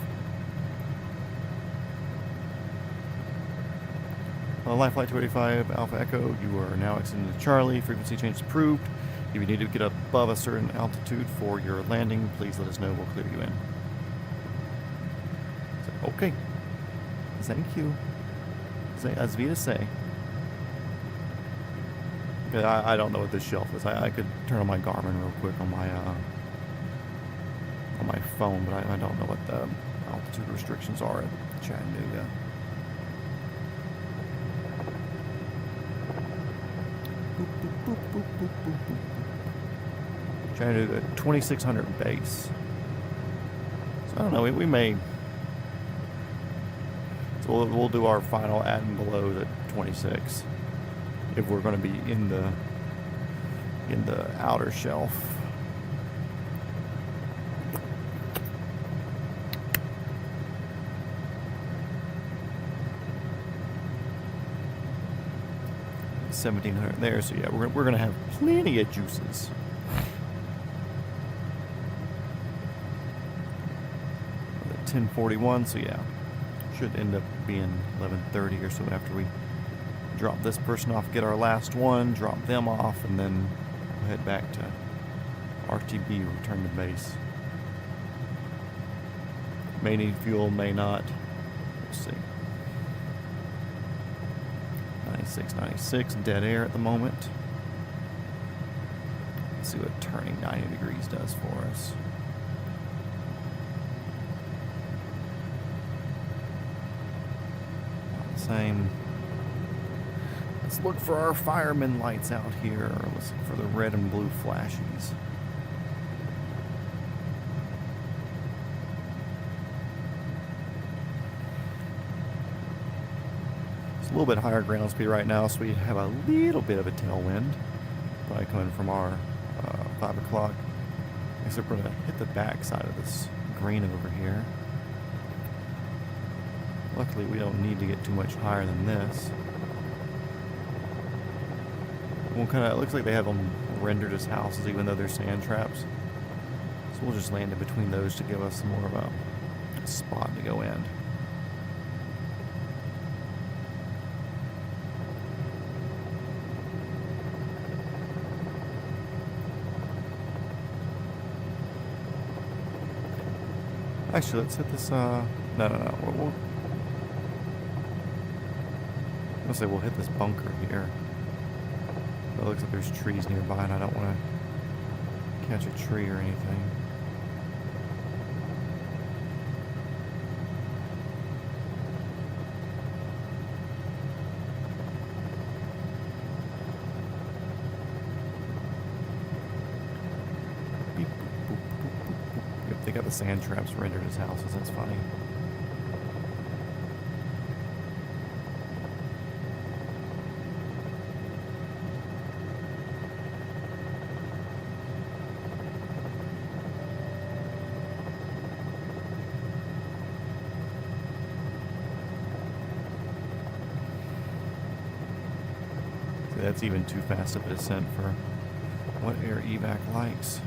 Life Flight 285 Alpha Echo, you are now extending to Charlie. Frequency change approved. If you need to get above a certain altitude for your landing, please let us know. We'll clear you in. So, okay. Thank you. As Vita say. Okay, I don't know what this shelf is. I could turn on my Garmin real quick on my phone, but I don't know what the altitude restrictions are at Chattanooga. Boop, boop, boop, boop, boop, boop, boop. Chattanooga 2600 base. So I don't know. We may. So we'll do our final at and below at 26 if we're going to be in the outer shelf. $1,700 there, so yeah, we're gonna have plenty of juices. At 10:41, so yeah, should end up being 11:30 or so after we drop this person off, get our last one, drop them off, and then we'll head back to RTB, return to base. May need fuel, may not. We'll see. 96, dead air at the moment. Let's see what turning 90 degrees does for us. About the same. Let's look for our fireman lights out here. Let's look for the red and blue flashies. A little bit higher ground speed right now, so we have a little bit of a tailwind probably coming from our 5 o'clock. Except we're going to hit the back side of this green over here. Luckily, we don't need to get too much higher than this. We'll kind of, it looks like they have them rendered as houses, even though they're sand traps. So we'll just land in between those to give us more of a spot to go in. Actually, let's hit this, no. I'll say we'll hit this bunker here. It looks like there's trees nearby, and I don't want to catch a tree or anything. They got the sand traps rendered as houses. That's funny. See, that's even too fast of a descent for what air evac likes.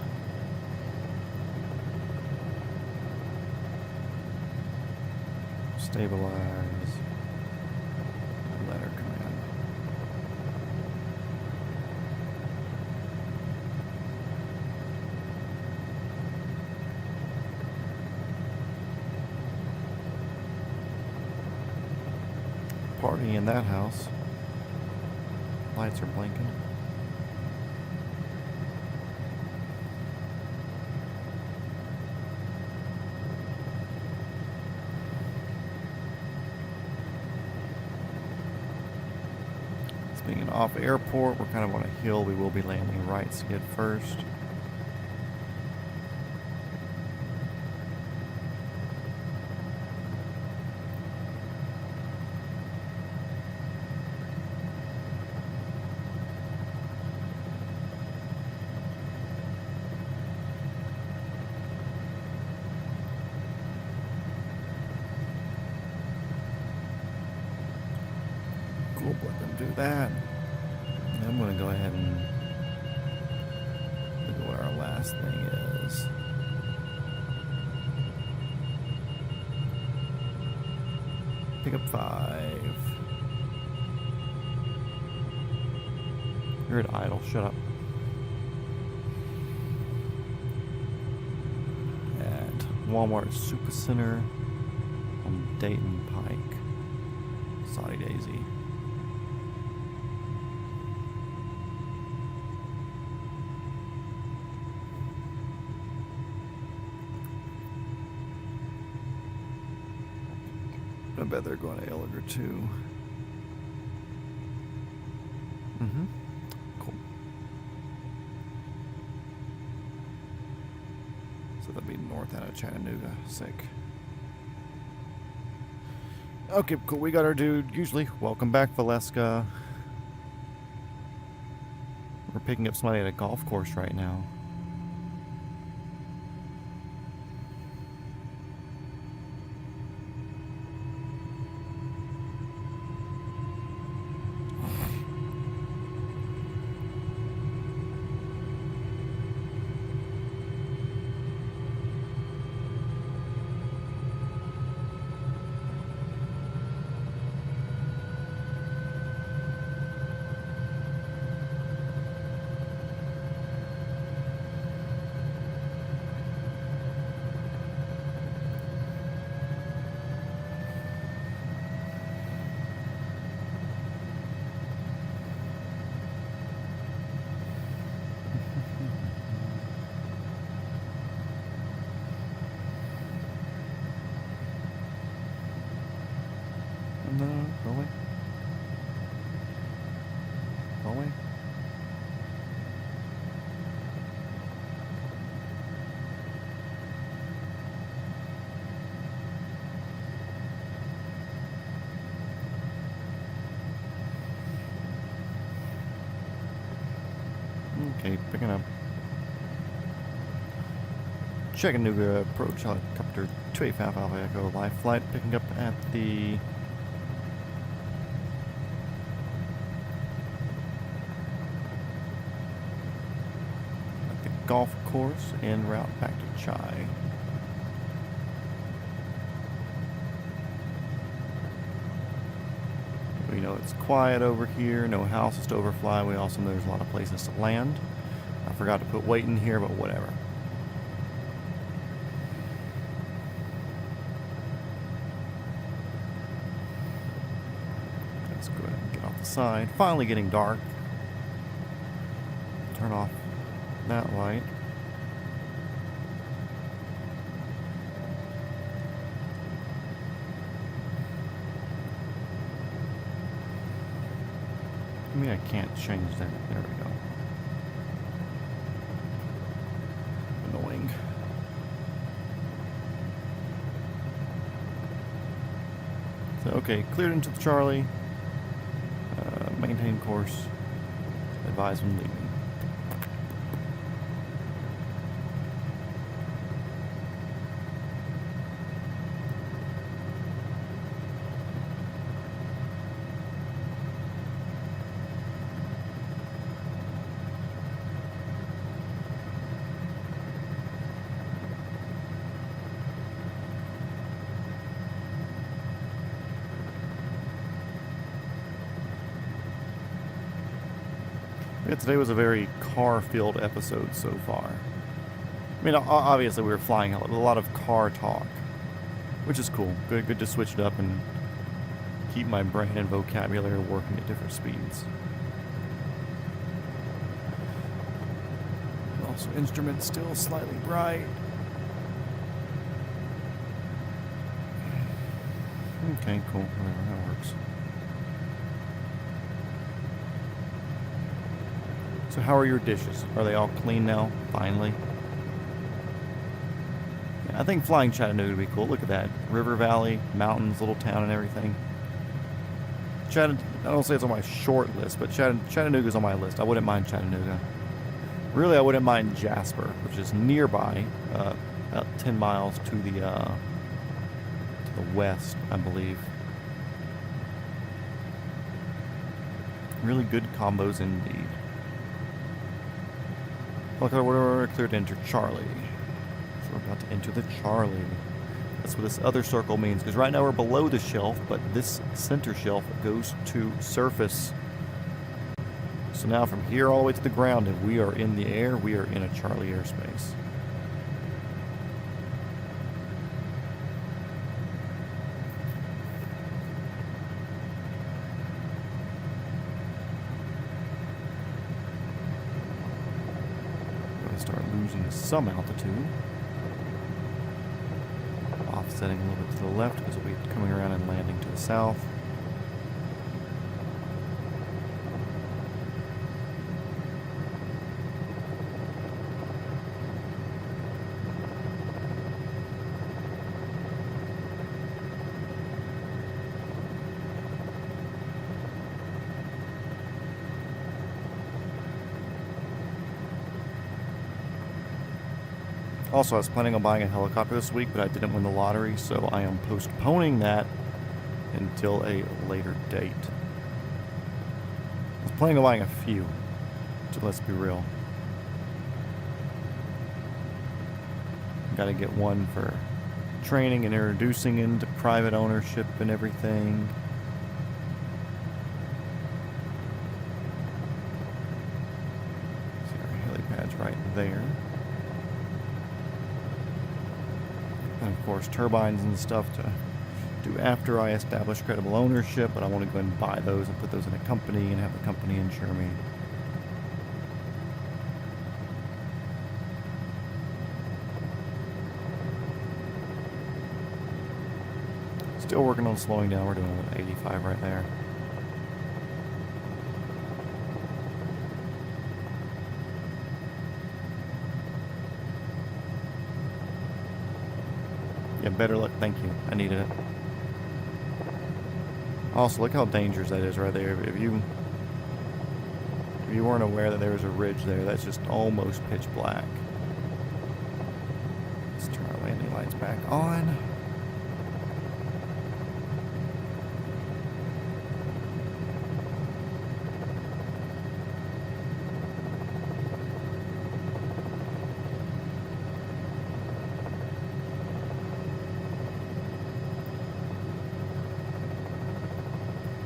Stabilize. Let her come in. Party in that house. Lights are blinking. Being an off airport, we're kind of on a hill. We will be landing right skid first. Cool, let them do that. And I'm going to go ahead and look at what our last thing is. Pick up 5. You're at idle. Shut up. At Walmart Supercenter on Dayton Pike. Soddy Daisy. I bet they're going to Elliger too. Mm-hmm. Cool. So that'll be north out of Chattanooga. Sick. Okay, cool. We got our dude. Usually, welcome back, Valeska. We're picking up somebody at a golf course right now. No, go away. Go away. Okay, picking up. Chattanooga approach helicopter 285 Alpha Echo live flight, picking up at the golf course en route back to Chai. We know it's quiet over here, no houses to overfly. We also know there's a lot of places to land. I forgot to put weight in here, but whatever. Let's go ahead and get off the side. Finally getting dark. Turn off that light. I mean, I can't change that. There we go. Annoying. So, okay, cleared into the Charlie. Maintain course. Advise when leaving. Yeah, today was a very car-filled episode so far. I mean, obviously we were flying a lot of car talk, which is cool. Good to switch it up and keep my brain and vocabulary working at different speeds. Also, instruments still slightly bright. Okay, cool. Whatever, that works. So how are your dishes? Are they all clean now? Finally? Yeah, I think flying Chattanooga would be cool. Look at that. River Valley, mountains, little town and everything. I don't say it's on my short list, but Chattanooga's on my list. I wouldn't mind Chattanooga. Really, I wouldn't mind Jasper, which is nearby, about 10 miles to the west, I believe. Really good combos indeed. Look at we're cleared to enter Charlie. So we're about to enter the Charlie. That's what this other circle means, because right now we're below the shelf, but this center shelf goes to surface. So now from here all the way to the ground, if we are in the air, we are in a Charlie airspace. I'm going to start losing some altitude. Offsetting a little bit to the left because we'll be coming around and landing to the south. Also, I was planning on buying a helicopter this week, but I didn't win the lottery, so I am postponing that until a later date. I was planning on buying a few, so let's be real. Got to get one for training and introducing into private ownership and everything. See our helipad's right there. And of course, turbines and stuff to do after I establish credible ownership, but I want to go ahead and buy those and put those in a company and have the company insure me. Still working on slowing down. We're doing 85 right there. Yeah, better luck. Thank you. I needed it. Also, look how dangerous that is right there. If you weren't aware that there was a ridge there, that's just almost pitch black. Let's turn our landing lights back on.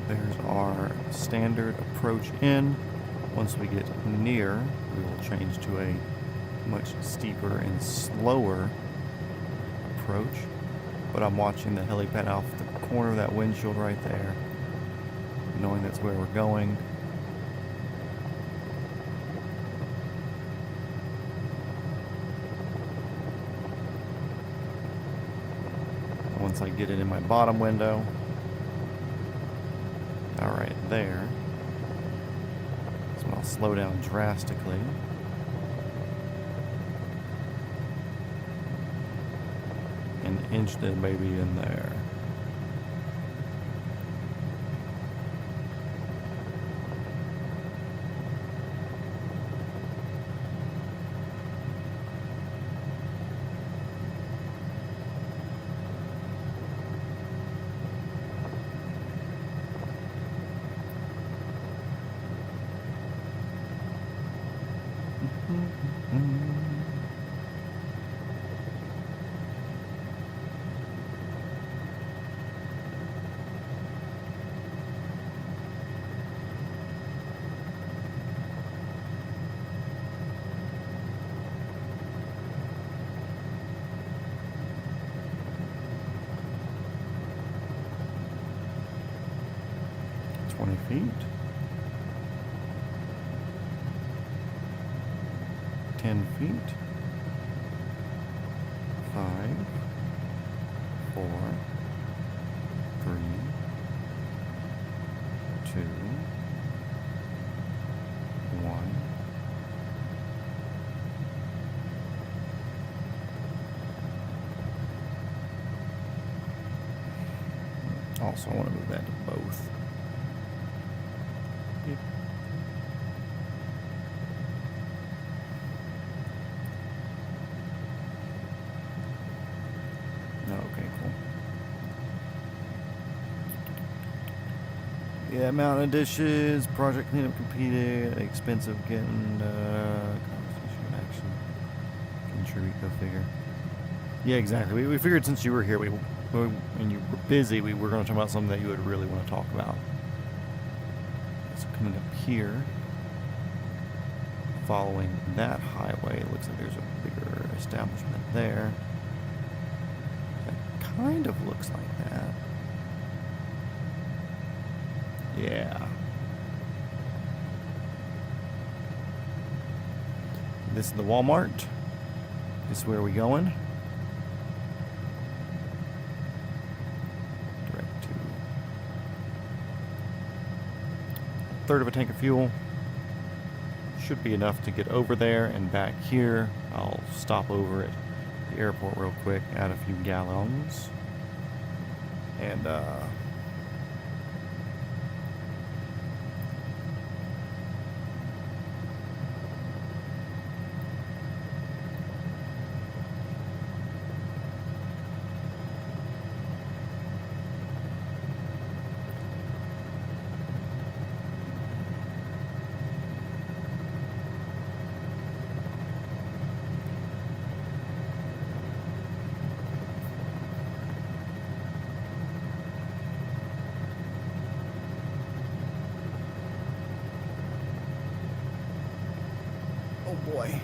There's our standard approach in. Once we get near, we will change to a much steeper and slower approach. But I'm watching the helipad off the corner of that windshield right there, knowing that's where we're going. Once I get it in my bottom window, right there, so I'll slow down drastically. And inch the baby in there. Feet. 10 feet. 5, 4, 3, 2, 1. Also, I want to move that to both. Okay, cool. Yeah, mountain dishes, project cleanup completed, expensive getting conversation action. Contribute, go figure. Yeah, exactly. We figured since you were here, and you were busy, we were going to talk about something that you would really want to talk about. So coming up here, following that highway. It looks like there's a bigger establishment there. That kind of looks like that. Yeah. This is the Walmart. This is where we going. Direct to third of a tank of fuel. Should be enough to get over there and back here. I'll stop over at the airport real quick, add a few gallons. And oh boy.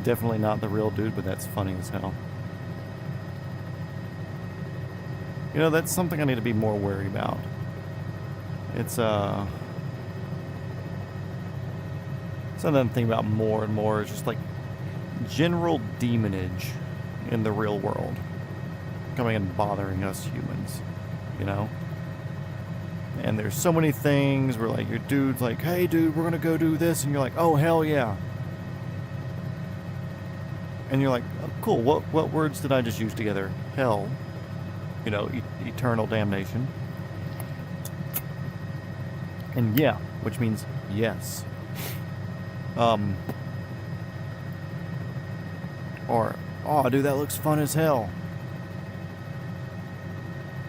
Definitely not the real dude, but that's funny as hell. You know, that's something I need to be more wary about. It's something I'm thinking about more and more. Is just like general demonage in the real world coming and bothering us humans, you know? And there's so many things where like your dude's like, hey dude, we're gonna go do this, and you're like, oh hell yeah. And you're like, oh, cool, what words did I just use together? Hell. You know, eternal damnation. And yeah, which means yes. Or, oh, dude, that looks fun as hell.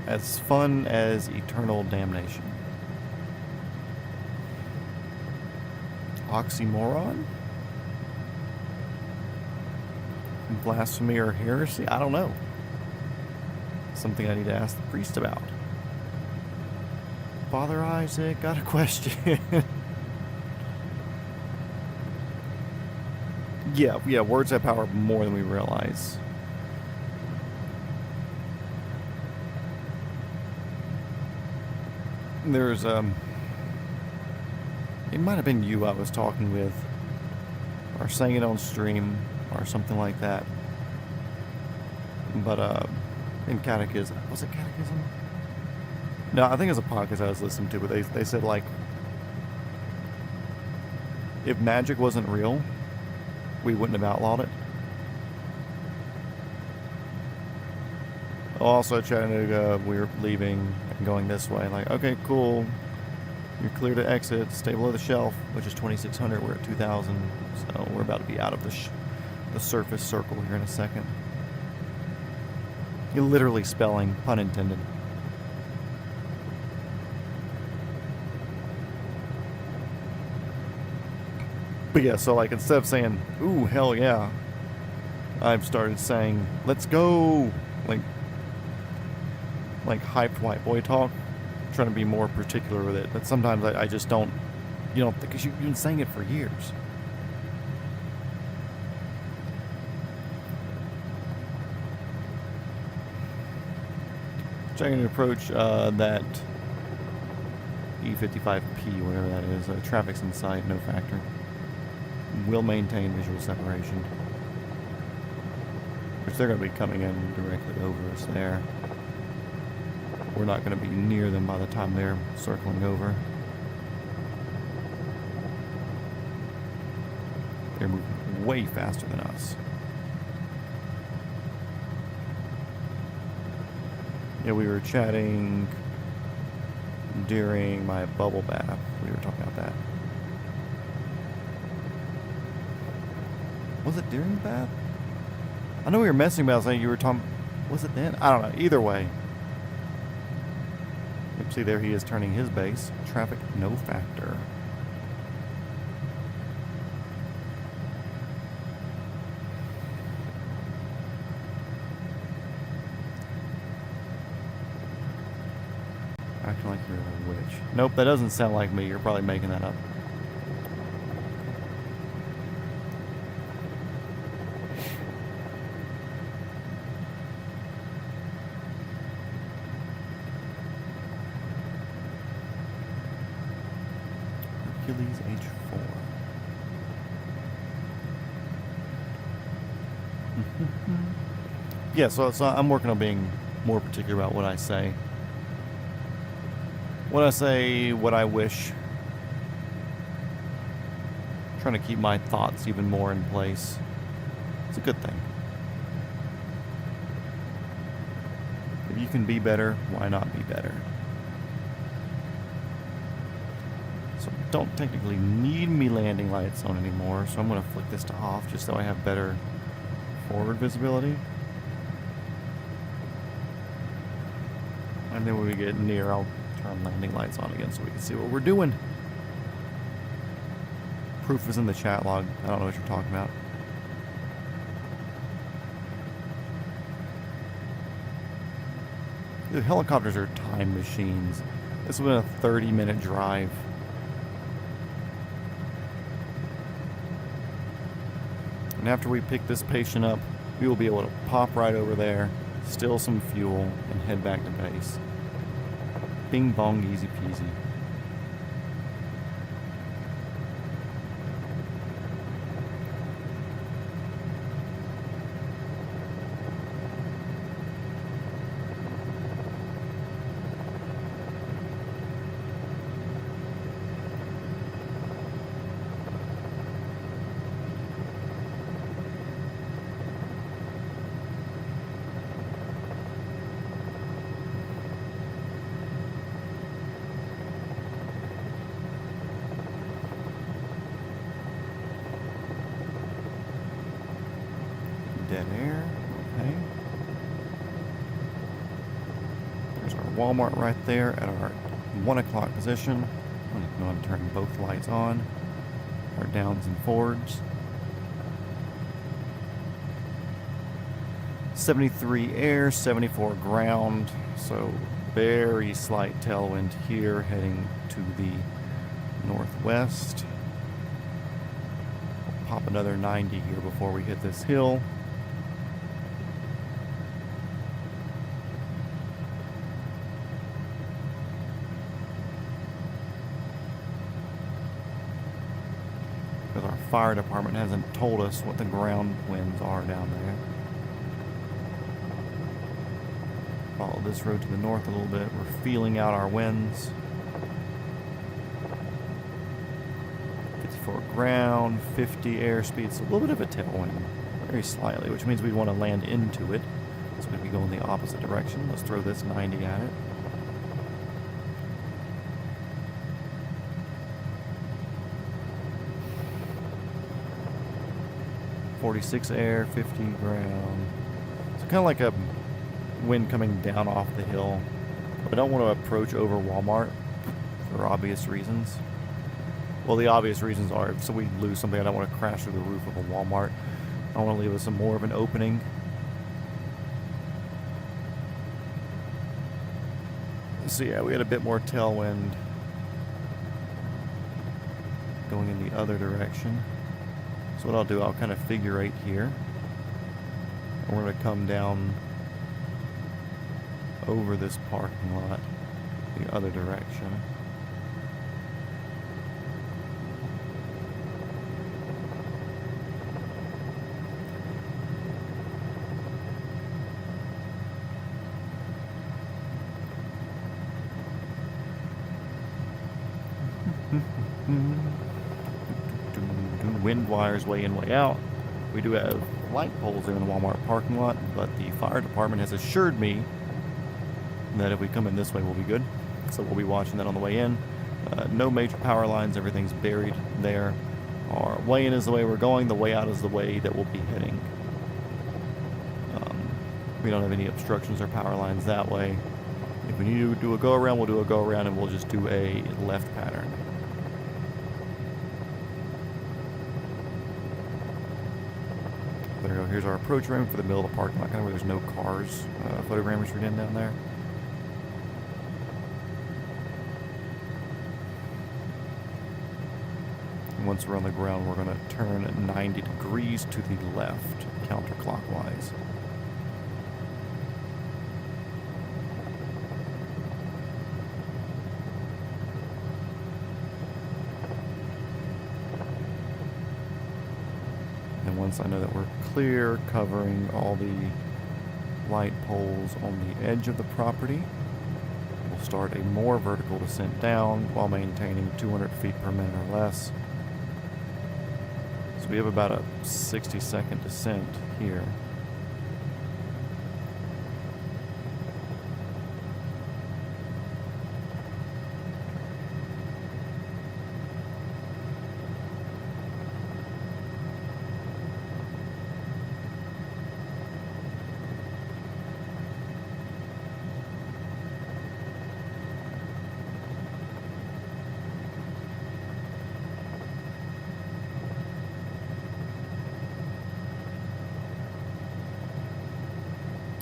As fun as eternal damnation. Oxymoron? Blasphemy or heresy? I don't know. Something I need to ask the priest about. Father Isaac, got a question. Yeah, words have power more than we realize. There's, it might have been you I was talking with, or saying it on stream, or something like that. But, in Catechism. Was it Catechism? No, I think it was a podcast I was listening to, but they said, like, if magic wasn't real, we wouldn't have outlawed it. Also, Chattanooga, we were leaving and going this way. Like, okay, cool. You're clear to exit. Stay below the shelf, which is 2,600. We're at 2,000. So we're about to be out of the surface circle here in a second. You're literally spelling, pun intended. But yeah, so like instead of saying, ooh, hell yeah, I've started saying, let's go. Like hyped white boy talk. I'm trying to be more particular with it. But sometimes I just don't, you know, because you've been saying it for years. Trying to approach that E55P, whatever that is. Traffic's in sight, no factor. Will maintain visual separation. Which they're going to be coming in directly over us there. We're not going to be near them by the time they're circling over. They're moving way faster than us. Yeah, we were chatting during my bubble bath. We were talking about that. Was it during the bath? I know we were messing about saying you were talking. Was it then? I don't know. Either way, See, there he is turning his base. Traffic no factor. Acting like you're a witch. Nope, that doesn't sound like me. You're probably making that up. Hercules H4. Yeah, so I'm working on being more particular about what I say. What I say, what I wish. Trying to keep my thoughts even more in place. It's a good thing. If you can be better, why not be better? So I don't technically need me landing lights on anymore, so I'm going to flick this to off just so I have better forward visibility. And then when we get near, I'll turn landing lights on again so we can see what we're doing. Proof is in the chat log. I don't know what you're talking about. The helicopters are time machines. This has been a 30-minute drive. And after we pick this patient up, we will be able to pop right over there, steal some fuel, and head back to base. Bing bong, easy peasy. Dead air. Okay. There's our Walmart right there at our 1 o'clock position. I'm going to go and turn both lights on. Our downs and forwards. 73 air, 74 ground. So very slight tailwind here heading to the northwest. We'll pop another 90 here before we hit this hill. Because our fire department hasn't told us what the ground winds are down there. Follow this road to the north a little bit. We're feeling out our winds. 54 ground, 50 airspeed. So a little bit of a tailwind, very slightly, which means we want to land into it. So we'd be going the opposite direction. Let's throw this 90 at it. .46 air, 50 ground. So kind of like a wind coming down off the hill. I don't want to approach over Walmart for obvious reasons. Well, the obvious reasons are so we lose something. I don't want to crash through the roof of a Walmart. I want to leave us some more of an opening. So yeah, we had a bit more tailwind going in the other direction. So what I'll do, I'll kind of figure eight here. And we're going to come down over this parking lot the other direction. Wind wires way in, way out. We do have light poles there in the Walmart parking lot, but the fire department has assured me that if we come in this way, we'll be good. So we'll be watching that on the way in. No major power lines. Everything's buried there. Our way in is the way we're going. The way out is the way that we'll be heading. We don't have any obstructions or power lines that way. If we need to do a go around, we'll do a go around and we'll just do a left pattern. There we go. Here's our approach ramp for the middle of the parking lot, kind of where there's no cars. Photogrammers are getting down there. And once we're on the ground, we're going to turn 90 degrees to the left, counterclockwise. And once I know that we're clear, covering all the light poles on the edge of the property, we'll start a more vertical descent down while maintaining 200 feet per minute or less. So we have about a 60-second descent here.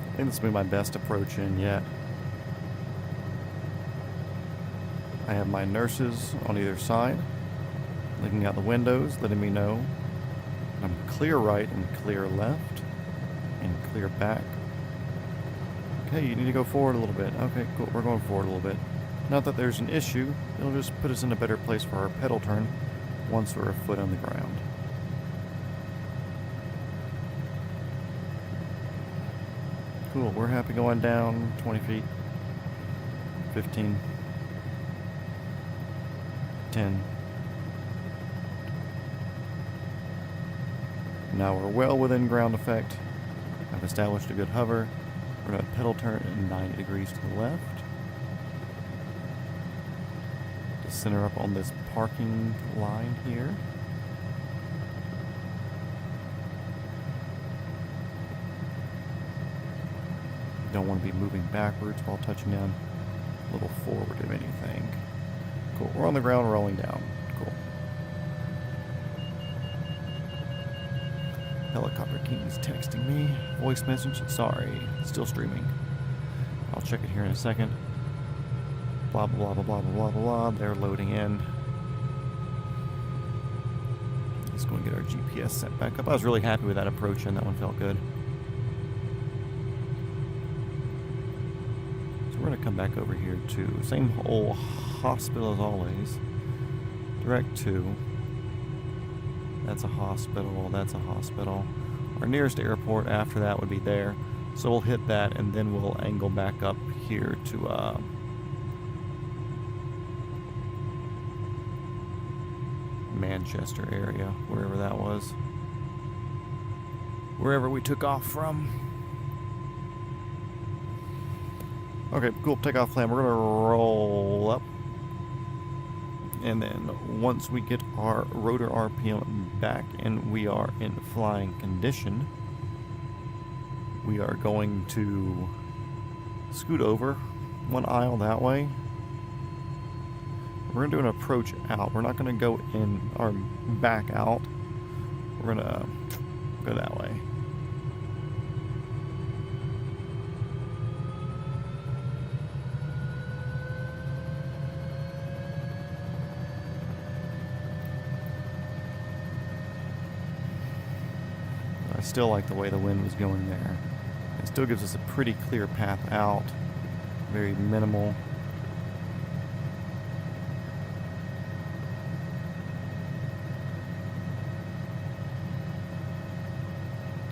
I think this will be my best approach in yet. I have my nurses on either side, looking out the windows, letting me know I'm clear right and clear left and clear back. Okay, you need to go forward a little bit. Okay, cool, we're going forward a little bit. Not that there's an issue, it'll just put us in a better place for our pedal turn once we're a foot on the ground. Cool, we're happy going down 20 feet, 15, 10. Now we're well within ground effect. I've established a good hover. We're going to pedal turn 90 degrees to the left. To center up on this parking line here. Don't want to be moving backwards while touching down, a little forward if anything. Cool, we're on the ground rolling down. Cool. Helicopter King's texting me. Voice message, sorry, still streaming. I'll check it here in a second. Blah, blah, blah, blah, blah, blah, blah. They're loading in. Let's go and get our GPS set back up. I was really happy with that approach and that one felt good. We're going to come back over here to same old hospital as always. Direct to. That's a hospital. That's a hospital. Our nearest airport after that would be there. So we'll hit that and then we'll angle back up here to Manchester area, wherever that was. Wherever we took off from. Okay, cool, takeoff plan. We're gonna roll up. And then once we get our rotor RPM back and we are in flying condition, we are going to scoot over one aisle that way. We're gonna do an approach out. We're not gonna go in or back out. We're gonna go that way. I still like the way the wind was going there. It still gives us a pretty clear path out. Very minimal.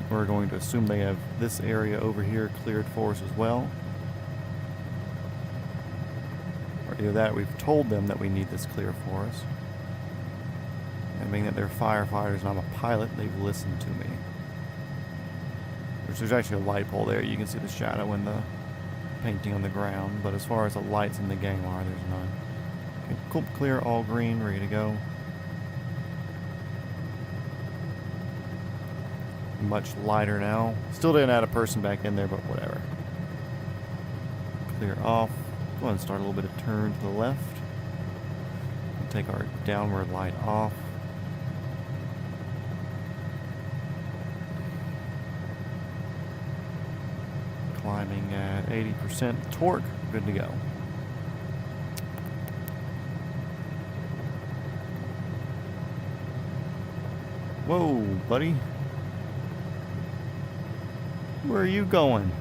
We're going to assume they have this area over here cleared for us as well. Or either that, we've told them that we need this clear for us. And being that they're firefighters and I'm a pilot, they've listened to me. There's actually a light pole there. You can see the shadow in the painting on the ground. But as far as the lights in the gang are, there's none. Okay, cool, clear, all green, ready to go. Much lighter now. Still didn't add a person back in there, but whatever. clear off. Go ahead and start a little bit of turn to the left. We'll take our downward light off. Climbing at 80% torque, good to go. Whoa, buddy. Where are you going?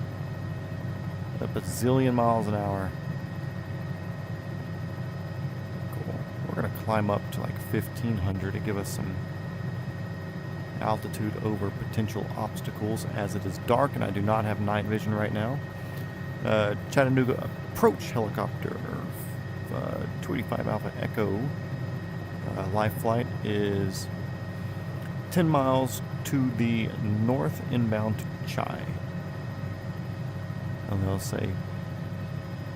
Up a zillion miles an hour. Cool. We're going to climb up to like 1500 to give us some altitude over potential obstacles as it is dark and I do not have night vision right now. Chattanooga approach helicopter, 285 Alpha Echo. Life flight is 10 miles to the north inbound to Chai. And they'll say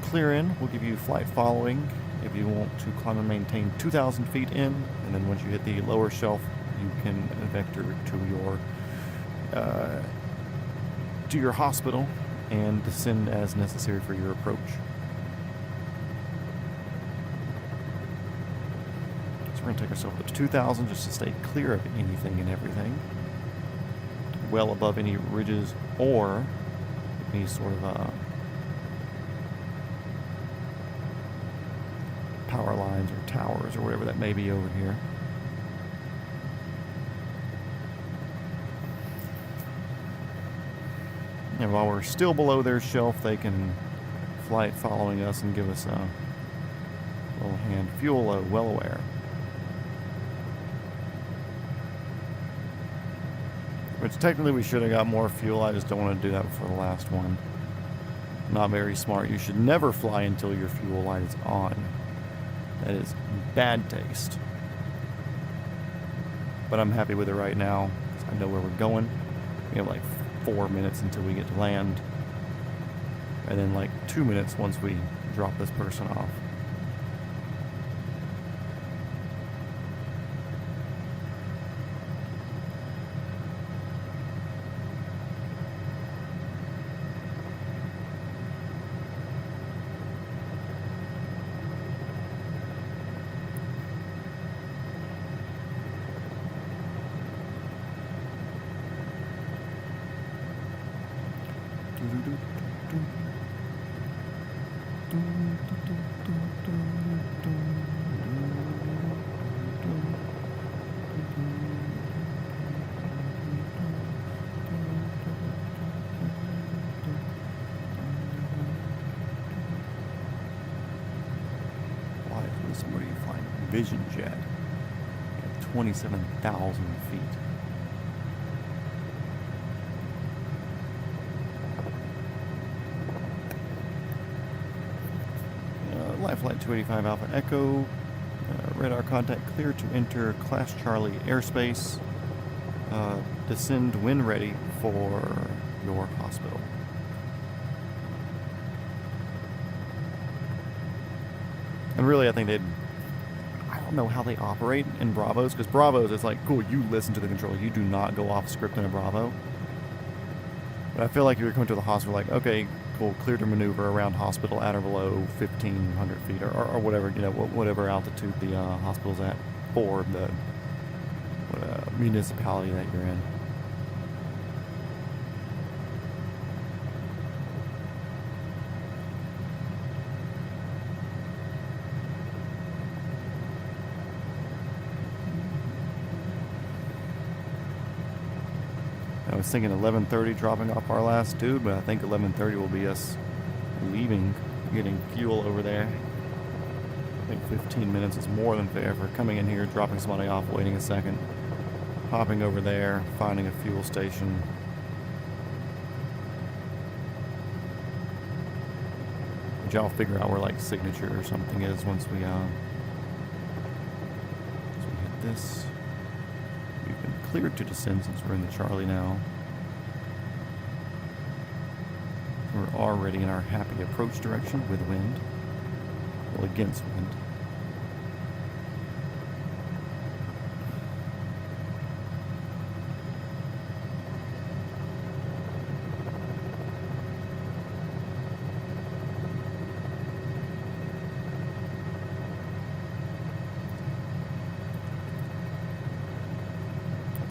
clear in. We'll give you flight following if you want to climb and maintain 2,000 feet in. And then once you hit the lower shelf, you can vector to your hospital and descend as necessary for your approach. So we're going to take ourselves up to 2,000 just to stay clear of anything and everything. Well above any ridges or any sort of power lines or towers or whatever that may be over here. And while we're still below their shelf, they can flight following us and give us a little hand. Fuel low, well aware. Which technically we should have got more fuel. I just don't want to do that before the last one. Not very smart. You should never fly until your fuel light is on. That is bad taste. But I'm happy with it right now. I know where we're going. We have like 4 minutes until we get to land. And then like 2 minutes once we drop this person off. What are you flying? Vision jet at 27,000 feet. Life flight 285 Alpha Echo. Radar contact clear to enter Class Charlie airspace. Descend when ready for your hospital. And really, I think I don't know how they operate in Bravos, because Bravos, it's like, cool, you listen to the controller. You do not go off script in a Bravo. But I feel like you're coming to the hospital, like, okay, cool, clear to maneuver around hospital at or below 1,500 feet, or whatever, you know, whatever altitude the hospital's at for the municipality that you're in. I was thinking 11:30 dropping off our last dude, but I think 11:30 will be us leaving, getting fuel over there. I think 15 minutes is more than fair for coming in here, dropping somebody off, waiting a second, hopping over there, finding a fuel station. Which I'll figure out where like signature or something is once we hit this. We've been cleared to descend since we're in the Charlie now. We're already in our happy approach direction with wind. Well, against wind.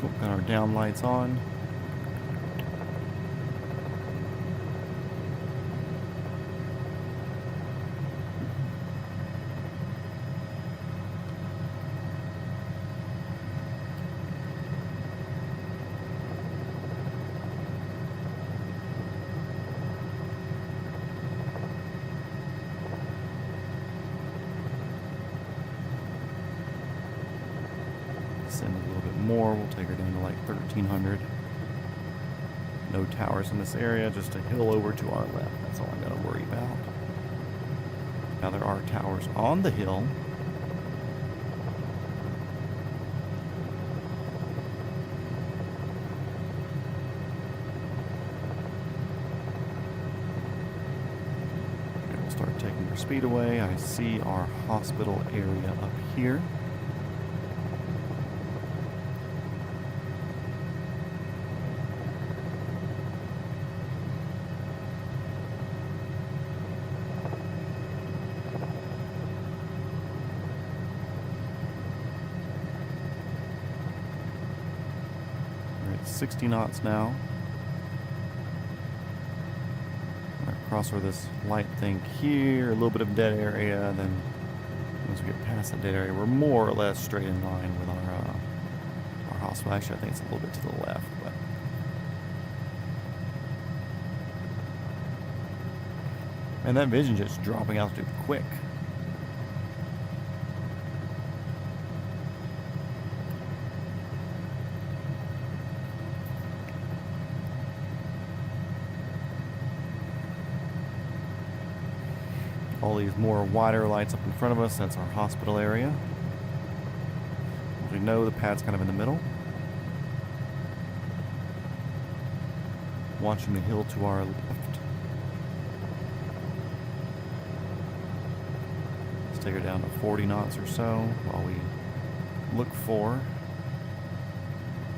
Cool, got our down lights on. Send a little bit more. We'll take her down to like 1300. No towers in this area, just a hill over to our left. That's all I gotta worry about. Now there are towers on the hill. Okay, we'll start taking our speed away. I see our hospital area up here. We're at 60 knots now. Cross over this light thing here, a little bit of dead area, then once we get past the dead area, we're more or less straight in line with our hospital. Actually, I think it's a little bit to the left, but and that vision just dropping altitude quick. All these more wider lights up in front of us, that's our hospital area. As we know, the pad's kind of in the middle. Watching the hill to our left. Let's take her down to 40 knots or so while we look for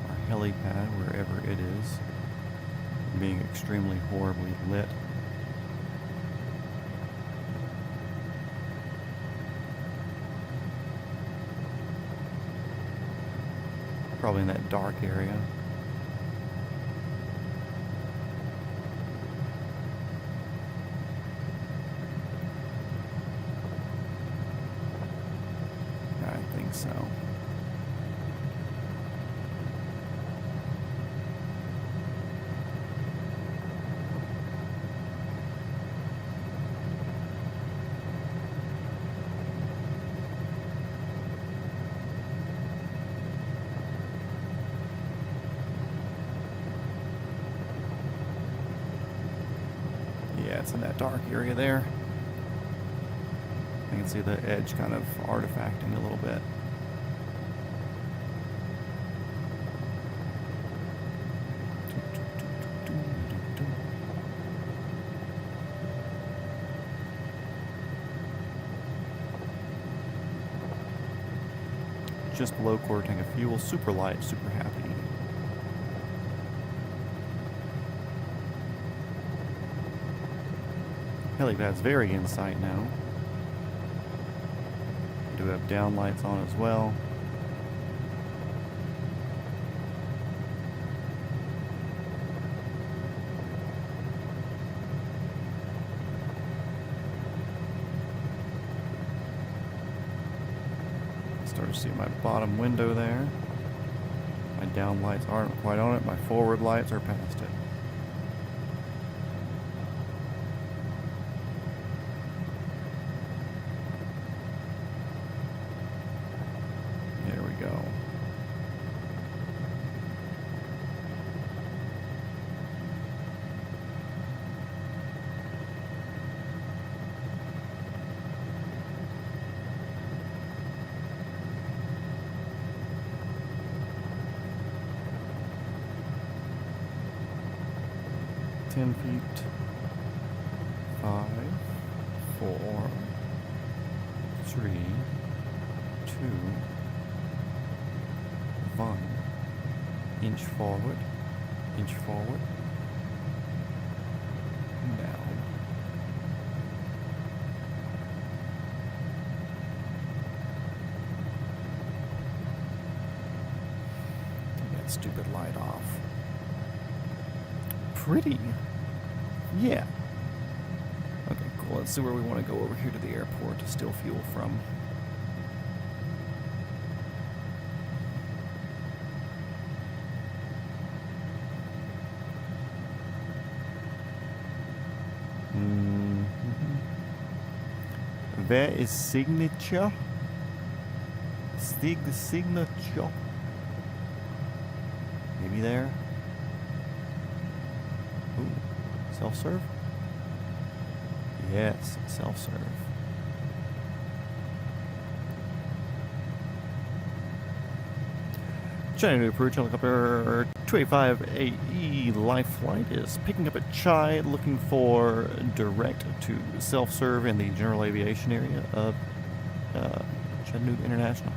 our helipad, wherever it is, being extremely horribly lit. Probably in that dark area. I think so. Yeah, it's in that dark area there. I can see the edge kind of artifacting a little bit. Just below quarter tank of fuel, super light, super happy. Helipad's very in sight now. We do have down lights on as well. Start to see my bottom window there. My down lights aren't quite on it. My forward lights are past it. There we go. Feet. 5, 4, 3, 2, 1. Inch forward, down. That's stupid light off. Pretty. Yeah. Okay, cool. Let's see where we want to go over here to the airport to steal fuel from. Where is signature? Signature. Maybe there. Ooh, self-serve? Yes, self-serve. China approach helicopter 285 AE life flight is picking up a Chai looking for direct to self-serve in the general aviation area of Chattanooga International.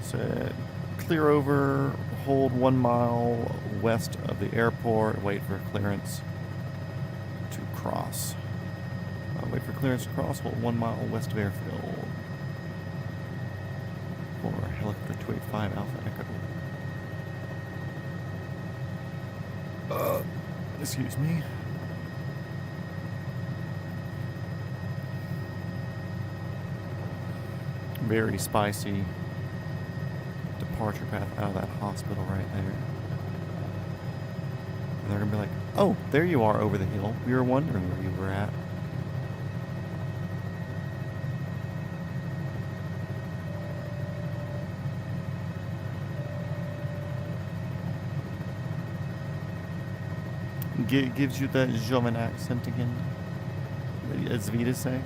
Said clear over, hold 1 mile west of the airport, wait for clearance to cross. Wait for clearance to cross, hold 1 mile west of airfield. For helicopter 285 Alpha Echo. Excuse me. Very spicy departure path out of that hospital right there. And they're gonna be like, oh, there you are over the hill. We were wondering where you were at. Gives you that German accent again, as Vita say.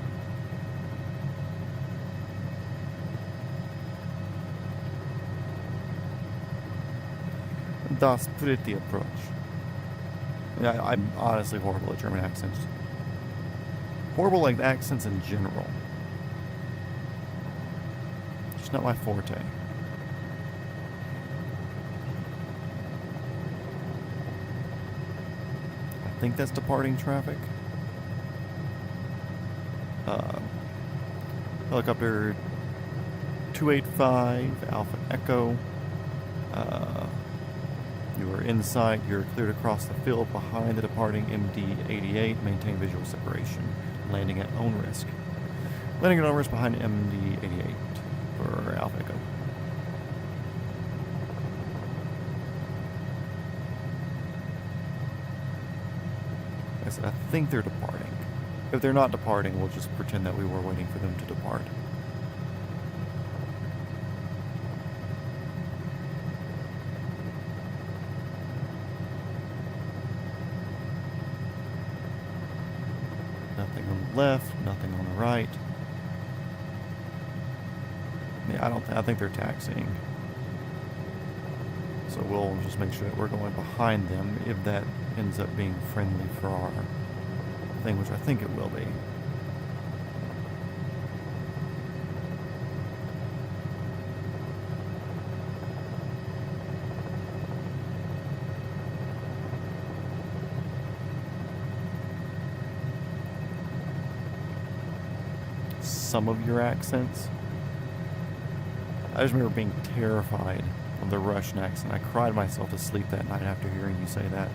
Das pretty approach. Yeah, I'm honestly horrible at German accents. Horrible like accents in general. It's not my forte. I think that's departing traffic. Helicopter 285 Alpha Echo. You are in sight. You're cleared across the field behind the departing MD-88. Maintain visual separation. Landing at own risk. Landing at own risk behind MD-88 for Alpha Echo. I think they're departing. If they're not departing, we'll just pretend that we were waiting for them to depart. Nothing on the left, nothing on the right. Yeah, I think they're taxiing. So we'll just make sure that we're going behind them if that ends up being friendly for our thing, which I think it will be. Some of your accents. I just remember being terrified of the Russian accent. I cried myself to sleep that night after hearing you say that.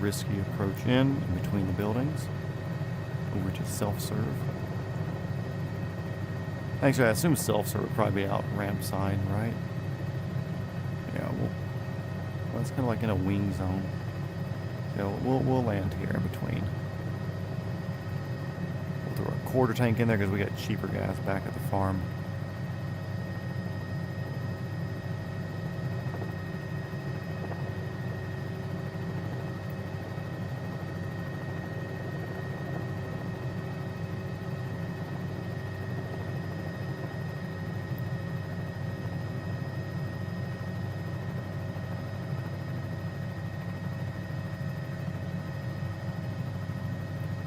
Risky approach in between the buildings, over to self-serve. Actually, I assume self-serve would probably be out ramp side, right? Yeah, well, it's kind of like in a wing zone. Yeah, we'll land here in between. We'll throw a quarter tank in there because we got cheaper gas back at the farm.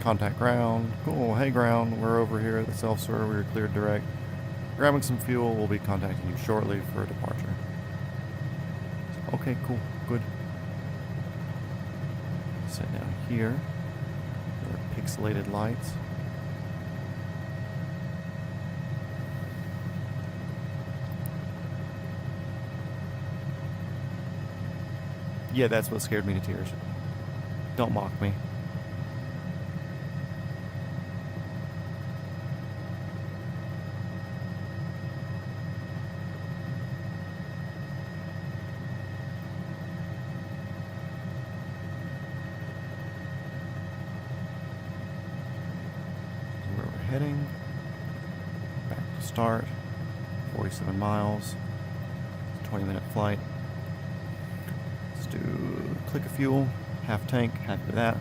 Contact ground. Cool. Hey ground, we're over here at the self-serve. We were cleared direct. Grabbing some fuel. We'll be contacting you shortly for a departure. Okay, cool. Good. Sit down here. There are pixelated lights. Yeah, that's what scared me to tears. Don't mock me. Heading back to start. 47 miles, 20-minute flight. Let's do click of fuel, half tank, happy with that.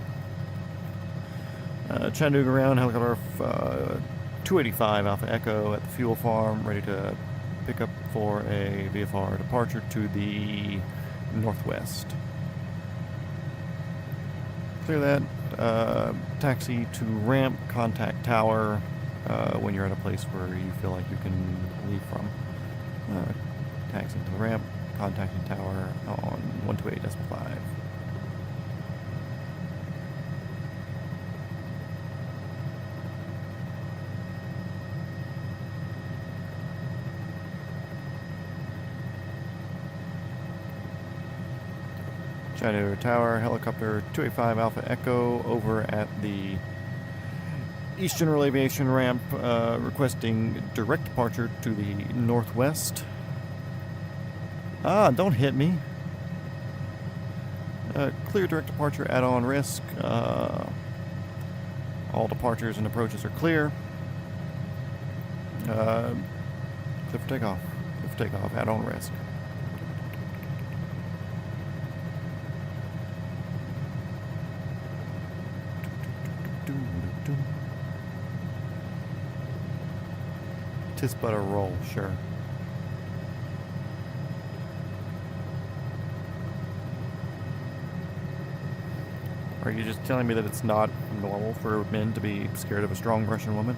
Chattanooga ground, helicopter 285 Alpha Echo at the fuel farm, ready to pick up for a VFR departure to the northwest. Clear that. Taxi to ramp, contact tower when you're at a place where you feel like you can leave from. Taxi to the ramp, contacting tower on 128.5. Chattanooga Tower, helicopter 285 Alpha Echo over at the East General Aviation ramp, requesting direct departure to the northwest. Ah, don't hit me. Clear direct departure at on risk. All departures and approaches are clear. Clear for takeoff. Clear for takeoff at on risk. Tis but a roll, sure. Are you just telling me that it's not normal for men to be scared of a strong Russian woman?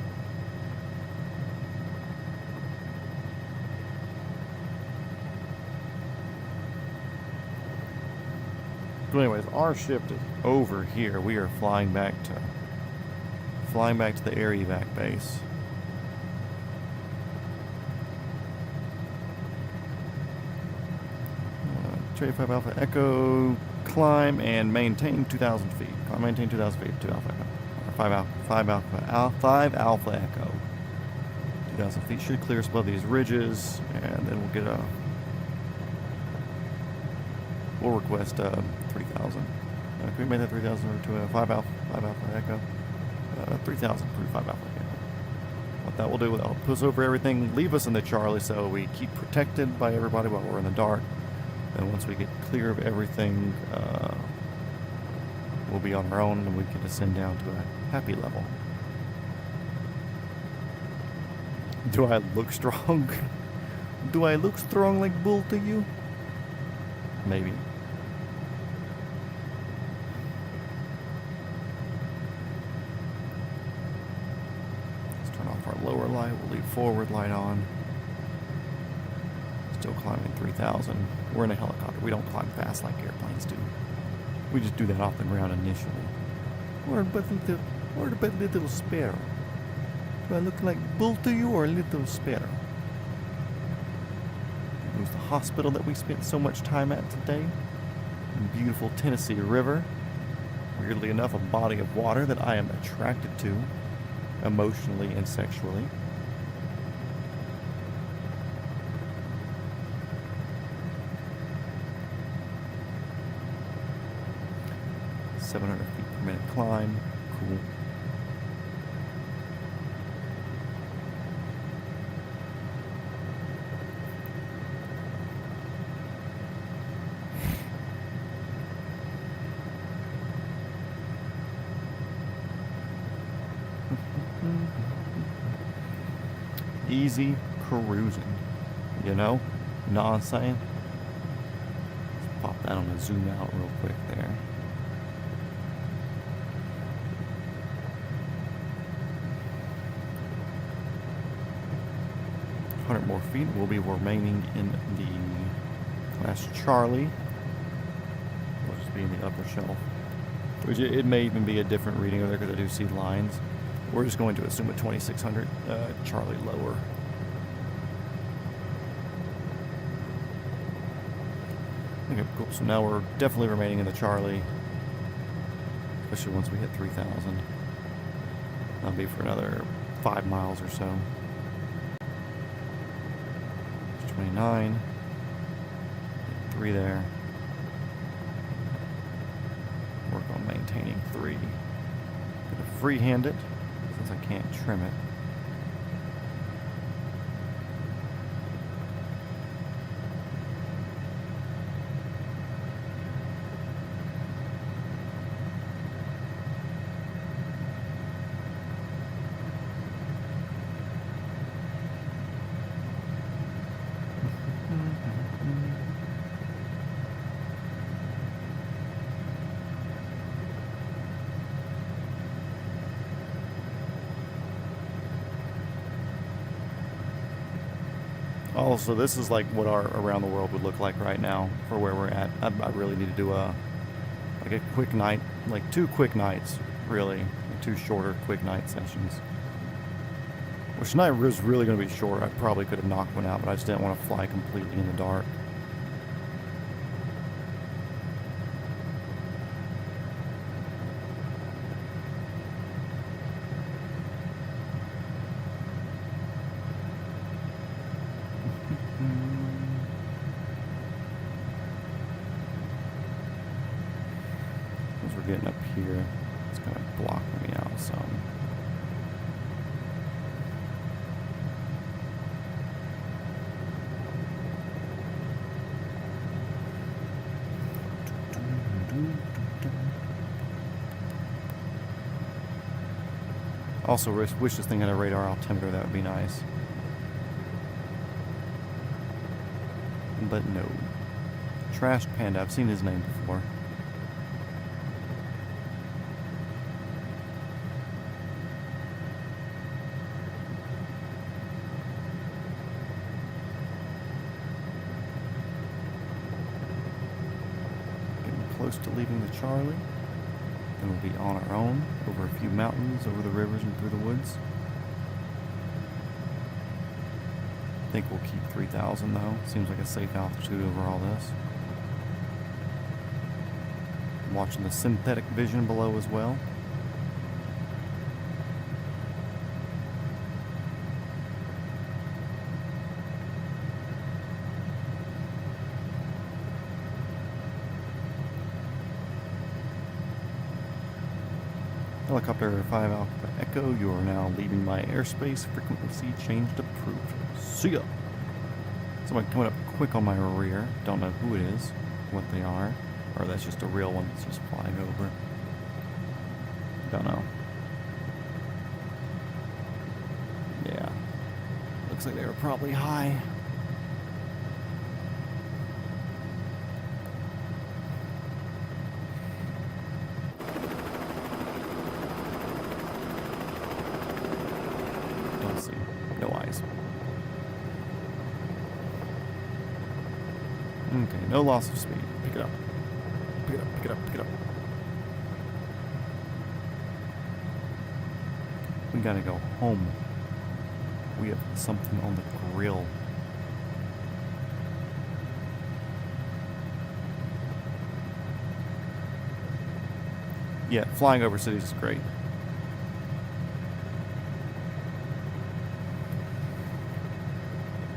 So anyways, our shift is over here. We are flying back to the air evac base. Trade 5 Alpha Echo, climb and maintain 2,000 feet. Climb, maintain 2,000 feet, 2 Alpha Echo. 5 Alpha Echo. 2,000 feet should clear us above these ridges, and then we'll get a. We'll request 3,000. Can we make that 3,000 to a 5 Alpha Echo? 3,000 for 5 Alpha Echo. What that will do, that'll push over everything, leave us in the Charlie so we keep protected by everybody while we're in the dark. And once we get clear of everything, we'll be on our own and we can descend down to a happy level. Do I look strong? Do I look strong like bull to you? Maybe. Let's turn off our lower light. We'll leave forward light on. Still climbing 3,000. We're in a helicopter. We don't climb fast like airplanes do. We just do that off the ground initially. Or but little sparrow. Do I look like bull to you or little sparrow? It was the hospital that we spent so much time at today. The beautiful Tennessee River. Weirdly enough, a body of water that I am attracted to, emotionally and sexually. .700 feet per minute climb. Cool. Easy cruising. You know? Know what I'm saying? Let's pop that on a zoom out real quick there. More feet will be remaining in the class Charlie. We'll just be in the upper shelf. Which it may even be a different reading over there because I do see lines. We're just going to assume a 2600 Charlie lower. Okay, cool. So now we're definitely remaining in the Charlie. Especially once we hit 3000. That'll be for another 5 miles or so. 29. 3 there. Work on maintaining 3. Gonna freehand it since I can't trim it. Also, this is like what our around the world would look like right now for where we're at. I really need to do a quick night, like 2 quick nights, really. 2 shorter quick night sessions. Which tonight was really going to be short. I probably could have knocked one out, but I just didn't want to fly completely in the dark. Getting up here, it's kind of blocking me out some. Also, wish this thing had a radar altimeter. That would be nice. But no. Trash Panda. I've seen his name before. Close to leaving the Charlie. Then we'll be on our own over a few mountains, over the rivers, and through the woods. I think we'll keep 3000 though. Seems like a safe altitude over all this. I'm watching the synthetic vision below as well. Helicopter 5 Alpha Echo, you are now leaving my airspace. Frequency changed approved. See ya! Someone coming up quick on my rear. Don't know who it is, what they are, or that's just a real one that's just flying over. Don't know. Yeah. Looks like they were probably high. No eyes. Okay, no loss of speed. Pick it up. Pick it up, pick it up, pick it up. We gotta go home. We have something on the grill. Yeah, flying over cities is great.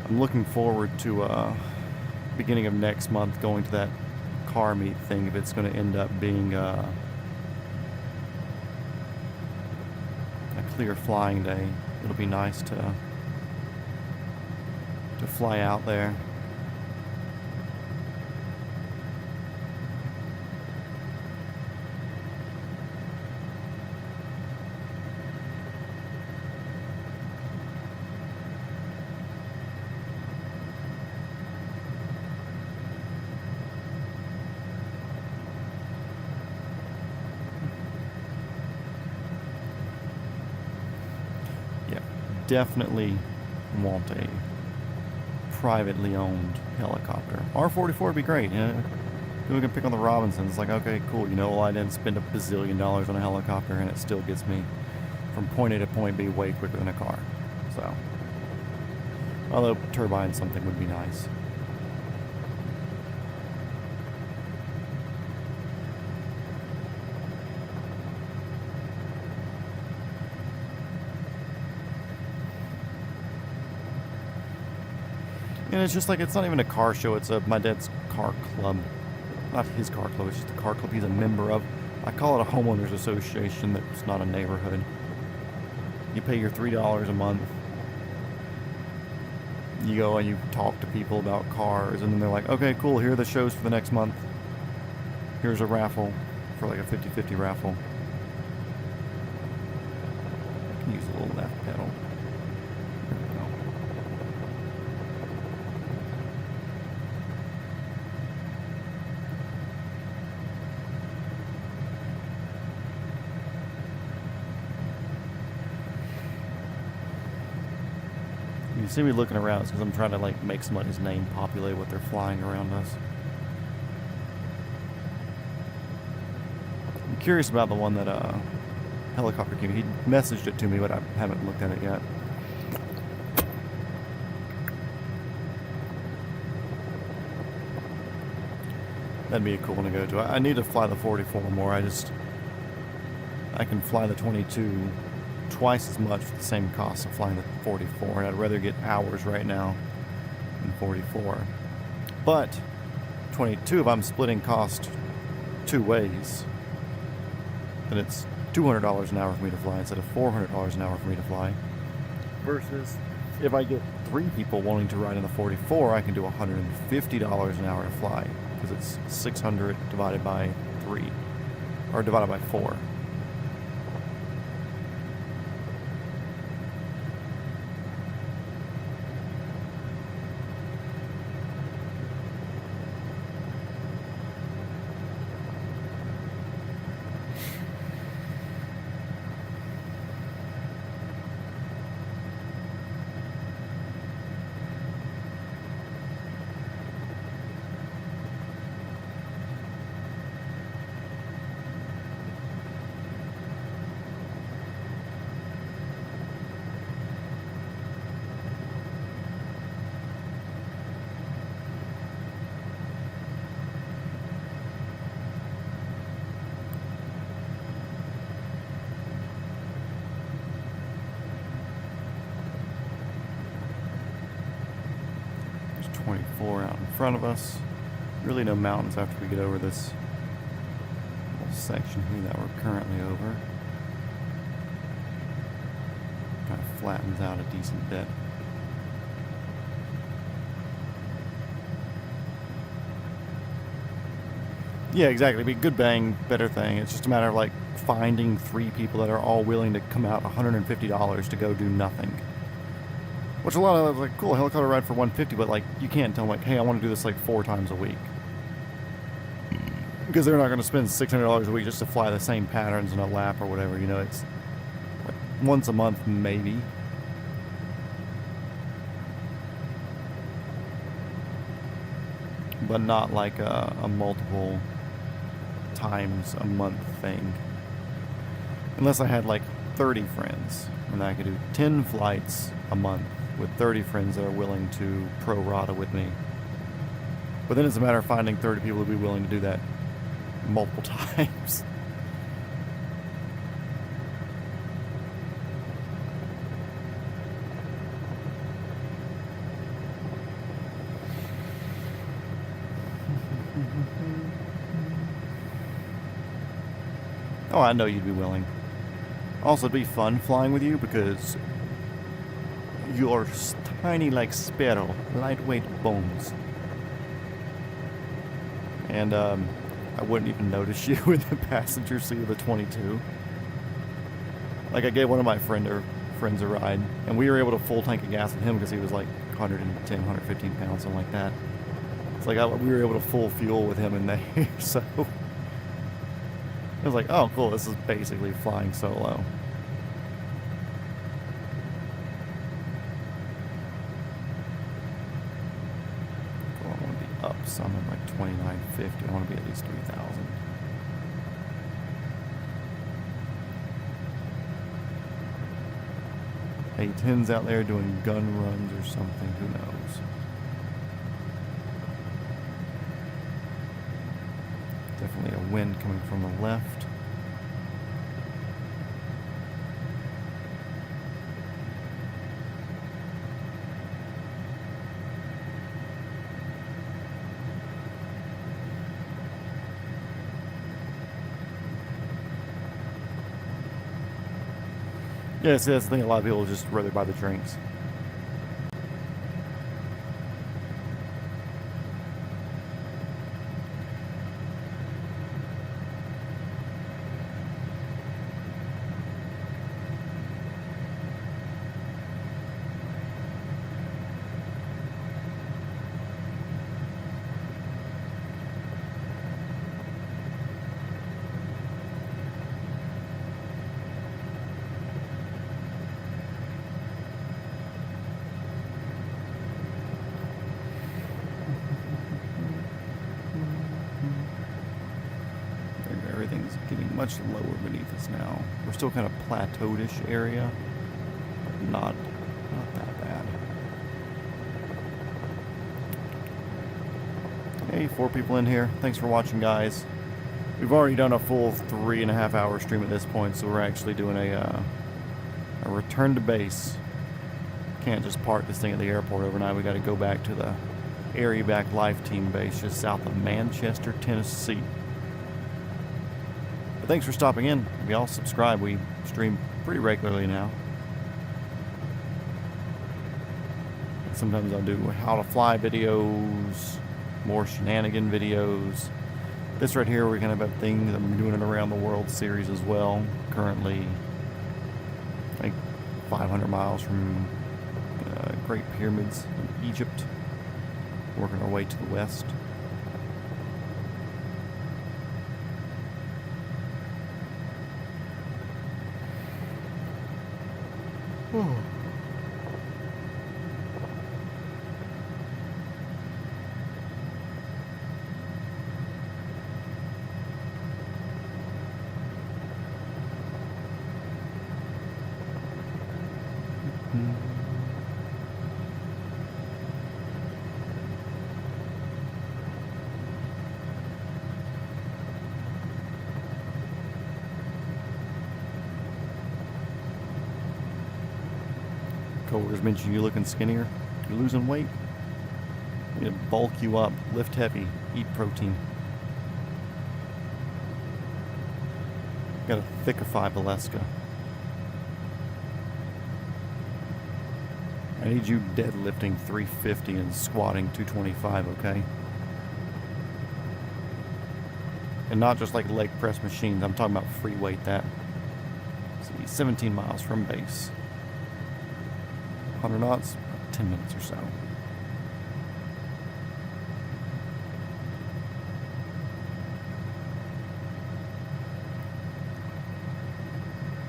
I'm looking forward to beginning of next month going to that car meet thing if it's going to end up being a clear flying day. It'll be nice to fly out there. definitely want a privately owned helicopter. R-44 would be great. You know, we can pick on the Robinsons. Like, okay, cool. You know, well, I didn't spend $1 bazillion on a helicopter, and it still gets me from point A to point B way quicker than a car. So, although turbine something would be nice. And it's just like, it's not even a car show, it's my dad's car club. Not his car club, it's just a car club he's a member of. I call it a homeowners association that's not a neighborhood. You pay your $3 a month. You go and you talk to people about cars, and then they're like, okay, cool, here are the shows for the next month. Here's a raffle for like a 50-50 raffle. I can use a little left pedal. There we go. You see me looking around because I'm trying to like make somebody's name populate what they're flying around us. I'm curious about the one that helicopter came. He messaged it to me, but I haven't looked at it yet. That'd be a cool one to go to. I need to fly the 44 more. I can fly the 22 twice as much for the same cost of flying the 44, and I'd rather get hours right now than 44. But 22, if I'm splitting cost 2 ways, then it's $200 an hour for me to fly instead of $400 an hour for me to fly. Versus if I get 3 people wanting to ride in the 44, I can do $150 an hour to fly, because it's 600 divided by 3, or divided by 4. There's 24 out in front of us. Really no mountains after we get over this little section here that we're currently over. Kind of flattens out a decent bit. Yeah, exactly. Be good bang, better thing. It's just a matter of like finding 3 people that are all willing to come out $150 to go do nothing. Which a lot of like, cool, helicopter ride for $150, but like you can't tell them like, hey, I want to do this like 4 times a week. Because they're not going to spend $600 a week just to fly the same patterns in a lap or whatever. You know, it's like once a month maybe. But not like a multiple times a month thing. Unless I had like 30 friends, and I could do 10 flights a month with 30 friends that are willing to pro rata with me. But then it's a matter of finding 30 people to be willing to do that multiple times. Oh, I know you'd be willing. Also, it'd be fun flying with you because you're tiny like sparrow, lightweight bones. And I wouldn't even notice you in the passenger seat of the 22. Like, I gave one of my friends a ride, and we were able to full tank of gas with him because he was like 110, 115 pounds, something like that. It's like we were able to full fuel with him in there, so it was like, oh, cool, this is basically flying solo. some at like 29.50. I want to be at least 3,000. Hey, 10's out there doing gun runs or something. Who knows? Definitely a wind coming from the left. Yeah, see, that's the thing. A lot of people just rather buy the drinks. Everything's getting much lower beneath us now. We're still kind of plateaued-ish area, but not that bad. Hey, 4 people in here. Thanks for watching, guys. We've already done a full 3.5 hour stream at this point, so we're actually doing a return to base. Can't just park this thing at the airport overnight. We got to go back to the Area Back Life Team base just south of Manchester, Tennessee. But thanks for stopping in. We all subscribe. We stream pretty regularly now. Sometimes I'll do how to fly videos, more shenanigan videos. This right here, we're going to have a thing that I'm doing it around the World Series as well. Currently, like 500 miles from Great Pyramids in Egypt. Working our way to the west. Coworkers mentioned you looking skinnier. You're losing weight. You need to bulk you up, lift heavy, eat protein. Gotta thickify Valeska. I need you deadlifting 350 and squatting 225, okay? And not just like leg press machines. I'm talking about free weight that. See, 17 miles from base. 100 knots, 10 minutes or so.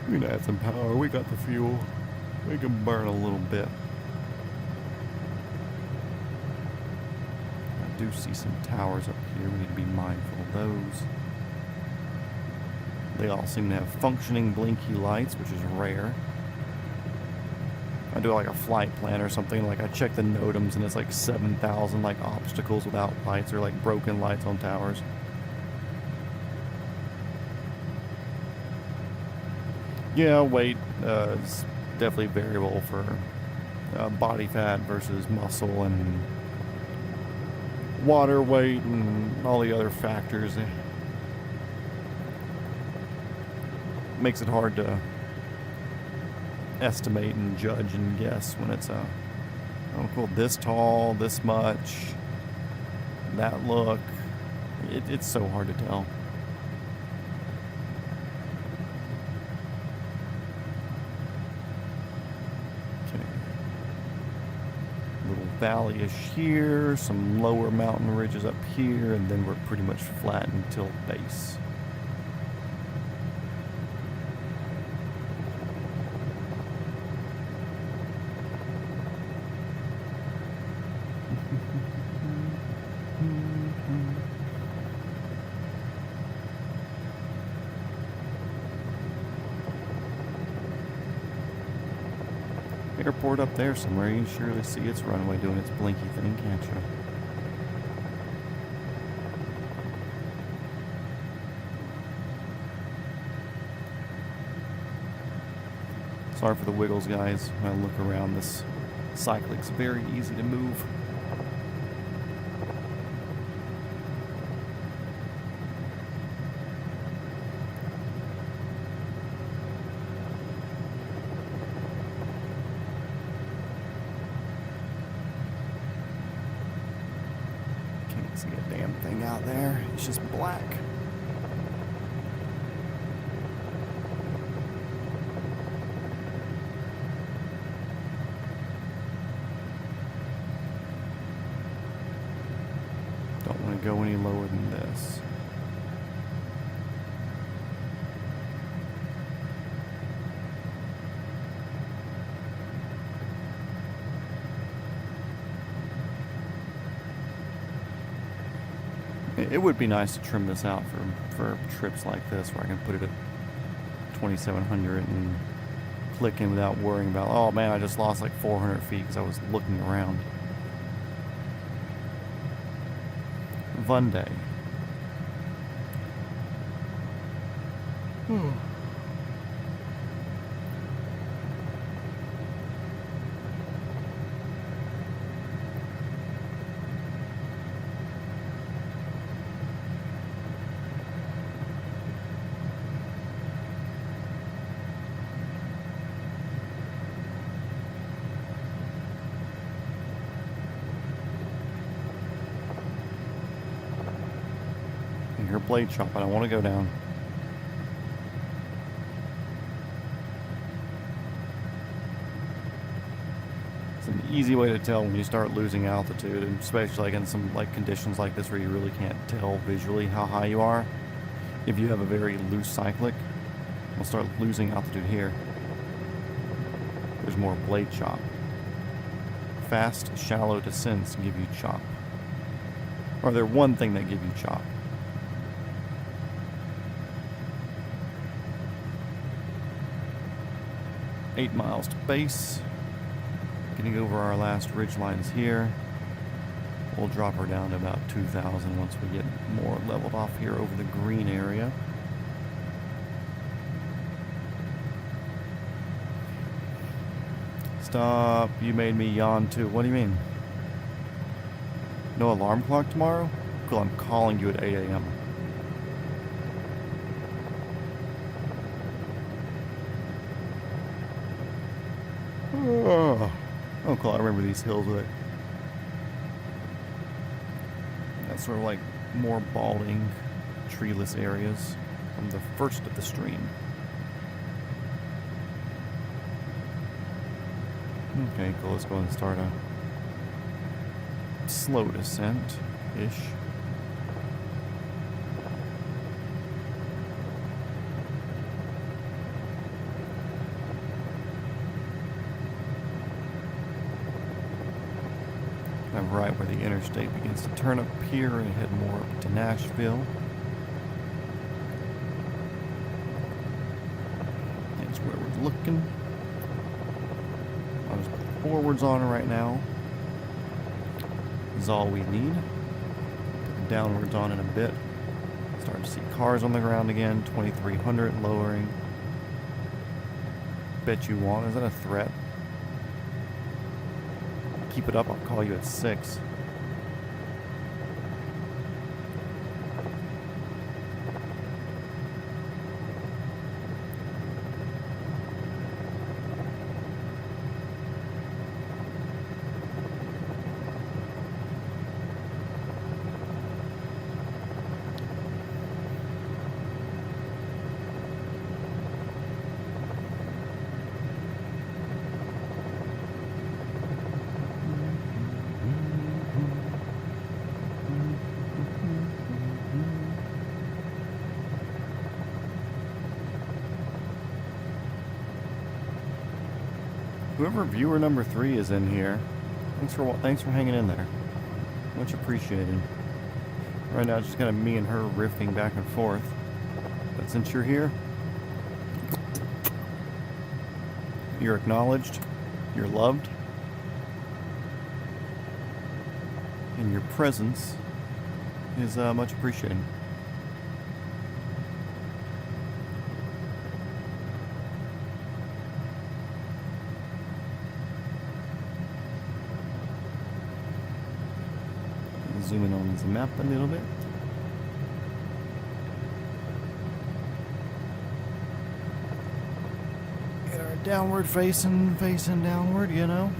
We can add some power. We got the fuel. We can burn a little bit. I do see some towers up here. We need to be mindful of those. They all seem to have functioning blinky lights, which is rare. I do like a flight plan or something, like I check the NOTAMs and it's like 7,000 like obstacles without lights or like broken lights on towers. Yeah, weight is definitely variable for body fat versus muscle and water weight and all the other factors. It makes it hard to estimate and judge and guess when it's oh cool, this tall, this much, that look. It's so hard to tell. Okay. Little valley-ish here, some lower mountain ridges up here, and then we're pretty much flat until base. airport up there somewhere. You can surely see its runway doing its blinky thing, can't you? Sorry for the wiggles, guys. When I look around, this cyclic's very easy to move. Can't see a damn thing out there. It's just black. Go any lower than this. It would be nice to trim this out for trips like this where I can put it at 2700 and click in without worrying about, oh man, I just lost like 400 feet because I was looking around. Monday. Your blade shop. I don't want to go down. It's an easy way to tell when you start losing altitude, and especially like in some like conditions like this where you really can't tell visually how high you are. If you have a very loose cyclic, you'll start losing altitude here. There's more blade chop. Fast, shallow descents give you chop. Or they're one thing that give you chop. 8 miles to base. Getting over our last ridge lines here. We'll drop her down to about 2,000 once we get more leveled off here over the green area. Stop. You made me yawn too. What do you mean? No alarm clock tomorrow? Cool, I'm calling you at 8 a.m. Oh, cool. I remember these hills with it. That's sort of like more balding, treeless areas from the first of the stream. Okay, cool. Let's go and start a slow descent-ish. I'm right where the interstate begins to turn up here and head more up to Nashville. That's where we're looking. I'll just put forwards on right now. Is all we need. Put the downwards on in a bit. Starting to see cars on the ground again. 2300 lowering. Bet you want. Is that a threat? Keep it up, I'll call you at 6. Whoever viewer number 3 is in here, thanks for hanging in there. Much appreciated. Right now, it's just kind of me and her riffing back and forth. But since you're here, you're acknowledged. You're loved. And your presence is much appreciated. Zoom in on the map a little bit. Get our downward facing downward, you know.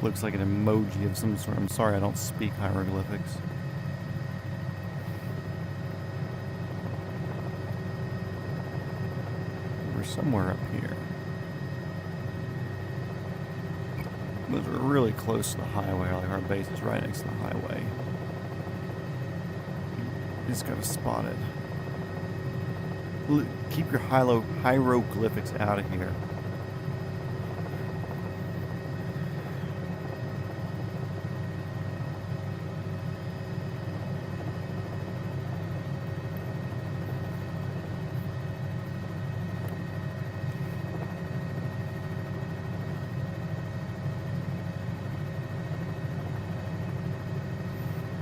Looks like an emoji of some sort. I'm sorry I don't speak hieroglyphics. We're somewhere up here. Those are really close to the highway. Like our base is right next to the highway. Just gotta spot it. Keep your hieroglyphics out of here.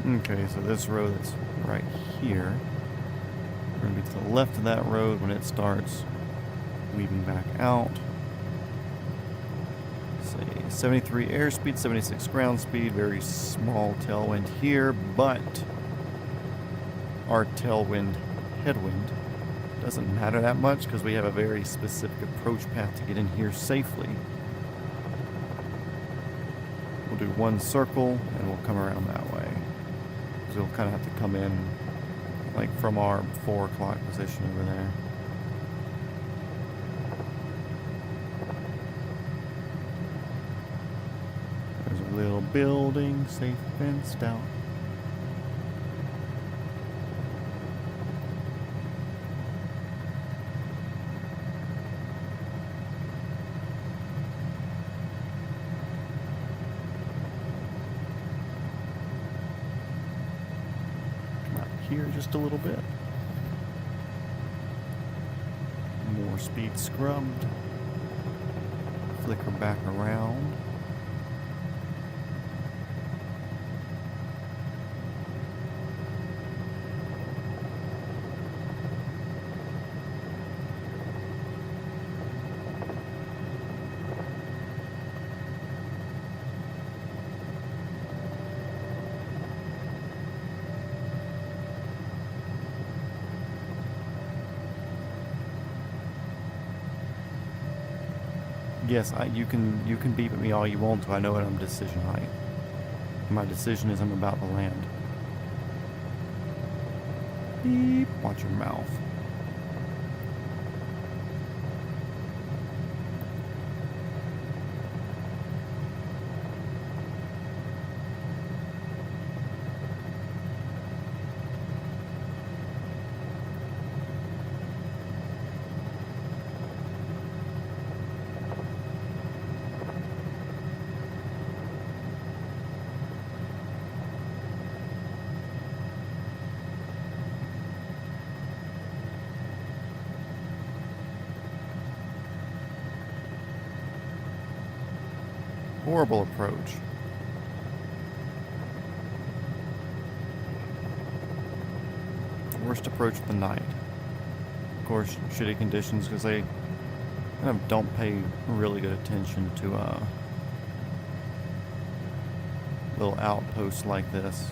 Okay, so this road that's right here, we're going to be to the left of that road when it starts weaving back out. Say 73 airspeed, 76 ground speed, very small tailwind here, but our tailwind headwind doesn't matter that much because we have a very specific approach path to get in here safely. We'll do one circle and we'll come around that way. We'll kind of have to come in like from our 4 o'clock position over there. There's a little building, safe fenced out. Here just a little bit. More speed scrubbed. Flicker back around. Yes, you can beep at me all you want to. I know it. I'm decision height. My decision is I'm about to land. Beep. Watch your mouth. Horrible approach. Worst approach of the night. Of course, shitty conditions because they kind of don't pay really good attention to little outposts like this.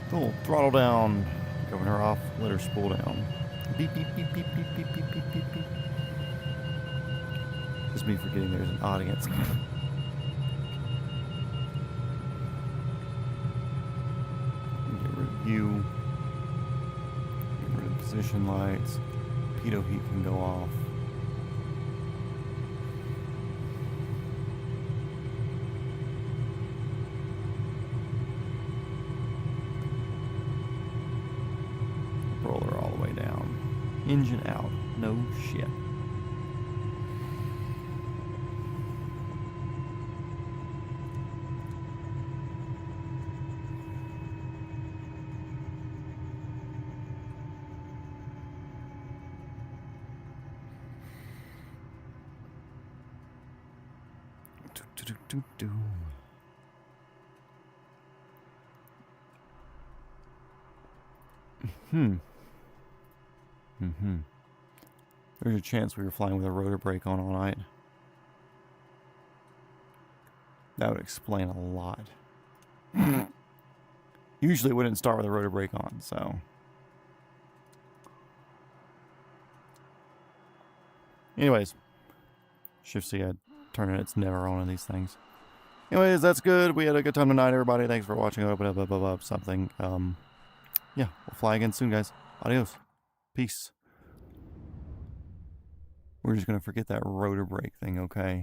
Cool. Throttle down. Governor off. Let her spool down. Beep, beep, beep, beep, beep, beep, beep, beep, beep, beep. Just me forgetting there's an audience. Get rid of you. Get rid of position lights. Pitot heat can go off. engine out. No shit. There's a chance we were flying with a rotor brake on all night. That would explain a lot. Usually it wouldn't start with a rotor brake on, so. Anyways. Shift C, I turn it, it's never on in these things. Anyways, that's good. We had a good time tonight, everybody. Thanks for watching. Something. Yeah, we'll fly again soon, guys. Adios. Peace. We're just going to forget that rotor brake thing, okay?